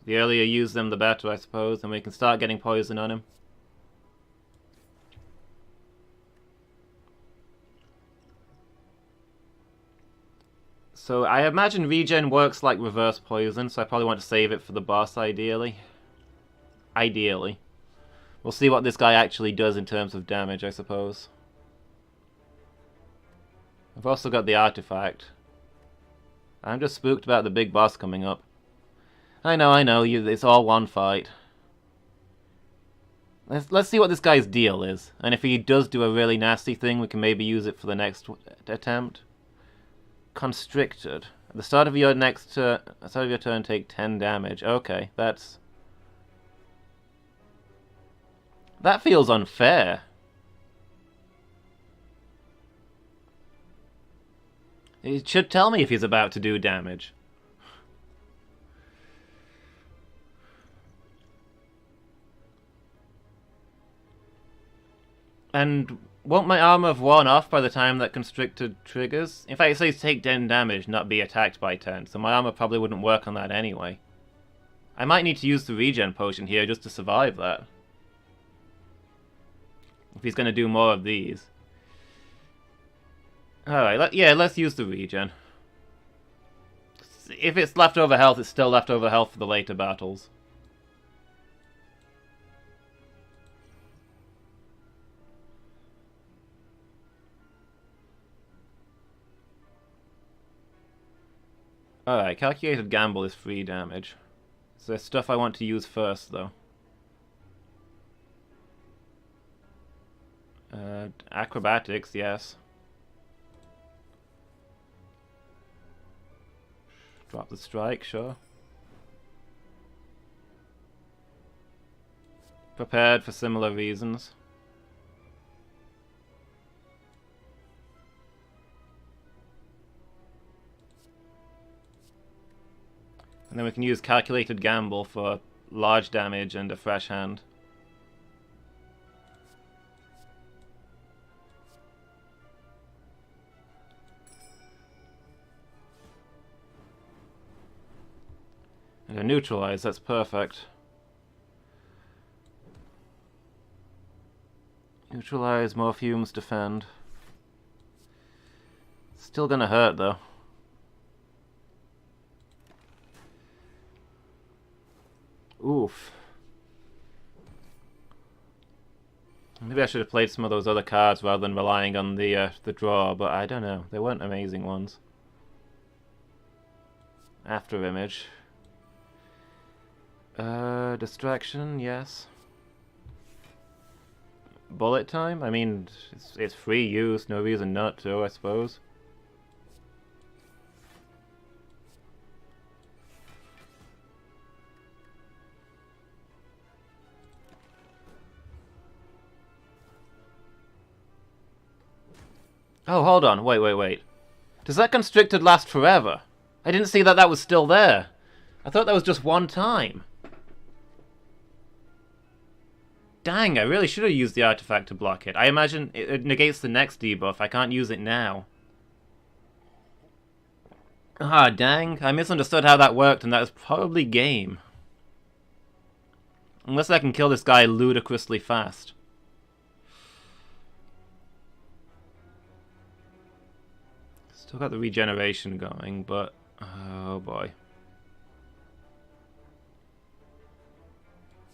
The earlier you use them, the better, I suppose, and we can start getting poison on him. So I imagine regen works like reverse poison, so I probably want to save it for the boss, ideally. Ideally. We'll see what this guy actually does in terms of damage, I suppose. I've also got the artifact. I'm just spooked about the big boss coming up. I know, it's all one fight. Let's see what this guy's deal is. And if he does do a really nasty thing, we can maybe use it for the next attempt. Constricted. At the start of your turn, take 10 damage. Okay, that feels unfair. It should tell me if he's about to do damage. And won't my armor have worn off by the time that constricted triggers? In fact, it says take 10 damage, not be attacked by 10, so my armor probably wouldn't work on that anyway. I might need to use the regen potion here just to survive that. If he's going to do more of these. Alright, let's use the regen. If it's leftover health, it's still leftover health for the later battles. Alright, calculated gamble is 3 damage. So there's stuff I want to use first, though. Acrobatics, yes. Drop the strike, sure. Prepared for similar reasons. And then we can use calculated gamble for large damage and a fresh hand. And a neutralize, that's perfect. Neutralize, more fumes, defend. Still gonna hurt though. Oof. Maybe I should have played some of those other cards rather than relying on the draw, but I don't know. They weren't amazing ones. After image. Distraction, yes. Bullet time? I mean, it's free use, no reason not to, I suppose. Oh, hold on. Wait. Does that constricted last forever? I didn't see that that was still there. I thought that was just one time. Dang, I really should have used the artifact to block it. I imagine it negates the next debuff. I can't use it now. Ah, dang. I misunderstood how that worked, and that was probably game. Unless I can kill this guy ludicrously fast. Still got the regeneration going, but... oh boy.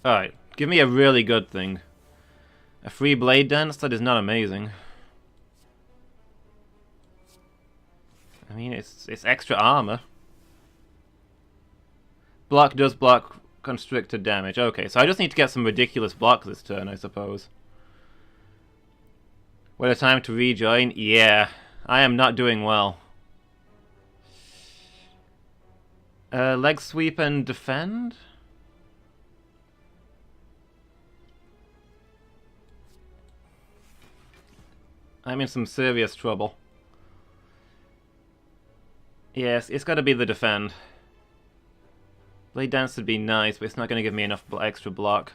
Alright, give me a really good thing. A free blade dance? That is not amazing. I mean, it's extra armor. Block does block constricted damage. Okay, so I just need to get some ridiculous block this turn, I suppose. What a time to rejoin? Yeah, I am not doing well. Leg sweep and defend? I'm in some serious trouble. Yes, it's got to be the defend. Blade dance would be nice, but it's not going to give me enough extra block.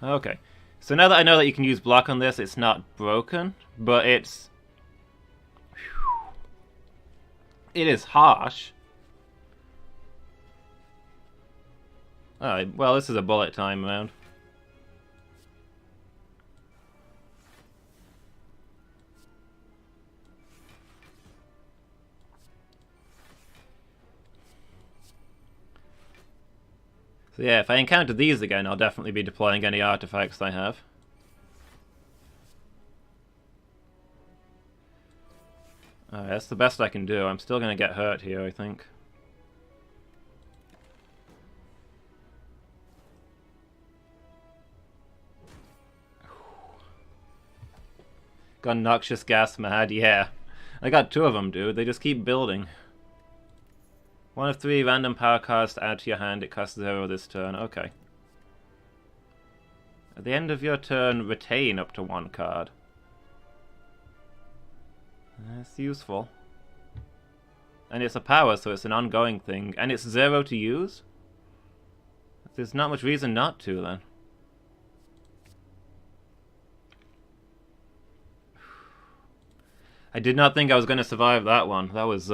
Okay, so now that I know that you can use block on this, it's not broken, but it's... it is harsh. Alright, well, this is a bullet time round. So yeah, if I encounter these again, I'll definitely be deploying any artifacts I have. That's the best I can do. I'm still going to get hurt here, I think. Got noxious gas mad, yeah. I got 2 of them, dude. They just keep building. 1 of 3 random power cards to add to your hand. It costs 0 this turn. Okay. At the end of your turn, retain up to 1 card. That's useful. And it's a power, so it's an ongoing thing. And it's 0 to use? There's not much reason not to, then. I did not think I was going to survive that one. That was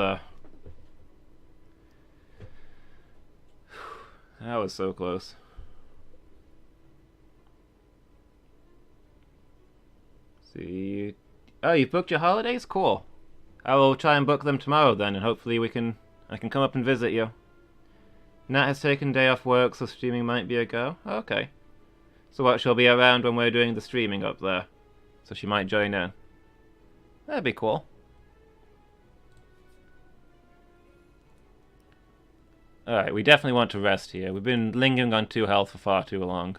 so close. See. Oh, you booked your holidays? Cool. I will try and book them tomorrow then, and hopefully I can come up and visit you. Nat has taken day off work, so streaming might be a go. Okay. So what, she'll be around when we're doing the streaming up there. So she might join in. That'd be cool. Alright, we definitely want to rest here. We've been lingering on 2 health for far too long.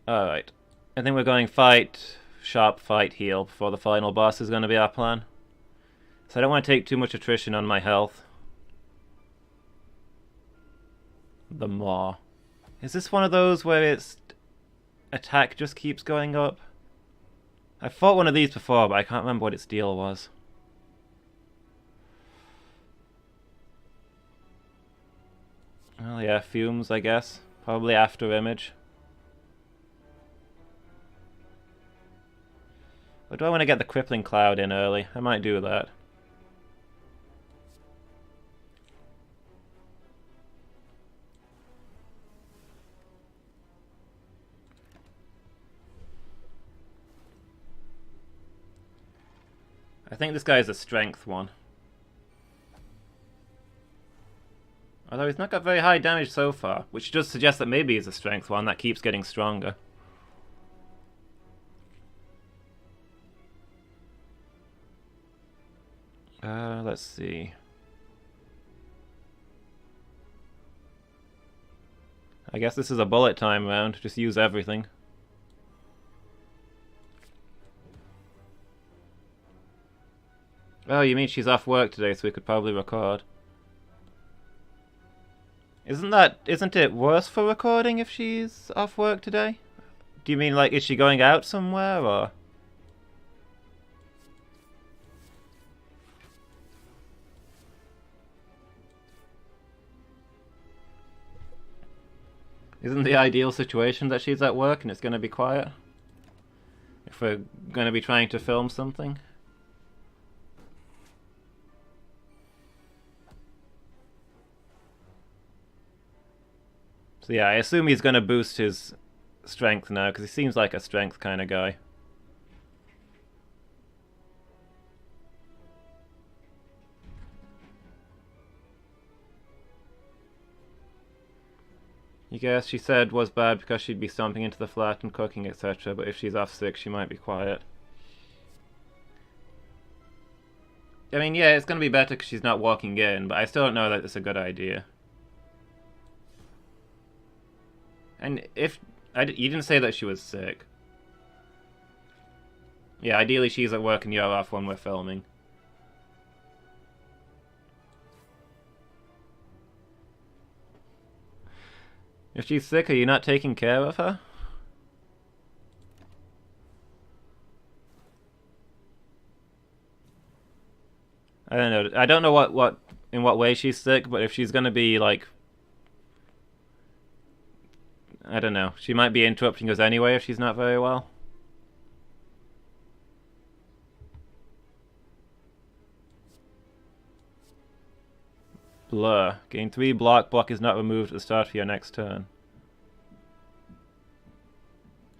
Alright. I think we're going fight, sharp fight, heal before the final boss is going to be our plan. So I don't want to take too much attrition on my health. The Maw. Is this one of those where its attack just keeps going up? I fought one of these before, but I can't remember what its deal was. Well, yeah, fumes, I guess. Probably after image. Or do I want to get the crippling cloud in early? I might do that. I think this guy is a strength one. Although he's not got very high damage so far, which does suggest that maybe he's a strength one that keeps getting stronger. Let's see. I guess this is a bullet time round. Just use everything. Oh, you mean she's off work today, so we could probably record. Isn't it worse for recording if she's off work today? Do you mean, like, is she going out somewhere, or? Isn't the ideal situation that she's at work and it's going to be quiet? If we're going to be trying to film something? So yeah, I assume he's going to boost his strength now, because he seems like a strength kind of guy. You guess she said was bad because she'd be stomping into the flat and cooking, etc. But if she's off sick, she might be quiet. I mean, yeah, it's going to be better because she's not walking in, but I still don't know that it's a good idea. And if... you didn't say that she was sick. Yeah, ideally she's at work and you're off when we're filming. If she's sick, are you not taking care of her? I don't know. I don't know in what way she's sick, but if she's gonna be like, I don't know, she might be interrupting us anyway if she's not very well. Blur. Gain 3 block. Block is not removed at the start of your next turn.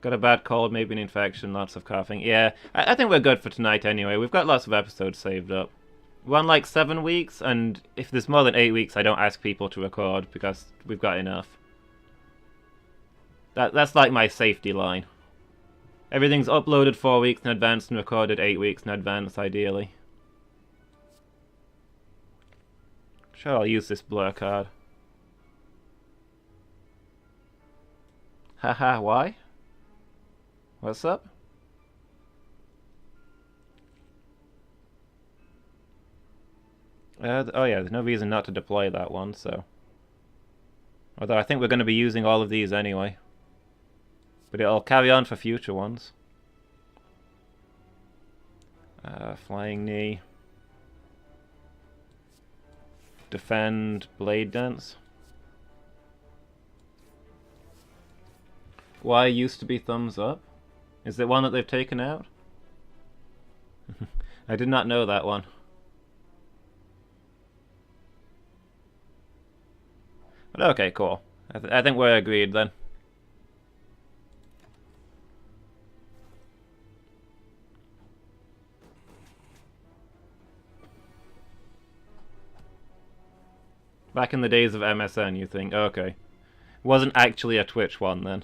Got a bad cold, maybe an infection, lots of coughing. Yeah, I think we're good for tonight anyway. We've got lots of episodes saved up. We're on like 7 weeks, and if there's more than 8 weeks, I don't ask people to record because we've got enough. That's like my safety line. Everything's uploaded 4 weeks in advance and recorded 8 weeks in advance, ideally. Sure, I'll use this blur card. Haha, why? What's up? Oh yeah, there's no reason not to deploy that one, so... Although I think we're going to be using all of these anyway. But it'll carry on for future ones. Flying knee. Defend, blade dance. Why used to be thumbs up? Is it one that they've taken out? I did not know that one. But okay, cool. I think we're agreed then. Back in the days of MSN, you think? Okay. Wasn't actually a Twitch one then.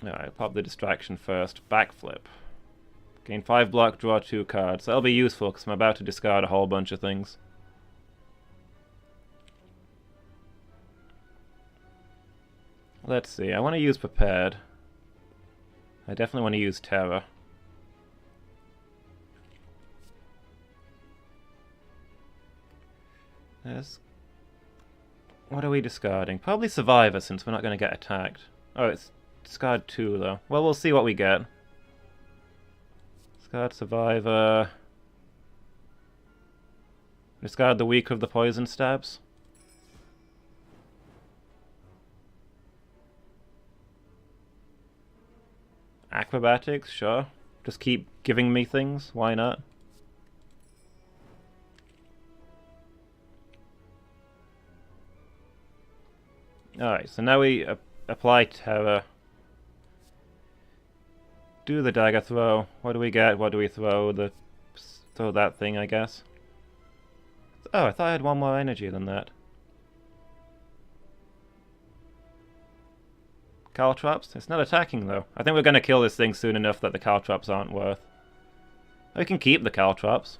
Alright, pop the distraction first. Backflip. Gain 5 block, draw 2 cards. That'll be useful because I'm about to discard a whole bunch of things. Let's see, I want to use Prepared. I definitely want to use Terror. What are we discarding? Probably Survivor, since we're not going to get attacked. Oh, it's discard 2, though. Well, we'll see what we get. Discard Survivor. Discard the weaker of the poison stabs. Acrobatics, sure. Just keep giving me things, why not? Alright, so now we apply Terror. Do the dagger throw. What do we get? What do we throw? Throw that thing, I guess. Oh, I thought I had one more energy than that. Caltrops? It's not attacking, though. I think we're going to kill this thing soon enough that the Caltrops aren't worth. We can keep the Caltrops.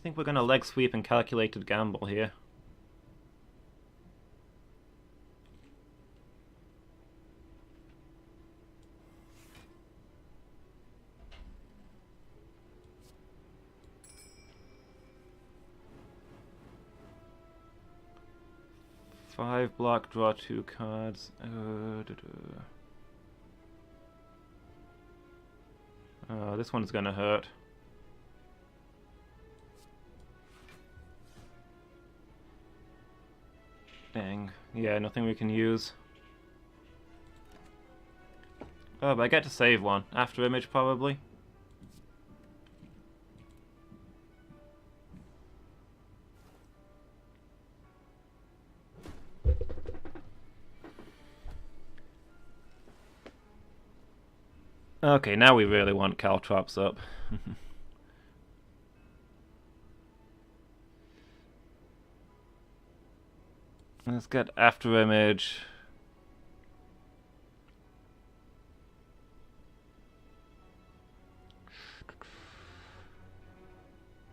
think we're gonna leg sweep and calculated gamble here. Five block, draw 2 cards. Oh, this one's gonna hurt. Dang. Yeah, nothing we can use. Oh, but I get to save one. After image, probably. Okay, now we really want Caltrops up. Let's get after image.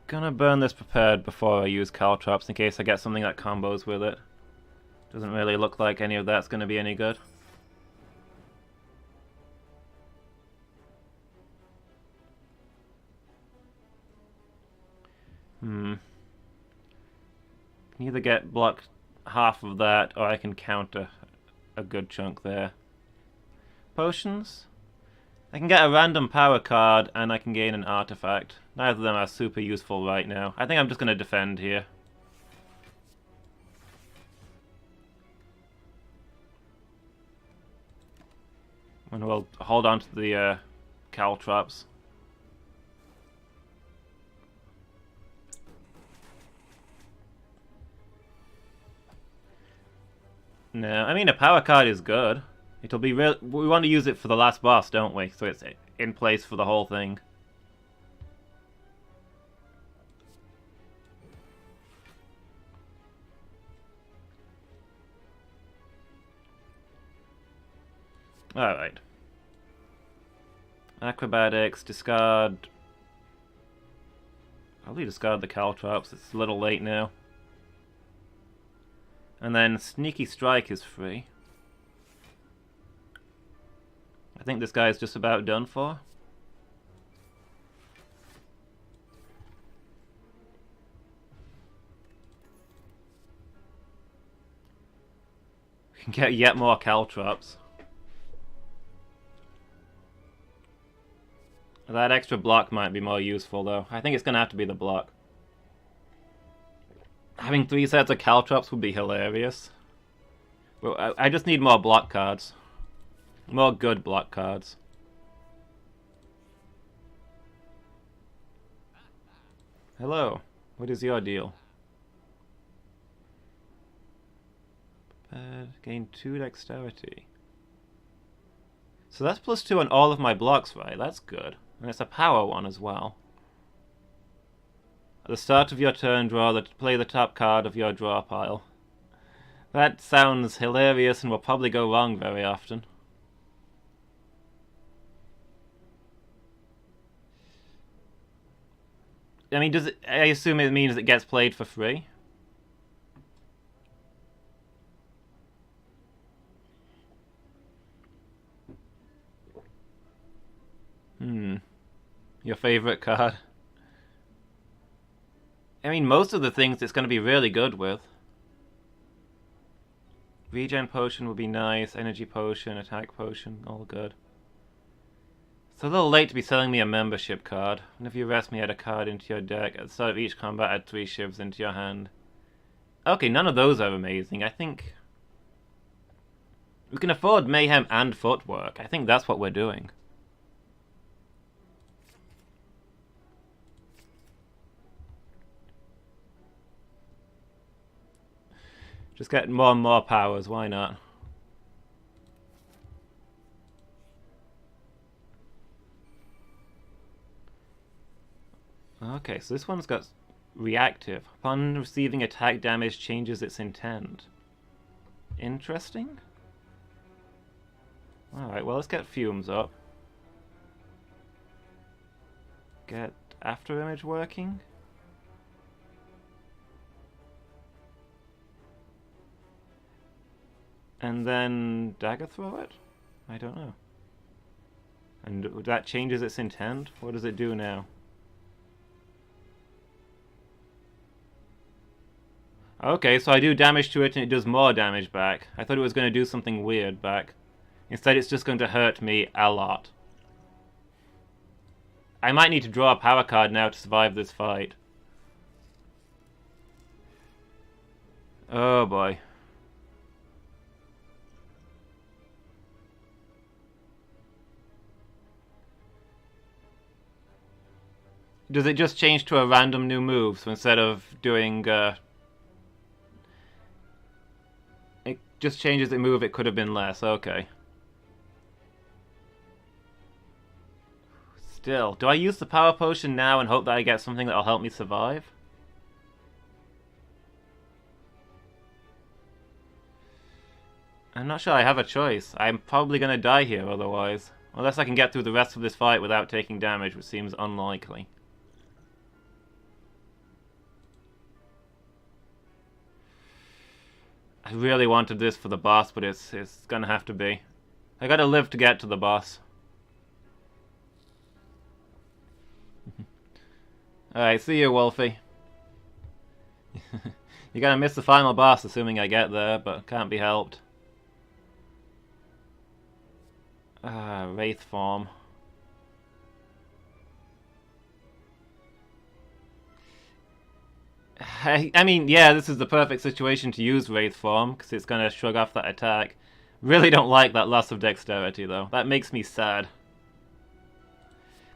Gonna burn this prepared before I use Caltrops in case I get something that combos with it. Doesn't really look like any of that's gonna be any good. Can either get blocked half of that, or I can counter a good chunk there. Potions? I can get a random power card, and I can gain an artifact. Neither of them are super useful right now. I think I'm just going to defend here. And we'll hold on to the Caltrops. No, I mean a power card is good. It'll be real. We want to use it for the last boss, don't we? So it's in place for the whole thing. Alright. Acrobatics, discard. Probably discard the Caltrops, it's a little late now. And then Sneaky Strike is free. I think this guy is just about done for. We can get yet more Caltrops. That extra block might be more useful though. I think it's gonna have to be the block. Having 3 sets of Caltrops would be hilarious. But I just need more block cards. More good block cards. Hello. What is your deal? Gain 2 dexterity. So that's +2 on all of my blocks, right? That's good. And it's a power one as well. At the start of your turn, play the top card of your draw pile. That sounds hilarious and will probably go wrong very often. I mean, I assume it means it gets played for free? Your favorite card? I mean, most of the things it's going to be really good with. Regen potion would be nice, energy potion, attack potion, all good. It's a little late to be selling me a membership card. Whenever you rest me, add a card into your deck. At the start of each combat, add 3 shivs into your hand. Okay, none of those are amazing. I think we can afford mayhem and footwork. I think that's what we're doing. Just get more and more powers, why not? Okay, so this one's got reactive. Upon receiving attack damage, changes its intent. Interesting. Alright, well let's get fumes up. Get after image working. And then dagger throw it? I don't know. And that changes its intent? What does it do now? Okay, so I do damage to it and it does more damage back. I thought it was going to do something weird back. Instead, it's just going to hurt me a lot. I might need to draw a power card now to survive this fight. Oh boy. Does it just change to a random new move? So instead of doing... it just changes the move, it could have been less. Okay. Still, do I use the power potion now and hope that I get something that'll help me survive? I'm not sure I have a choice. I'm probably going to die here otherwise. Unless I can get through the rest of this fight without taking damage, which seems unlikely. I really wanted this for the boss, but it's gonna have to be. I gotta live to get to the boss. Alright, see you, Wolfie. You're gonna miss the final boss, assuming I get there, but can't be helped. Wraith form. I mean, yeah, this is the perfect situation to use Wraith form, because it's gonna shrug off that attack. Really don't like that loss of dexterity, though. That makes me sad.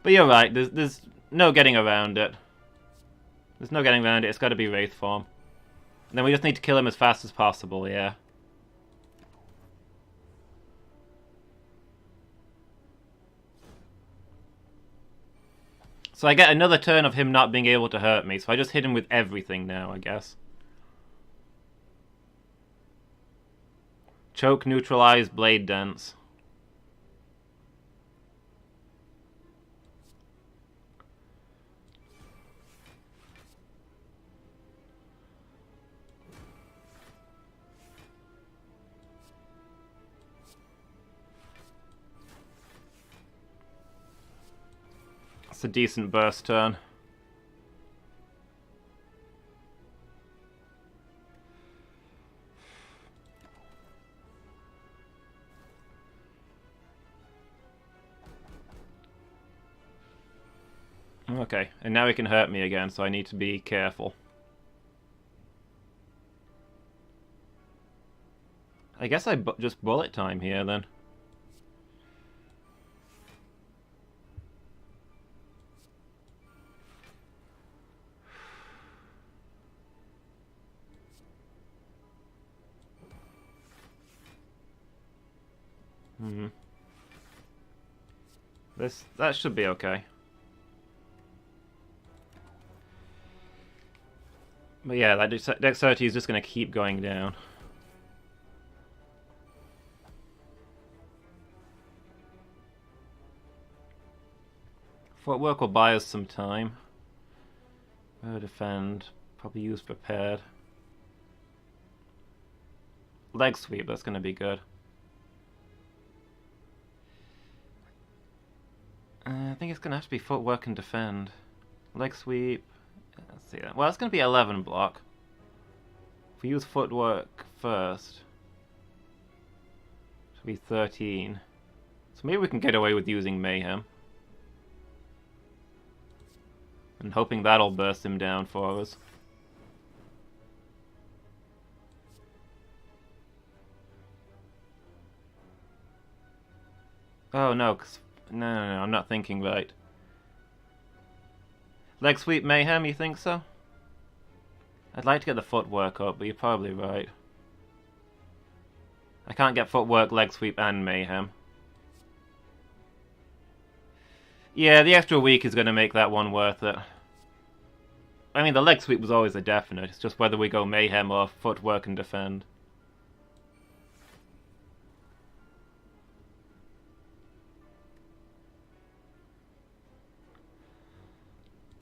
But you're right, there's no getting around it. There's no getting around it, it's gotta be Wraith form. And then we just need to kill him as fast as possible, yeah. So I get another turn of him not being able to hurt me, so I just hit him with everything now, I guess. Choke, neutralize, blade dance. It's a decent burst turn. Okay, and now he can hurt me again, so I need to be careful. I guess I just bullet time here, then. That should be okay. But yeah, that dexterity is just going to keep going down. Footwork will buy us some time. Defend. Probably use prepared. Leg sweep, that's going to be good. I think it's going to have to be footwork and defend. Leg sweep. Let's see that. Well, it's going to be 11 block. If we use footwork first, it'll be 13. So maybe we can get away with using mayhem. And hoping that'll burst him down for us. Oh no, no, I'm not thinking right. Leg sweep mayhem, you think so? I'd like to get the footwork up, but you're probably right. I can't get footwork, leg sweep, and mayhem. Yeah, the extra week is going to make that one worth it. I mean, the leg sweep was always a definite. It's just whether we go mayhem or footwork and defend.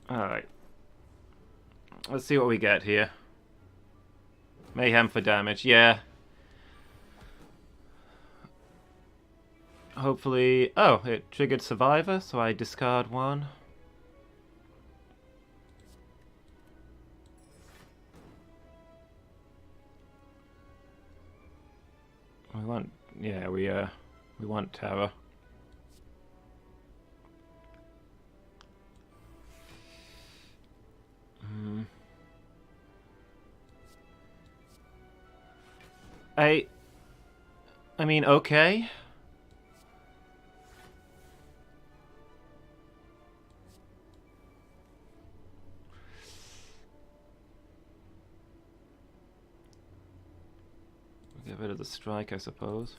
Alright. Let's see what we get here. Mayhem for damage, yeah. hopefully... Oh, it triggered Survivor, so I discard one. We want... Yeah, we want Terror. I mean, okay. Get rid of the strike, I suppose.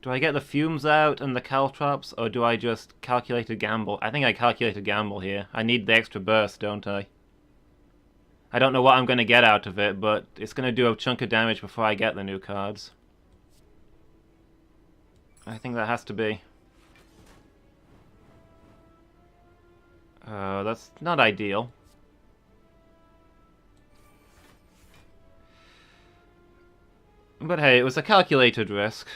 Do I get the fumes out and the caltrops, or do I just calculate a gamble? I think I calculate a gamble here. I need the extra burst, don't I? I don't know what I'm going to get out of it, but it's going to do a chunk of damage before I get the new cards. I think that has to be. That's not ideal. But hey, it was a calculated risk.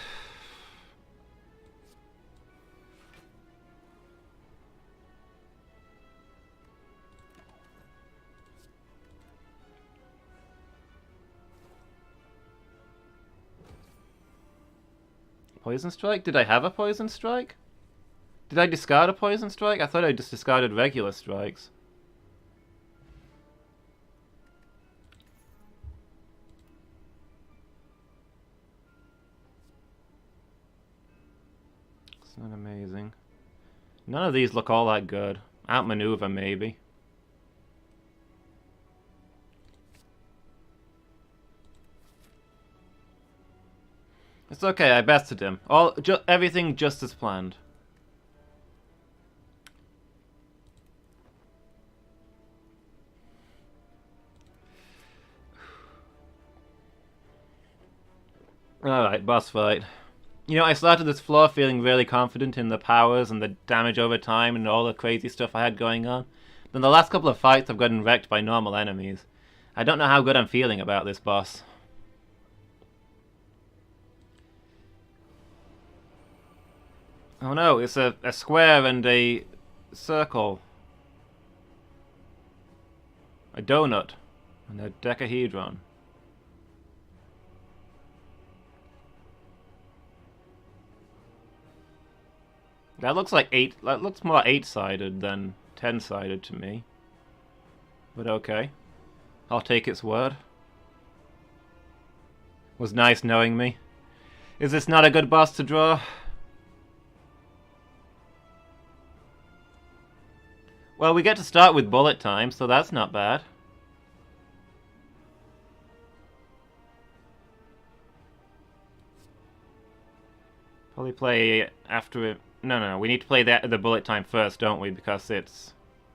Poison Strike? Did I have a Poison Strike? Did I discard a Poison Strike? I thought I just discarded regular strikes. It's not amazing. None of these look all that good. Outmaneuver, maybe. It's okay, I bested him. Everything just as planned. Alright, boss fight. You know, I started this floor feeling really confident in the powers and the damage over time and all the crazy stuff I had going on. Then the last couple of fights I've gotten wrecked by normal enemies. I don't know how good I'm feeling about this boss. Oh no, it's a square and a circle. A donut. And a decahedron. That looks like that looks more 8-sided than 10-sided to me. But okay. I'll take its word. Was nice knowing me. Is this not a good boss to draw? Well, we get to start with bullet time, so that's not bad. Probably play after it. No, we need to play the bullet time first, don't we? Because it's...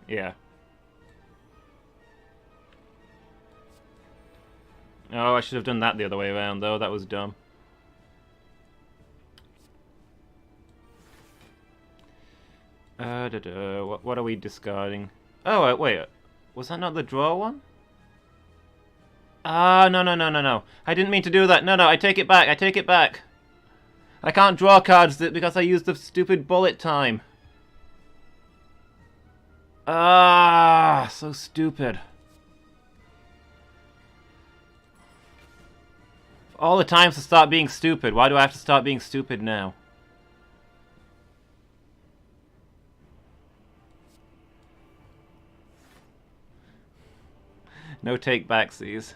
yeah. Oh, I should have done that the other way around, though. That was dumb. What are we discarding? Oh, wait. Was that not the draw one? Ah, no. I didn't mean to do that. No, I take it back. I take it back. I can't draw cards because I used the stupid bullet time. Ah, so stupid. All the times to start being stupid. Why do I have to start being stupid now? No take backsies.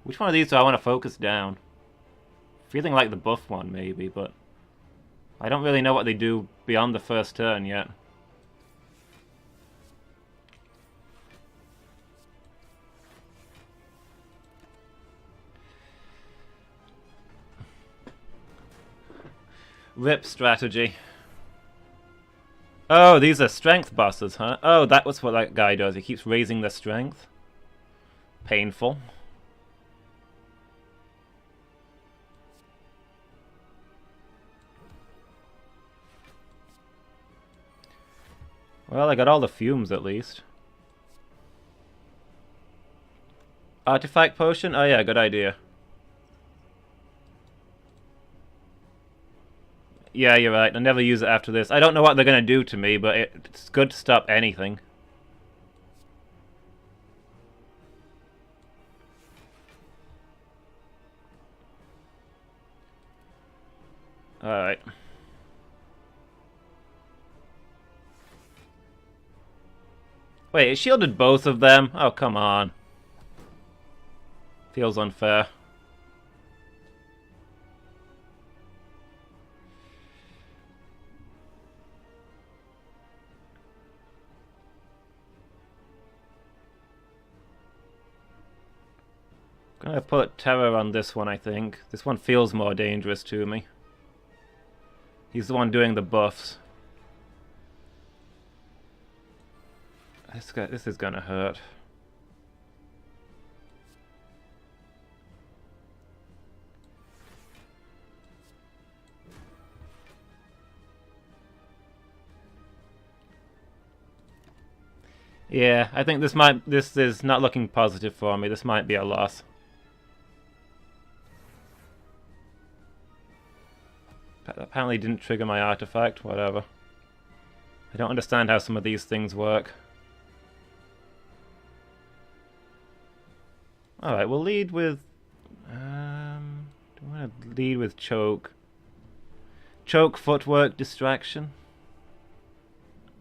Which one of these do I want to focus down? Feeling like the buff one, maybe, but... I don't really know what they do beyond the first turn yet. Rip strategy. Oh, these are strength bosses, huh? Oh, that was what that guy does. He keeps raising their strength. Painful. Well, I got all the fumes at least. Artifact potion? Oh yeah, good idea. Yeah, you're right. I'll never use it after this. I don't know what they're going to do to me, but it's good to stop anything. Alright. Wait, it shielded both of them? Oh, come on. Feels unfair. Gonna put terror on this one, I think. This one feels more dangerous to me. He's the one doing the buffs. This is gonna hurt. Yeah, I think this is not looking positive for me. This might be a loss. Apparently didn't trigger my artifact, whatever. I don't understand how some of these things work. Alright, we'll lead with... do I want to lead with choke? Choke, footwork, distraction?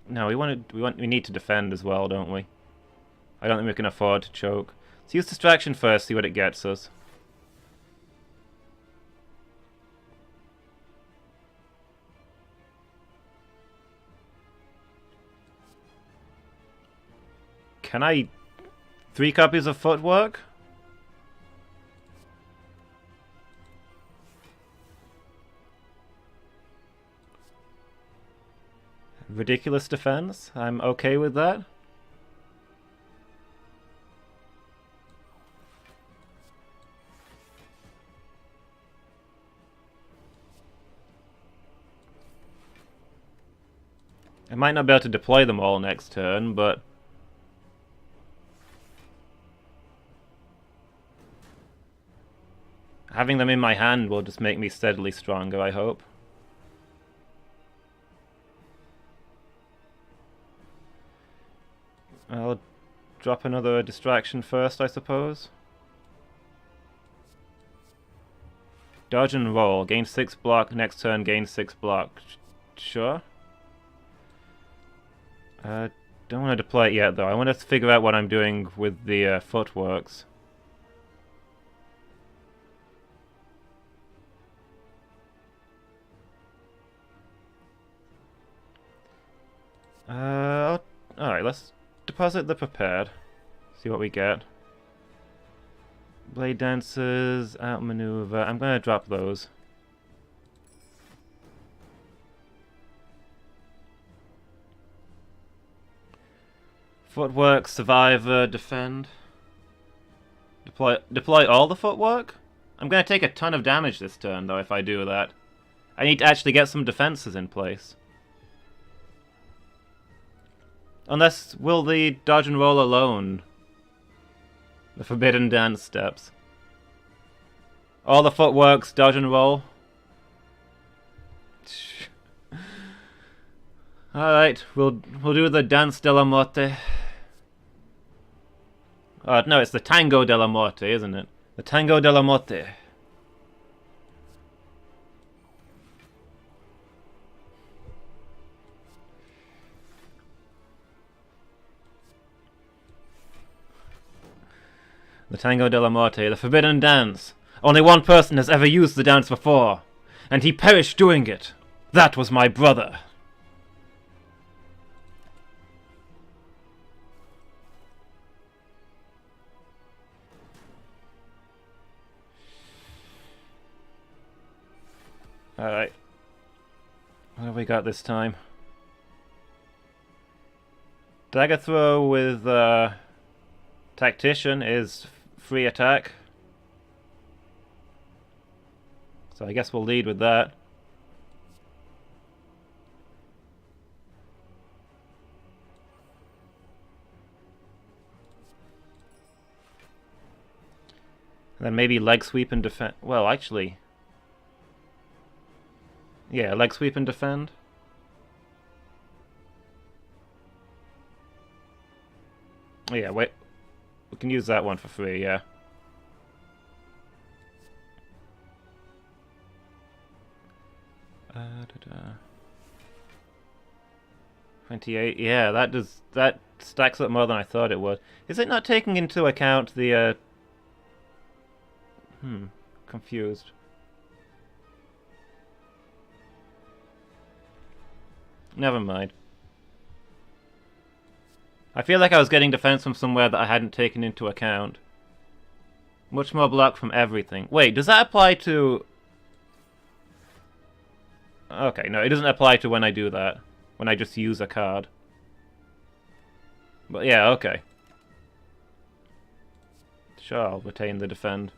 No, we need to defend as well, don't we? I don't think we can afford to choke. Let's use distraction first, see what it gets us. Can I... 3 copies of footwork? Ridiculous defense? I'm okay with that. I might not be able to deploy them all next turn, but... having them in my hand will just make me steadily stronger, I hope. I'll drop another distraction first, I suppose. Dodge and roll. Gain 6 block, next turn gain 6 block. Sure. Don't want to deploy it yet, though. I want to figure out what I'm doing with the footworks. Alright, let's deposit the prepared. See what we get. Blade dancers, outmaneuver. I'm gonna drop those. Footwork, survivor, defend. Deploy all the footwork? I'm gonna take a ton of damage this turn, though, if I do that. I need to actually get some defenses in place. Unless, will the dodge and roll alone? The forbidden dance steps. All the footworks, dodge and roll. Alright, we'll do the dance della morte. No, it's the tango della morte, isn't it? The tango della morte. The Tango della Morte, the forbidden dance. Only one person has ever used the dance before, and he perished doing it. That was my brother. Alright. What have we got this time? Dagger throw with Tactician is free attack. So I guess we'll lead with that. And then maybe leg sweep and defend. Well, actually... Yeah, leg sweep and defend. Yeah, wait. We can use that one for free, yeah. Da. 28, yeah, that stacks up more than I thought it would. Is it not taking into account the, confused. Never mind. I feel like I was getting defense from somewhere that I hadn't taken into account. Much more block from everything. Wait, does that apply to... Okay, no, it doesn't apply to when I do that. When I just use a card. But yeah, okay. Sure, I'll retain the defend.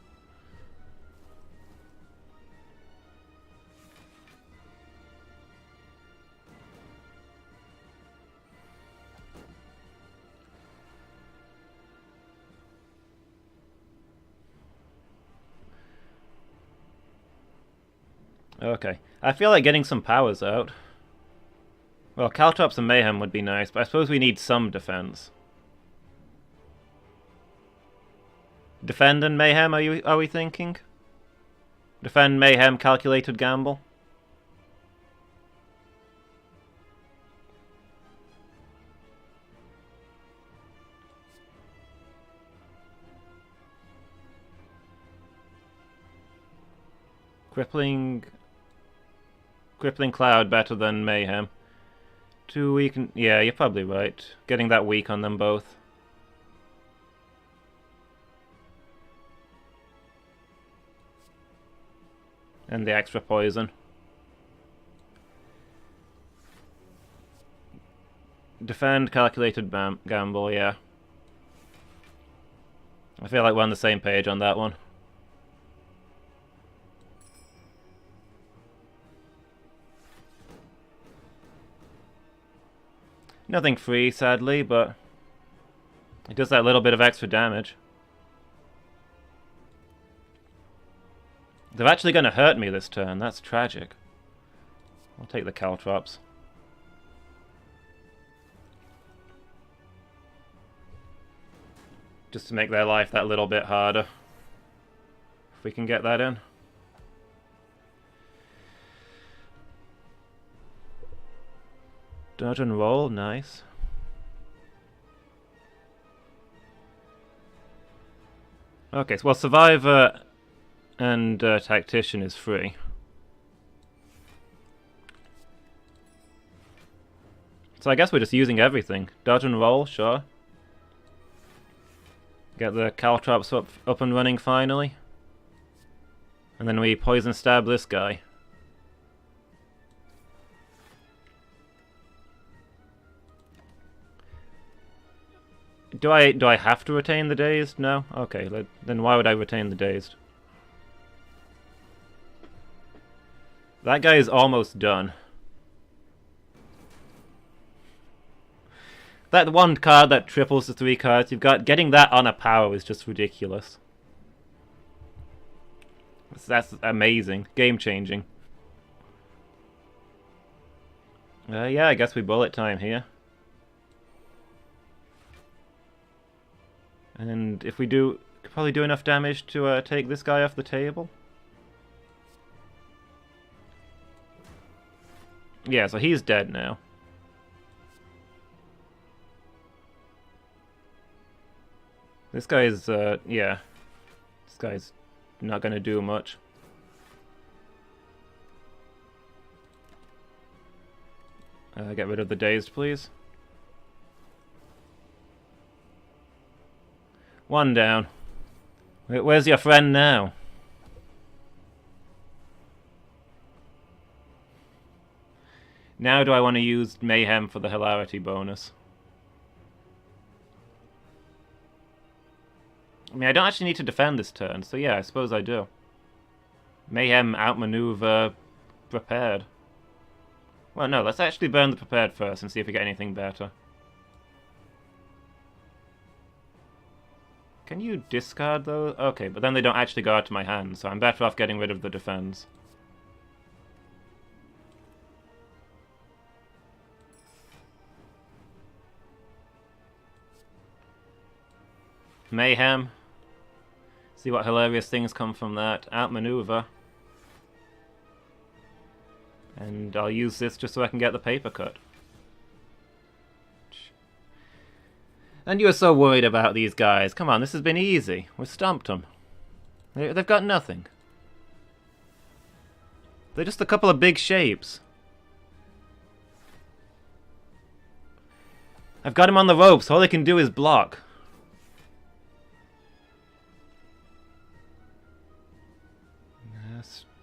Okay. I feel like getting some powers out. Well, Caltrops and Mayhem would be nice, but I suppose we need some defense. Defend and Mayhem, are we thinking? Defend, Mayhem, calculated gamble? Crippling Cloud better than Mayhem. Too weak and... Yeah, you're probably right. Getting that weak on them both. And the extra poison. Defend, calculated gamble, yeah. I feel like we're on the same page on that one. Nothing free, sadly, but it does that little bit of extra damage. They're actually going to hurt me this turn. That's tragic. I'll take the Caltrops. Just to make their life that little bit harder. If we can get that in. Dodge and roll, nice. Okay, so well, Survivor and Tactician is free. So I guess we're just using everything. Dodge and roll, sure. Get the Caltrops up and running finally. And then we poison stab this guy. Do I have to retain the dazed? No? Okay, then why would I retain the dazed? That guy is almost done. That one card that triples the 3 cards you've got, getting that on a power is just ridiculous. That's amazing. Game changing. Yeah, I guess we bullet time here. And if we do, could probably do enough damage to take this guy off the table. Yeah, so he's dead now. This guy's, yeah. This guy's not gonna do much. Get rid of the dazed, please. One down. Where's your friend now? Now do I want to use Mayhem for the hilarity bonus? I mean, I don't actually need to defend this turn, so yeah, I suppose I do. Mayhem outmaneuver prepared. Well, no, let's actually burn the prepared first and see if we get anything better. Can you discard those? Okay, but then they don't actually go out to my hand, so I'm better off getting rid of the defense. mayhem. See what hilarious things come from that. Outmaneuver. And I'll use this just so I can get the paper cut. And you were so worried about these guys. Come on, this has been easy. We've stomped them. They've got nothing. They're just a couple of big shapes. I've got him on the ropes. All they can do is block.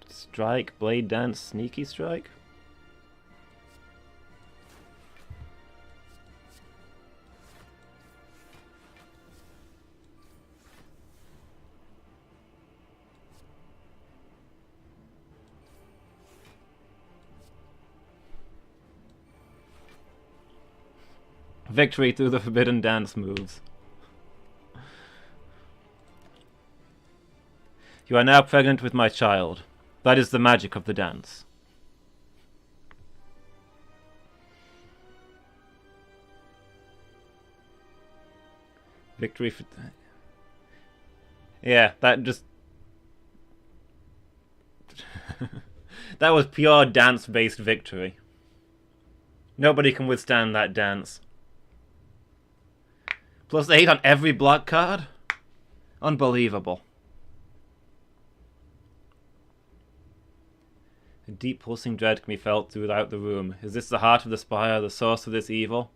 Strike, blade dance, sneaky strike. Victory through the forbidden dance moves. You are now pregnant with my child. That is the magic of the dance. Victory for... Yeah, that just... that was pure dance-based victory. Nobody can withstand that dance. +8 on every block card? Unbelievable. A deep pulsing dread can be felt throughout the room. Is this the heart of the spire, the source of this evil?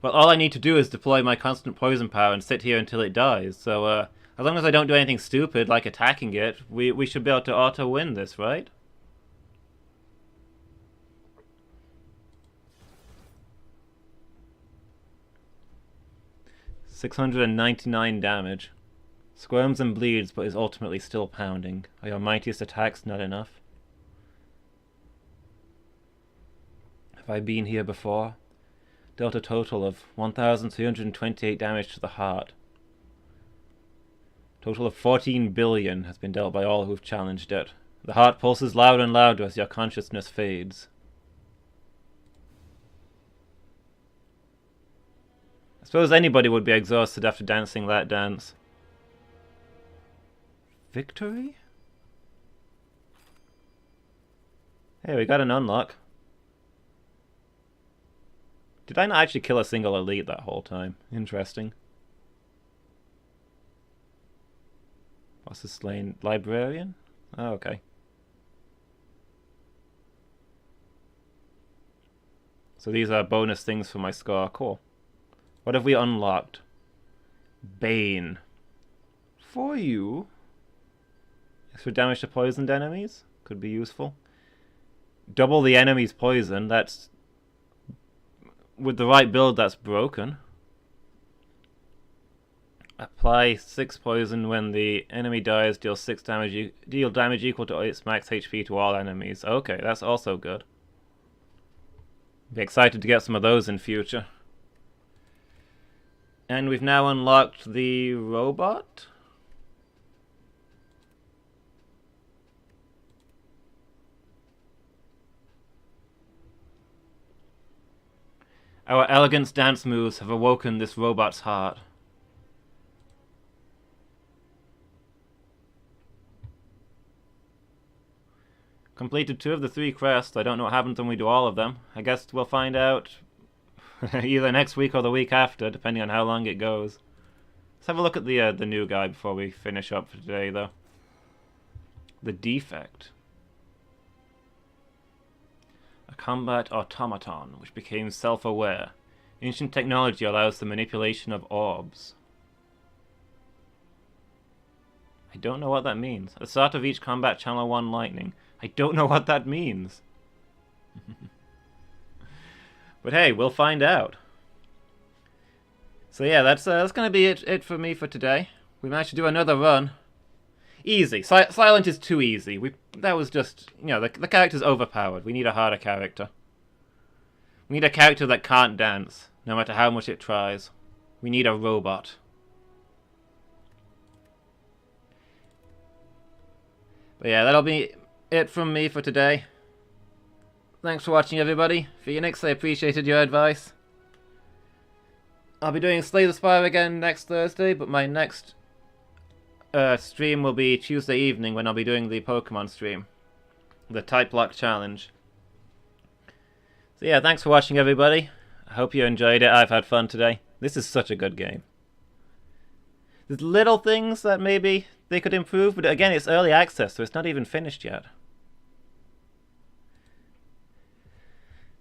Well, all I need to do is deploy my constant poison power and sit here until it dies. So, as long as I don't do anything stupid, like attacking it, we should be able to auto-win this, right? $699 damage. Squirms and bleeds, but is ultimately still pounding. Are your mightiest attacks not enough? Have I been here before? Dealt a total of 1,328 damage to the heart. Total of 14 billion has been dealt by all who've challenged it. The heart pulses louder and louder as your consciousness fades. I suppose anybody would be exhausted after dancing that dance. Victory? Hey, we got an unlock. Did I not actually kill a single elite that whole time? Interesting. What's the slain? Librarian? Oh, okay. So these are bonus things for my score. Cool. What have we unlocked? Bane. For you. Extra damage to poisoned enemies? Could be useful. Double the enemy's poison. That's... with the right build, that's broken. Apply 6 poison when the enemy dies. Deal 6 damage. Deal damage equal to its max HP to all enemies. Okay, that's also good. Be excited to get some of those in future. And we've now unlocked the robot. Our elegant dance moves have awoken this robot's heart. Completed 2 of the 3 quests. I don't know what happens when we do all of them. I guess we'll find out either next week or the week after, depending on how long it goes. Let's have a look at the new guy before we finish up for today, though. The defect. A combat automaton, which became self-aware. Ancient technology allows the manipulation of orbs. I don't know what that means. At the start of each combat, channel 1 lightning. I don't know what that means. But hey, we'll find out. So yeah, that's going to be it for me for today. We managed to do another run. Easy. Silent is too easy. That was just, you know, the character's overpowered. We need a harder character. We need a character that can't dance, no matter how much it tries. We need a robot. But yeah, that'll be it from me for today. Thanks for watching, everybody. Phoenix, I appreciated your advice. I'll be doing Slay the Spire again next Thursday, but my next stream will be Tuesday evening when I'll be doing the Pokemon stream. The Type Lock Challenge. So yeah, thanks for watching everybody. I hope you enjoyed it. I've had fun today. This is such a good game. There's little things that maybe they could improve, but again, it's early access, so it's not even finished yet.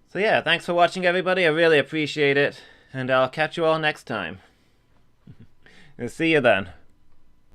So yeah, thanks for watching everybody. I really appreciate it. And I'll catch you all next time. See you then.